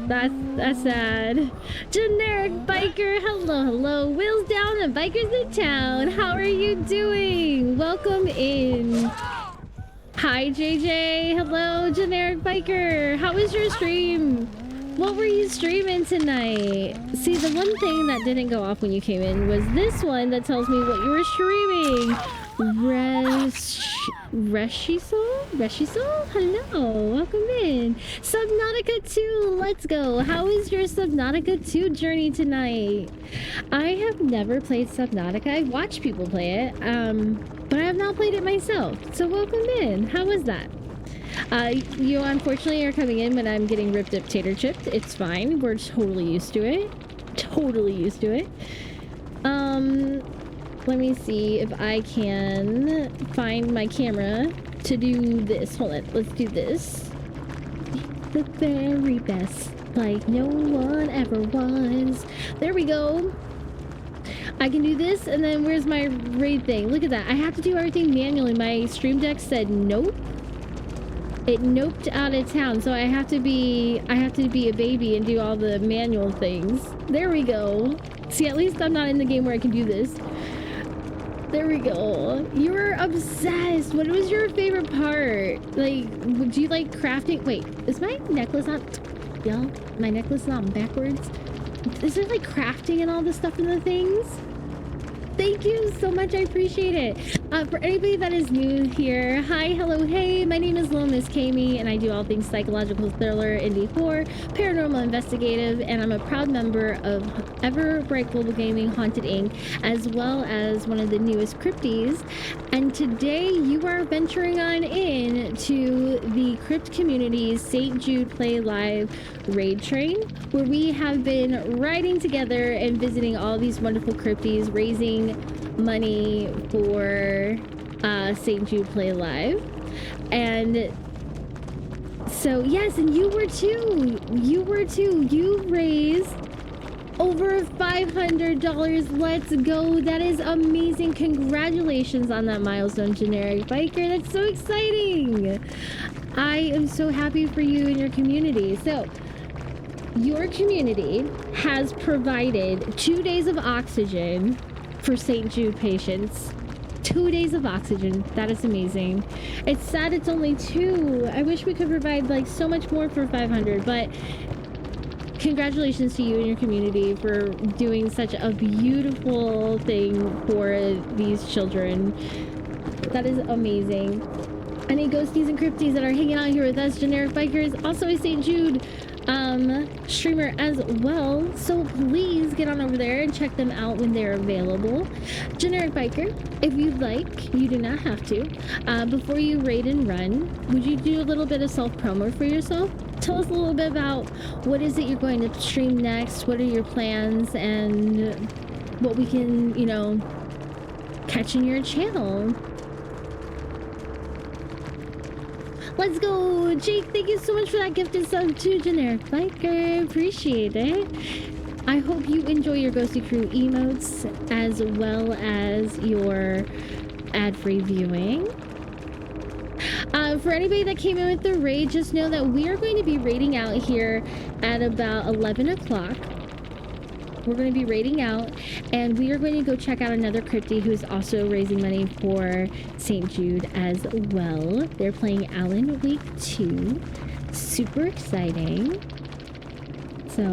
Speaker 1: That's sad. Generic biker, hello, hello. Wheels down and bikers in town. How are you doing? Welcome in. Hi, JJ. Hello, generic biker. How was your stream? What were you streaming tonight? See, the one thing that didn't go off when you came in was this one that tells me what you were streaming. Reshisol? Hello, welcome in. Subnautica 2, let's go. How is your Subnautica 2 journey tonight? I have never played Subnautica. I've watched people play it, but I have not played it myself. So welcome in. How was that? You unfortunately are coming in when I'm getting ripped up tater chipped. It's fine. We're totally used to it. Totally used to it. Let me see if I can find my camera to do this. Hold on. Let's do this. The very best, like no one ever was. There we go. I can do this, and then where's my raid thing? Look at that. I have to do everything manually. My stream deck said nope. It noped out of town, so I have to be a baby and do all the manual things. There we go. See, at least I'm not in the game where I can do this. There we go. You're obsessed. What was your favorite part? Like, would you like crafting? Wait, is my necklace not... yeah, my necklace not backwards? Is there like crafting and all this stuff in the things? Thank you so much. I appreciate it. For anybody that is new here, hi, hello, hey, my name is Lil Miss Kami, and I do all things psychological thriller, indie horror, paranormal investigative, and I'm a proud member of Ever Bright Global Gaming, Haunted Inc., as well as one of the newest Crypties. And today you are venturing on in to the Crypt community's St. Jude Play Live raid train, where we have been riding together and visiting all these wonderful Crypties, raising money for St. Jude Play Live. And so yes, and you were too. You raised over $500. Let's go. That is amazing. Congratulations on that milestone, generic biker. That's so exciting. I am so happy for you and your community. So your community has provided 2 days of oxygen for St. Jude patients. 2 days of oxygen. That is amazing. It's sad it's only 2. I wish we could provide like so much more for 500, but congratulations to you and your community for doing such a beautiful thing for these children. That is amazing. Any ghosties and crypties that are hanging out here with us, generic bikers, also a St. Jude streamer as well, so please get on over there and check them out when they're available. Generic Biker, if you'd like, you do not have to. Before you raid and run, would you do a little bit of self-promo for yourself? Tell us a little bit about what is it you're going to stream next, what are your plans, and what we can, you know, catch in your channel. Let's go, Jake. Thank you so much for that gifted sub to Generic Biker. Appreciate it. I hope you enjoy your Ghosty Crew emotes as well as your ad-free viewing. For anybody that came in with the raid, just know that we are going to be raiding out here at about 11 o'clock. We're going to be raiding out, and we are going to go check out another crypty who's also raising money for St. Jude as well. They're playing Alan Week 2. Super exciting. So,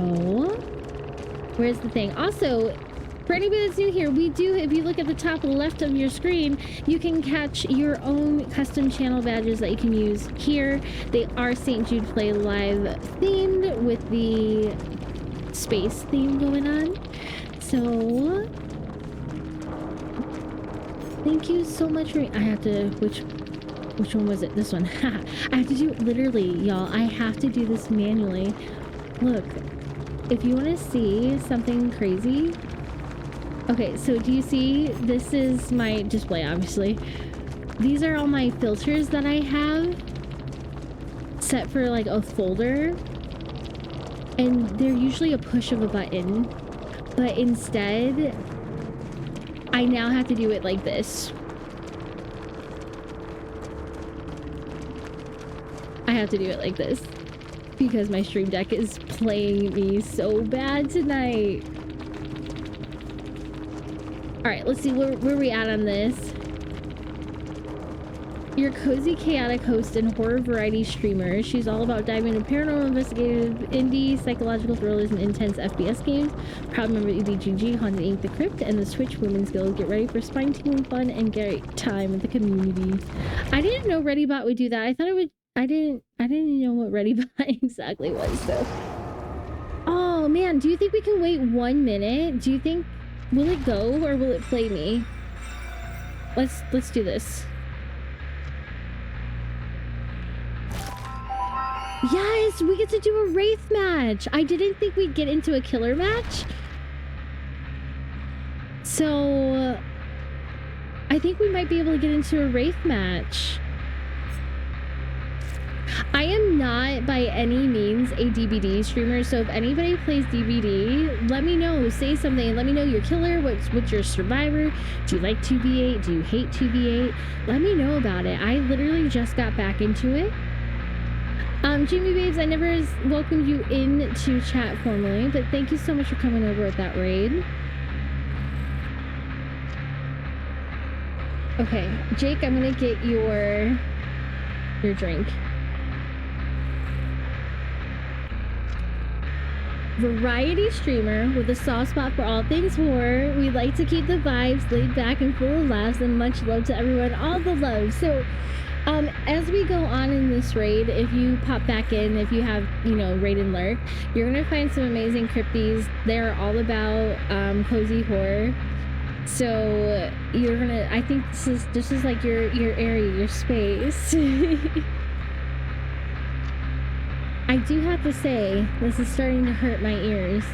Speaker 1: where's the thing? Also, for anybody that's new here, we do, if you look at the top left of your screen, you can catch your own custom channel badges that you can use here. They are St. Jude Play Live themed with the space theme going on. So thank you so much for, I have to, which one was it? This one. I have to do it literally, y'all. I have to do this manually. Look, if you want to see something crazy. Okay, so do you see, this is my display, obviously. These are all my filters that I have set for like a folder. And they're usually a push of a button, but instead, I now have to do it like this. I have to do it like this because my stream deck is playing me so bad tonight. All right, let's see where we at on this. Your cozy, chaotic host and horror variety streamer. She's all about diving into paranormal, investigative, indie, psychological thrillers, and intense FPS games. Proud member of EDGG, Haunted Inc., The Crypt, and the Switch Women's Guild. Get ready for spine-tingling fun and great time with the community. I didn't know ReadyBot would do that. I thought it would. I didn't know what ReadyBot exactly was though. Oh man, do you think we can wait 1 minute? Do you think will it go or will it play me? Let's do this. Yes, we get to do a Wraith match. I didn't think we'd get into a killer match. So I think we might be able to get into a Wraith match. I am not by any means a DBD streamer, so if anybody plays DBD, let me know. Say something. Let me know your killer. What's your survivor? Do you like 2v8? Do you hate 2v8? Let me know about it. I literally just got back into it. Jamie Babes, I never welcomed you into chat formally, but thank you so much for coming over with that raid. Okay, Jake, I'm gonna get your drink. Variety streamer with a soft spot for all things horror. We like to keep the vibes laid back and full of laughs, and much love to everyone. All the love. So as we go on in this raid, if you pop back in, if you have, you know, raid and lurk, you're gonna find some amazing crypties. They're all about cozy horror. So you're gonna, I think this is like your area, your space. I do have to say, this is starting to hurt my ears.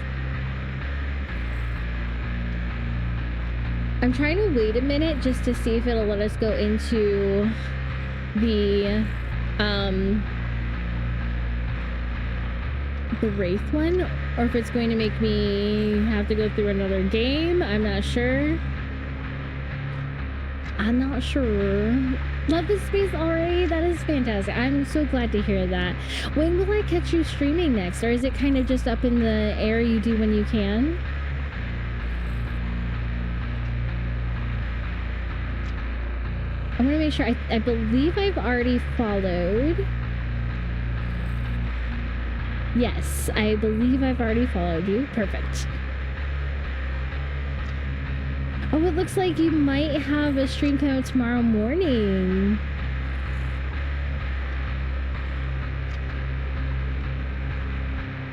Speaker 1: I'm trying to wait a minute just to see if it'll let us go into the Wraith one, or if it's going to make me have to go through another game. I'm not sure. Love this space already. That is fantastic. I'm so glad to hear that. When will I catch you streaming next, or is it kind of just up in the air, you do when you can? I'm gonna make sure. I believe I've already followed. Yes, I believe I've already followed you. Perfect. Oh, it looks like you might have a stream come out tomorrow morning.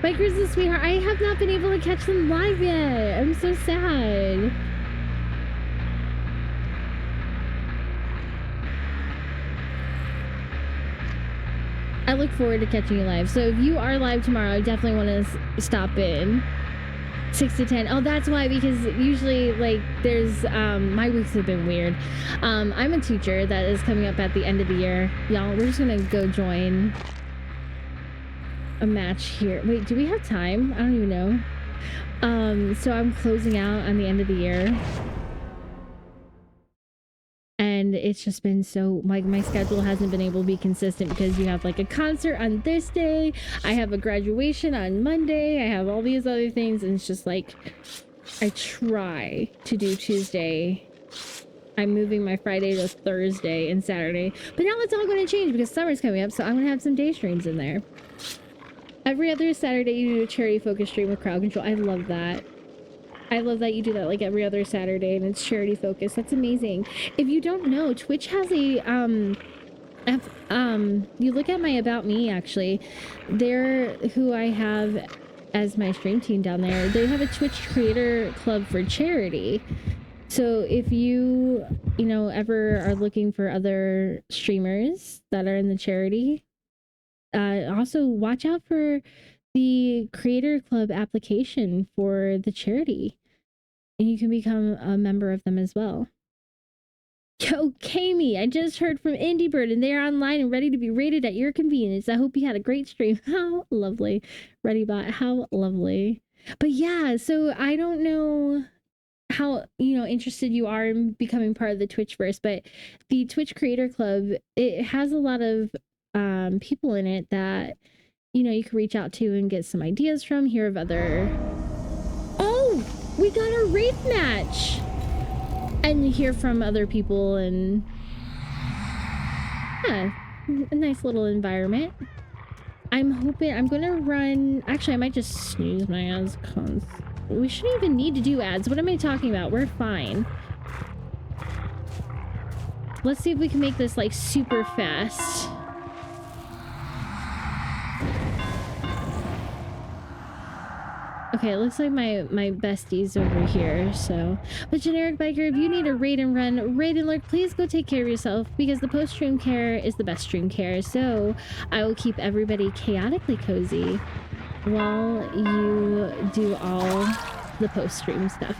Speaker 1: Biker's a sweetheart. I have not been able to catch them live yet. I'm so sad. I look forward to catching you live. So if you are live tomorrow, I definitely want to stop in. 6 to 10. Oh, that's why, because usually, like, there's, my weeks have been weird. I'm a teacher that is coming up at the end of the year. Y'all, we're just gonna go join a match here. Wait, do we have time? I don't even know. So I'm closing out on the end of the year. And it's just been so, like, my schedule hasn't been able to be consistent because you have like a concert on this day, I have a graduation on Monday, I have all these other things, and it's just like, I try to do Tuesday. I'm moving my Friday to Thursday and Saturday, but now it's all going to change because summer's coming up, so I'm going to have some day streams in there. Every other Saturday you do a charity focus stream with crowd control. I love that. I love that you do that like every other Saturday and it's charity focused. That's amazing. If you don't know, Twitch has a you look at my About Me, actually, they're who I have as my stream team down there. They have a Twitch creator club for charity. So if you know, ever are looking for other streamers that are in the charity, also watch out for the creator club application for the charity. And you can become a member of them as well. Yo, Kami, I just heard from Indie Bird and they're online and ready to be rated at your convenience. I hope you had a great stream. How lovely. ReadyBot, how lovely. But yeah, so I don't know how, interested you are in becoming part of the Twitchverse, but the Twitch Creator Club, it has a lot of people in it that, you can reach out to and get some ideas from, hear of other... Oh! We got a Wraith match! And hear from other people and... Yeah, a nice little environment. I'm hoping... I'm gonna run... Actually, I might just snooze my ads. We shouldn't even need to do ads. What am I talking about? We're fine. Let's see if we can make this, like, super fast. Okay, it looks like my bestie's over here, so... But Generic Biker, if you need a raid and run, raid and lurk, please go take care of yourself, because the post-stream care is the best stream care, so I will keep everybody chaotically cozy while you do all the post-stream stuff.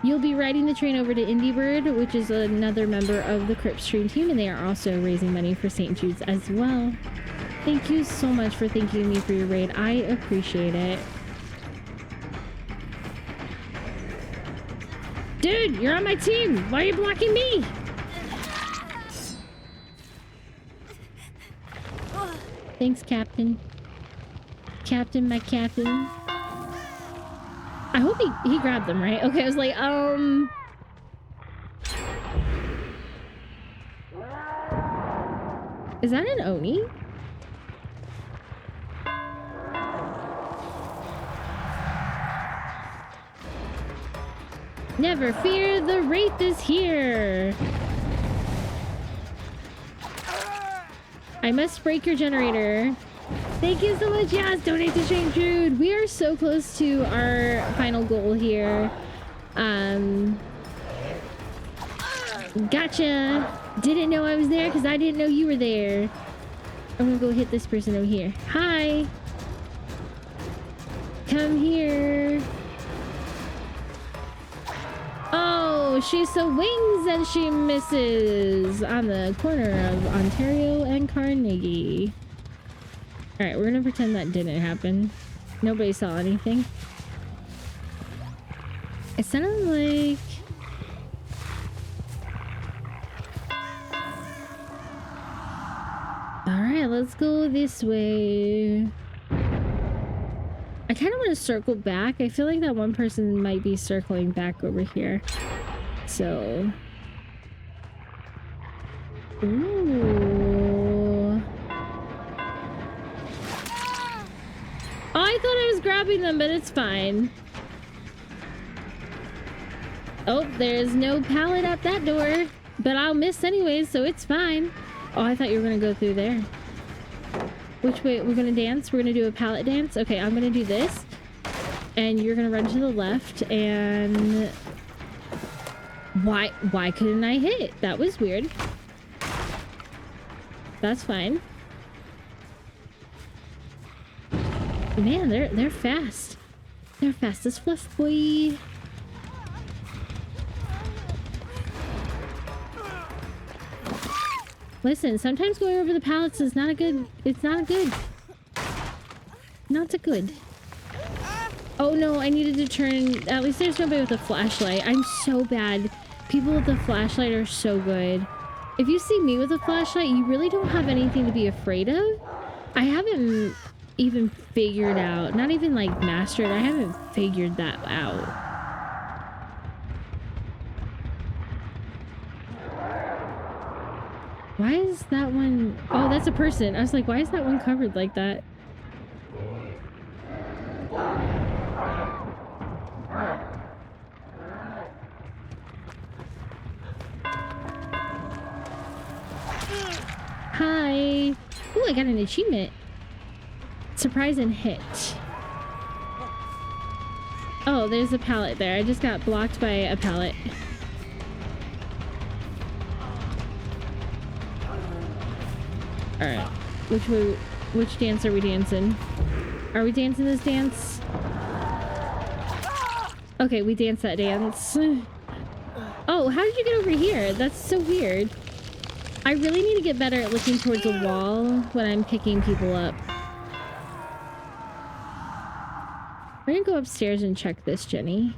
Speaker 1: You'll be riding the train over to Indie Bird, which is another member of the Crypt stream team, and they are also raising money for St. Jude's as well. Thank you so much for thanking me for your raid. I appreciate it. Dude, you're on my team. Why are you blocking me? Thanks, Captain. Captain, my captain. I hope he grabbed them, right? Okay, I was like, is that an Oni? Never fear, the Wraith is here! I must break your generator. Thank you so much. Yes, donate to St. Jude. We are so close to our final goal here. Gotcha. Didn't know I was there because I didn't know you were there. I'm gonna go hit this person over here. Hi. Come here. Oh, she swings and she misses on the corner of Ontario and Carnegie. All right, we're gonna pretend that didn't happen. Nobody saw anything. It sounded like... All right, let's go this way. I kind of want to circle back. I feel like that one person might be circling back over here. So... Ooh. Oh, I thought I was grabbing them, but it's fine. Oh, there's no pallet at that door. But I'll miss anyways, so it's fine. Oh, I thought you were gonna go through there. Which way? We're gonna dance? We're gonna do a pallet dance? Okay, I'm gonna do this. And you're gonna run to the left, and... Why couldn't I hit? That was weird. That's fine. Man, they're fast. They're fast as fluff, boy. Listen, sometimes going over the pallets is not a good... It's not good. Not so good. Oh no, I needed to turn... At least there's nobody with a flashlight. I'm so bad. People with a flashlight are so good. If you see me with a flashlight, you really don't have anything to be afraid of. I haven't even figured out... Not even like mastered. I haven't figured that out. Why is that one... Oh, that's a person. I was like, why is that one covered like that? Hi. Ooh, I got an achievement. Surprise and hit. Oh, there's a pallet there. I just got blocked by a pallet. Alright. Which dance are we dancing? Are we dancing this dance? Okay, we dance that dance. Oh, how did you get over here? That's so weird. I really need to get better at looking towards a wall when I'm picking people up. We're gonna go upstairs and check this, Jenny.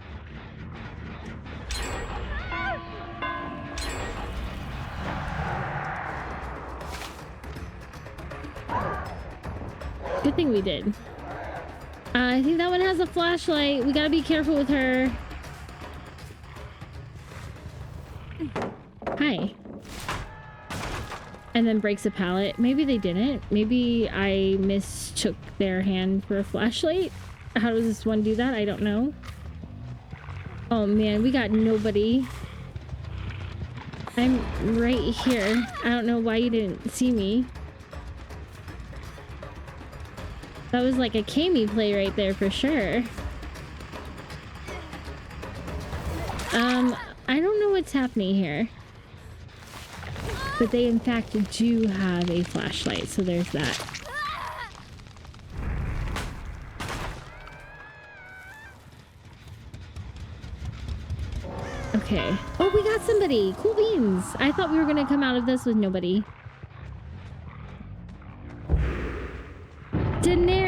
Speaker 1: Good thing we did. I think that one has a flashlight. We gotta be careful with her. Hi. And then breaks a pallet. Maybe they didn't. Maybe I mistook their hand for a flashlight. How does this one do that? I don't know. Oh man, we got nobody. I'm right here. I don't know why you didn't see me. That was like a Kami play right there for sure. I don't know what's happening here. But they in fact do have a flashlight, so there's that. Okay. Oh, we got somebody! Cool beans! I thought we were gonna come out of this with nobody.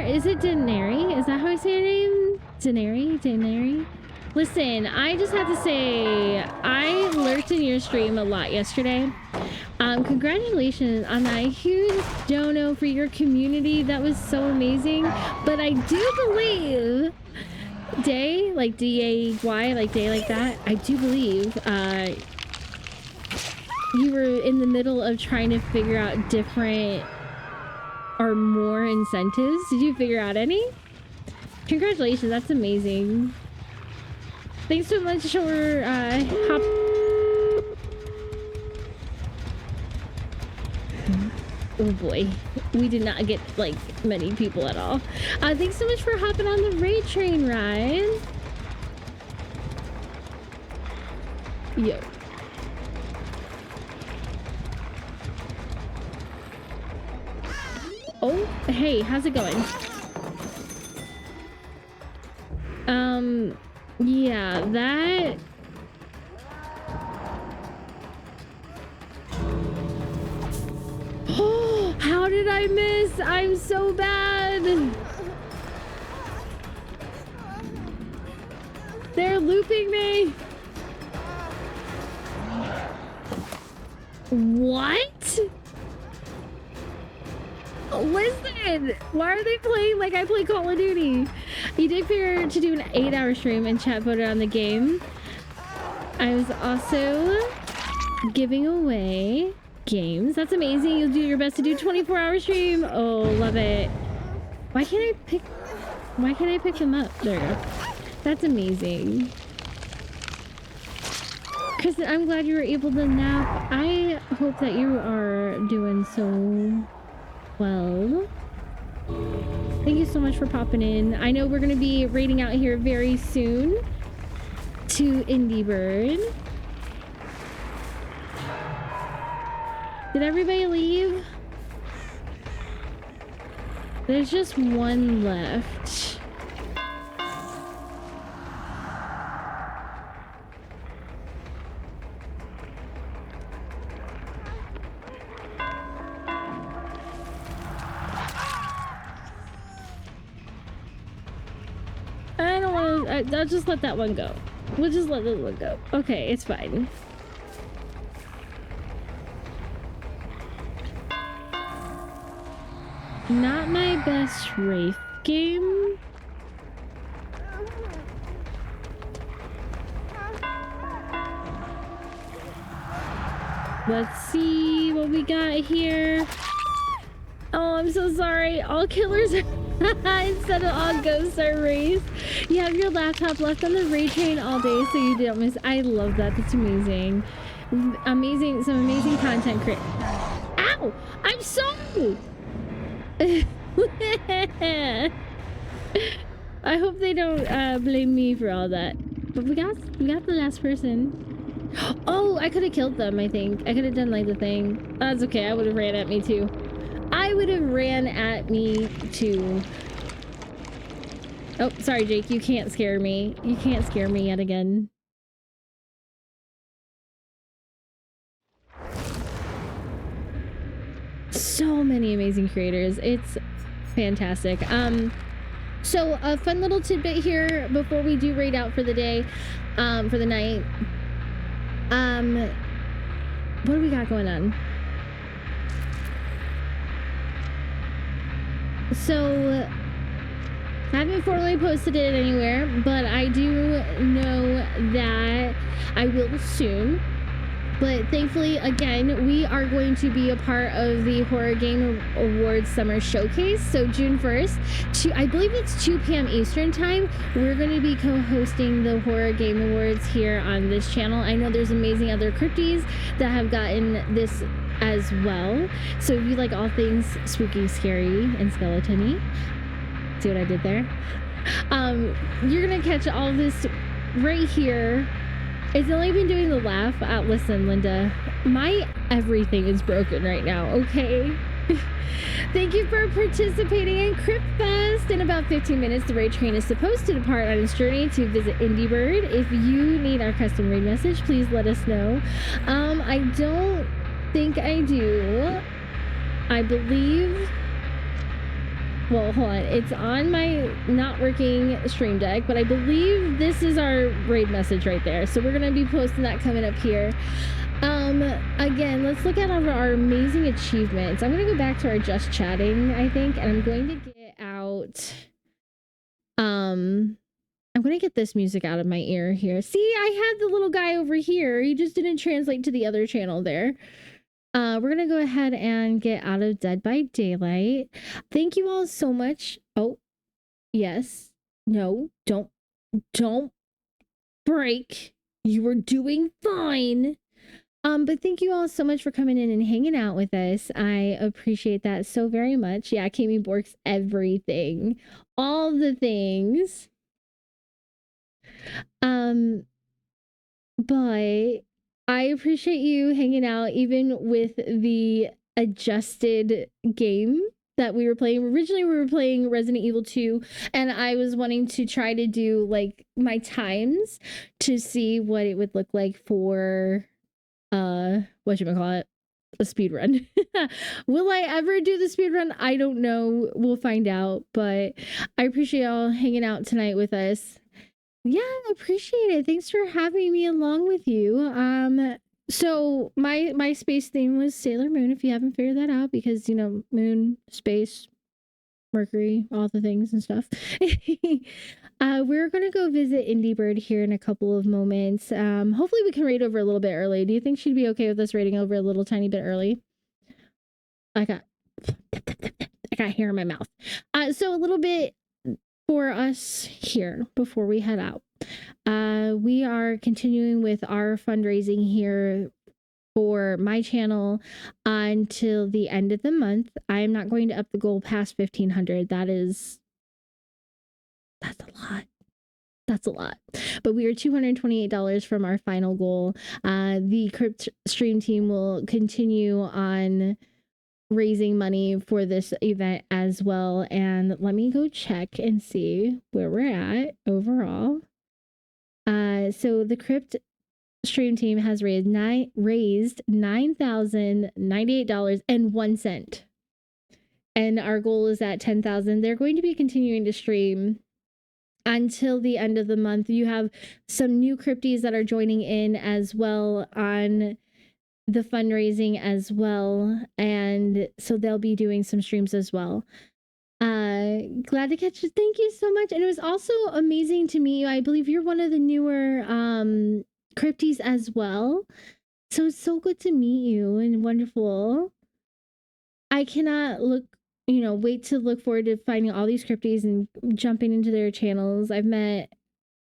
Speaker 1: Is it Daenerys? Is that how I say her name? Daenerys? Listen, I just have to say, I lurked in your stream a lot yesterday. Congratulations on that huge dono for your community. That was so amazing. But I do believe, Day, like D-A-Y, like day like that, I do believe you were in the middle of trying to figure out different or more incentives. Did you figure out any? Congratulations, that's amazing. Thanks so much for oh boy, we did not get like many people at all. Thanks so much for hopping on the raid train ride. Yo. Oh, hey, how's it going? Yeah, that... Oh, how did I miss? I'm so bad. They're looping me. What? Listen, why are they playing like I play Call of Duty? You did figure to do an 8-hour stream and chat voted on the game. I was also giving away games. That's amazing. You'll do your best to do 24-hour stream. Oh, love it. Why can't I pick them up? There we go. That's amazing. Kristen, I'm glad you were able to nap. I hope that you are doing so well. Thank you so much for popping in. I know we're going to be raiding out here very soon to Indie Bird. Did everybody leave? There's just one left. I don't want to... I'll just let that one go. We'll just let this one go. Okay, it's fine. Not my best Wraith game. Let's see what we got here. Oh, I'm so sorry. All killers instead of all ghosts are Wraiths. You have your laptop left on the raid train all day so you don't miss. I love that. That's amazing. Amazing. Some amazing content. Ow! I'm sorry! I hope they don't blame me for all that. But we got the last person. Oh, I could have killed them, I think. I could have done like the thing. That's okay, I would have ran at me too. I would have ran at me too. Oh, sorry, Jake, you can't scare me. You can't scare me yet again. So many amazing creators. It's fantastic. So a fun little tidbit here before we do raid out for the day, for the night. What do we got going on? So I haven't formally posted it anywhere, but I do know that I will soon. But thankfully, again, we are going to be a part of the Horror Game Awards Summer Showcase. So June 1st, I believe it's 2 p.m. Eastern Time, we're going to be co-hosting the Horror Game Awards here on this channel. I know there's amazing other crypties that have gotten this as well. So if you like all things spooky, scary, and skeleton-y, see what I did there? You're going to catch all of this right here. It's only been doing the laugh. Listen, Linda, my everything is broken right now, okay? Thank you for participating in Crypt Fest. In about 15 minutes, the raid train is supposed to depart on its journey to visit Indie Bird. If you need our custom raid message, please let us know. I don't think I do. I believe... Well, hold on. It's on my not working stream deck, but I believe this is our raid message right there. So we're going to be posting that coming up here. Again, let's look at our amazing achievements. I'm going to go back to our just chatting, I think, and I'm going to get out... I'm going to get this music out of my ear here. See, I had the little guy over here. He just didn't translate to the other channel there. We're going to go ahead and get out of Dead by Daylight. Thank you all so much. Oh, yes. No, don't break. You were doing fine. But thank you all so much for coming in and hanging out with us. I appreciate that so very much. Yeah, Kami Bork's everything. All the things. But I appreciate you hanging out even with the adjusted game that we were playing. Originally, we were playing Resident Evil 2, and I was wanting to try to do like my times to see what it would look like for whatchamacallit, a speed run. Will I ever do the speed run? I don't know. We'll find out. But I appreciate y'all hanging out tonight with us. Yeah, I appreciate it. Thanks for having me along with you. So my space theme was Sailor Moon, if you haven't figured that out, because, you know, moon, space, Mercury, all the things and stuff. We're going to go visit Indie Bird here in a couple of moments. Hopefully we can raid over a little bit early. Do you think she'd be okay with us raiding over a little tiny bit early? I got hair in my mouth. So a little bit for us here before we head out. We are continuing with our fundraising here for my channel until the end of the month. I am not going to up the goal past 1,500. That's a lot. That's a lot. But we are $228 from our final goal. The Crypt stream team will continue on raising money for this event as well. And let me go check and see where we're at overall. So the Crypt stream team has raised $9,098.01. And our goal is at 10,000. They're going to be continuing to stream until the end of the month. You have some new crypties that are joining in as well on the fundraising as well, and so they'll be doing some streams as well. Glad to catch you. Thank you so much. And it was also amazing to meet you. I believe you're one of the newer crypties as well, so it's so good to meet you and wonderful. I cannot wait to look forward to finding all these crypties and jumping into their channels. I've met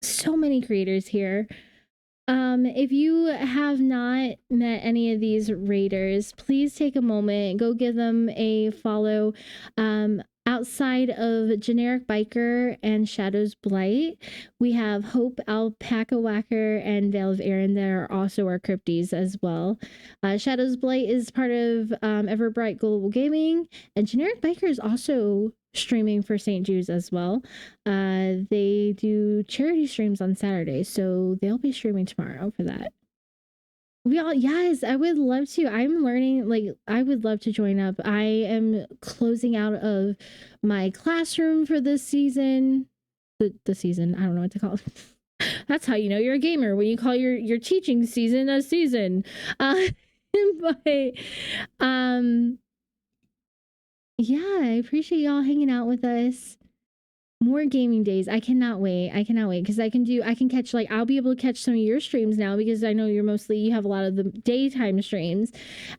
Speaker 1: so many creators here. If you have not met any of these raiders, please take a moment, go give them a follow. Outside of Generic Biker and Shadow's Blight, we have Hope, Alpaca Whacker, and Veil of Aaron that are also our crypties as well. Shadow's Blight is part of Everbright Global Gaming, and Generic Biker is also streaming for St. Jude's as well. They do charity streams on Saturdays, so they'll be streaming tomorrow for that. Yes, I would love to. I'm learning, I would love to join up. I am closing out of my classroom for this season. The season, I don't know what to call it. That's how you know you're a gamer, when you call your teaching season a season. But yeah, I appreciate y'all hanging out with us. More gaming days. I cannot wait because I can catch, I'll be able to catch some of your streams now, because I know you have a lot of the daytime streams.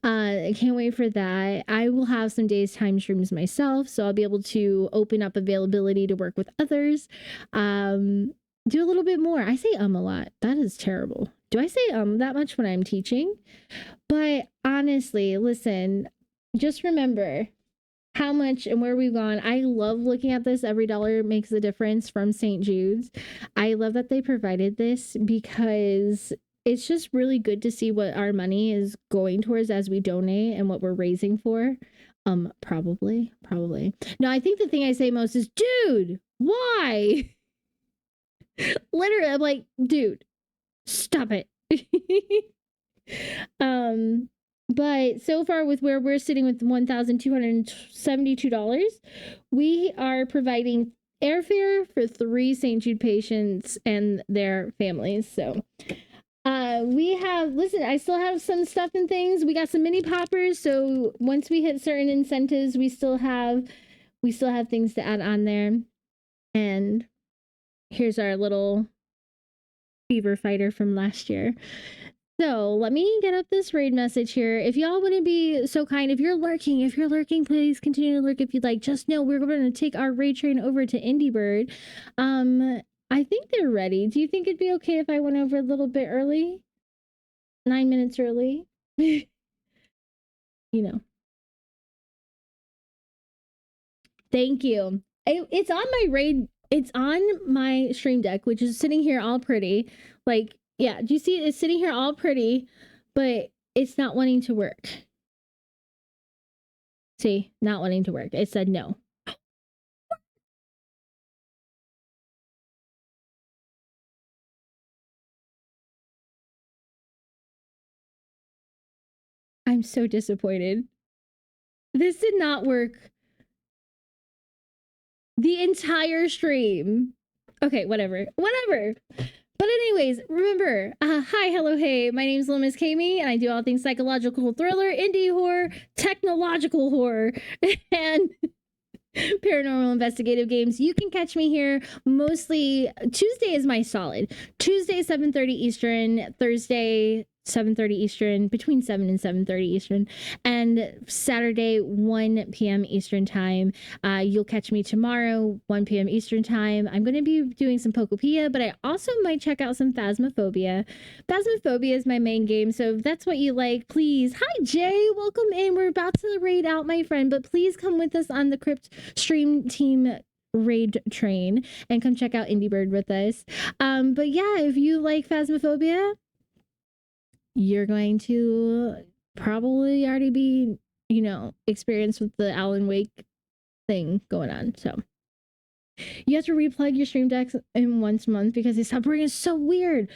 Speaker 1: I can't wait for that. I will have some daytime streams myself, so I'll be able to open up availability to work with others. Do a little bit more. I say a lot. That is terrible. Do I say that much when I'm teaching? But honestly, listen, just remember how much and where we've gone. I love looking at this. Every dollar makes a difference from St. Jude's. I love that they provided this, because it's just really good to see what our money is going towards as we donate and what we're raising for. Probably. No, I think the thing I say most is, dude, why? Literally, I'm like, dude, stop it. But so far, with where we're sitting with $1,272, we are providing airfare for 3 St. Jude patients and their families. So I still have some stuff and things. We got some mini poppers, so once we hit certain incentives, we still have things to add on there. And here's our little fever fighter from last year. So let me get up this raid message here. If y'all wouldn't be so kind, if you're lurking, please continue to lurk if you'd like. Just know we're going to take our raid train over to Indie Bird. I think they're ready. Do you think it'd be okay if I went over a little bit early? 9 minutes early? Thank you. It's on my raid. It's on my stream deck, which is sitting here all pretty. Yeah, do you see it? It's sitting here all pretty, but it's not wanting to work. See, not wanting to work. It said no. I'm so disappointed. This did not work the entire stream. Okay, whatever. But anyways, remember, hi, hello, hey, my name is Little Miss Kami, and I do all things psychological thriller, indie horror, technological horror, and paranormal investigative games. You can catch me here mostly. Tuesday is my solid. Tuesday, 7:30 Eastern. Thursday, 7:30 Eastern, between 7 and 7:30 Eastern, and Saturday 1 p.m. Eastern time. You'll catch me tomorrow 1 p.m. Eastern time. I'm going to be doing some Pokopia, but I also might check out some Phasmophobia. Phasmophobia is my main game, so if that's what you like, please. Hi Jay, welcome in. We're about to raid out, my friend, but please come with us on the Crypt stream team raid train and come check out Indie Bird with us. But yeah, if you like Phasmophobia, you're going to probably already be, experienced with the Alan Wake thing going on. So you have to replug your stream decks in once a month because they stopped working. It's so weird.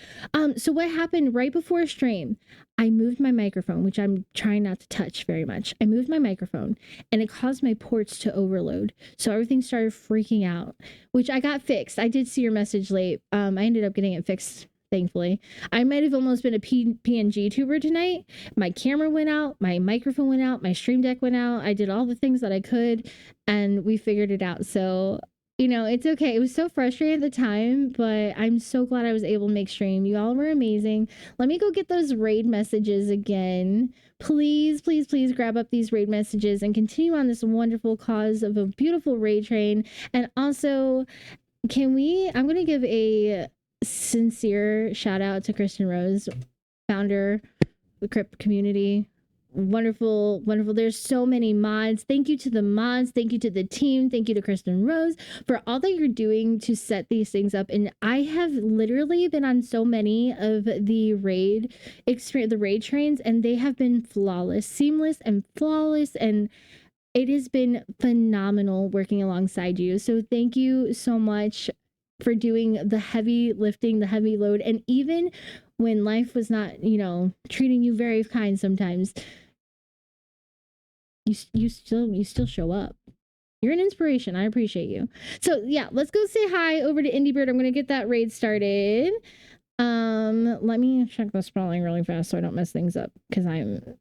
Speaker 1: So what happened right before stream? I moved my microphone, which I'm trying not to touch very much. I moved my microphone and it caused my ports to overload. So everything started freaking out, which I got fixed. I did see your message late. I ended up getting it fixed, thankfully. I might have almost been a PNG tuber tonight. My camera went out, my microphone went out, my stream deck went out. I did all the things that I could and we figured it out. So it's okay. It was so frustrating at the time, but I'm so glad I was able to make stream. You all were amazing. Let me go get those raid messages again. Please, please, please grab up these raid messages and continue on this wonderful cause of a beautiful raid train. And also, I'm going to give a sincere shout out to Kristen Rose, founder of the Crypt community. Wonderful. There's so many mods. Thank you to the mods. Thank you to the team. Thank you to Kristen Rose for all that you're doing to set these things up. And I have literally been on so many of the raid trains, and they have been flawless, seamless and flawless. And it has been phenomenal working alongside you. So thank you so much for doing the heavy lifting, the heavy load. And even when life was not, treating you very kind sometimes, you still show up. You're an inspiration. I appreciate you. So yeah, let's go say hi over to Indie Bird. I'm gonna get that raid started. Let me check the spelling really fast so I don't mess things up because I'm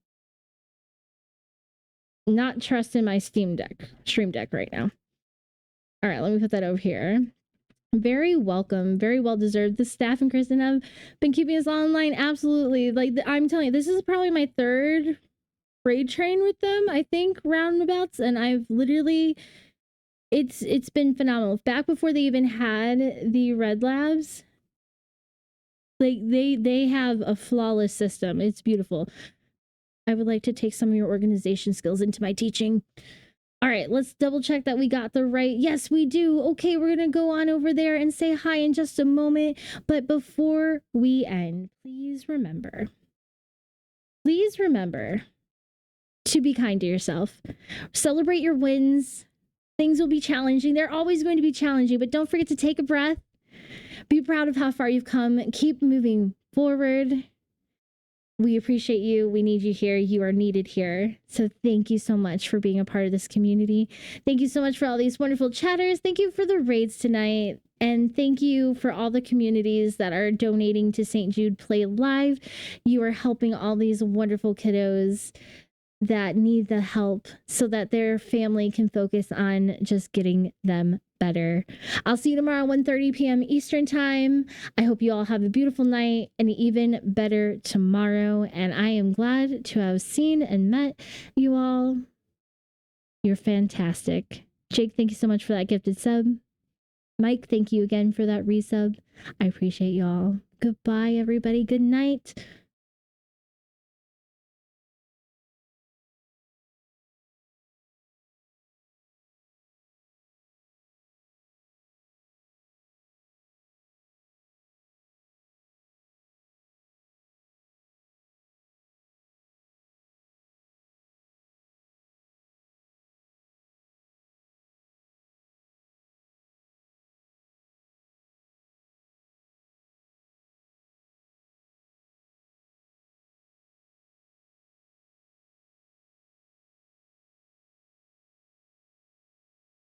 Speaker 1: not trusting my stream deck right now. All right, let me put that over here. Very welcome, very well deserved. The staff and Kristen have been keeping us online. Absolutely. Like I'm telling you, this is probably my third raid train with them, I think, roundabouts, and I've literally it's been phenomenal. Back before they even had the Red Labs, like they have a flawless system. It's beautiful. I would like to take some of your organization skills into my teaching. All right, let's double check that we got the right. Yes, we do. Okay, we're gonna go on over there and say hi in just a moment. But before we end, please remember to be kind to yourself. Celebrate your wins. Things will be challenging. They're always going to be challenging, but don't forget to take a breath. Be proud of how far you've come. Keep moving forward. We appreciate you. We need you here. You are needed here. So thank you so much for being a part of this community. Thank you so much for all these wonderful chatters. Thank you for the raids tonight. And thank you for all the communities that are donating to St. Jude Play Live. You are helping all these wonderful kiddos that need the help so that their family can focus on just getting them better. I'll see you tomorrow 1:30 p.m. Eastern time. I hope you all have a beautiful night and even better tomorrow. And I am glad to have seen and met you all. You're fantastic. Jake, thank you so much for that gifted sub. Mike, thank you again for that resub. I appreciate y'all. Goodbye, everybody. Good night.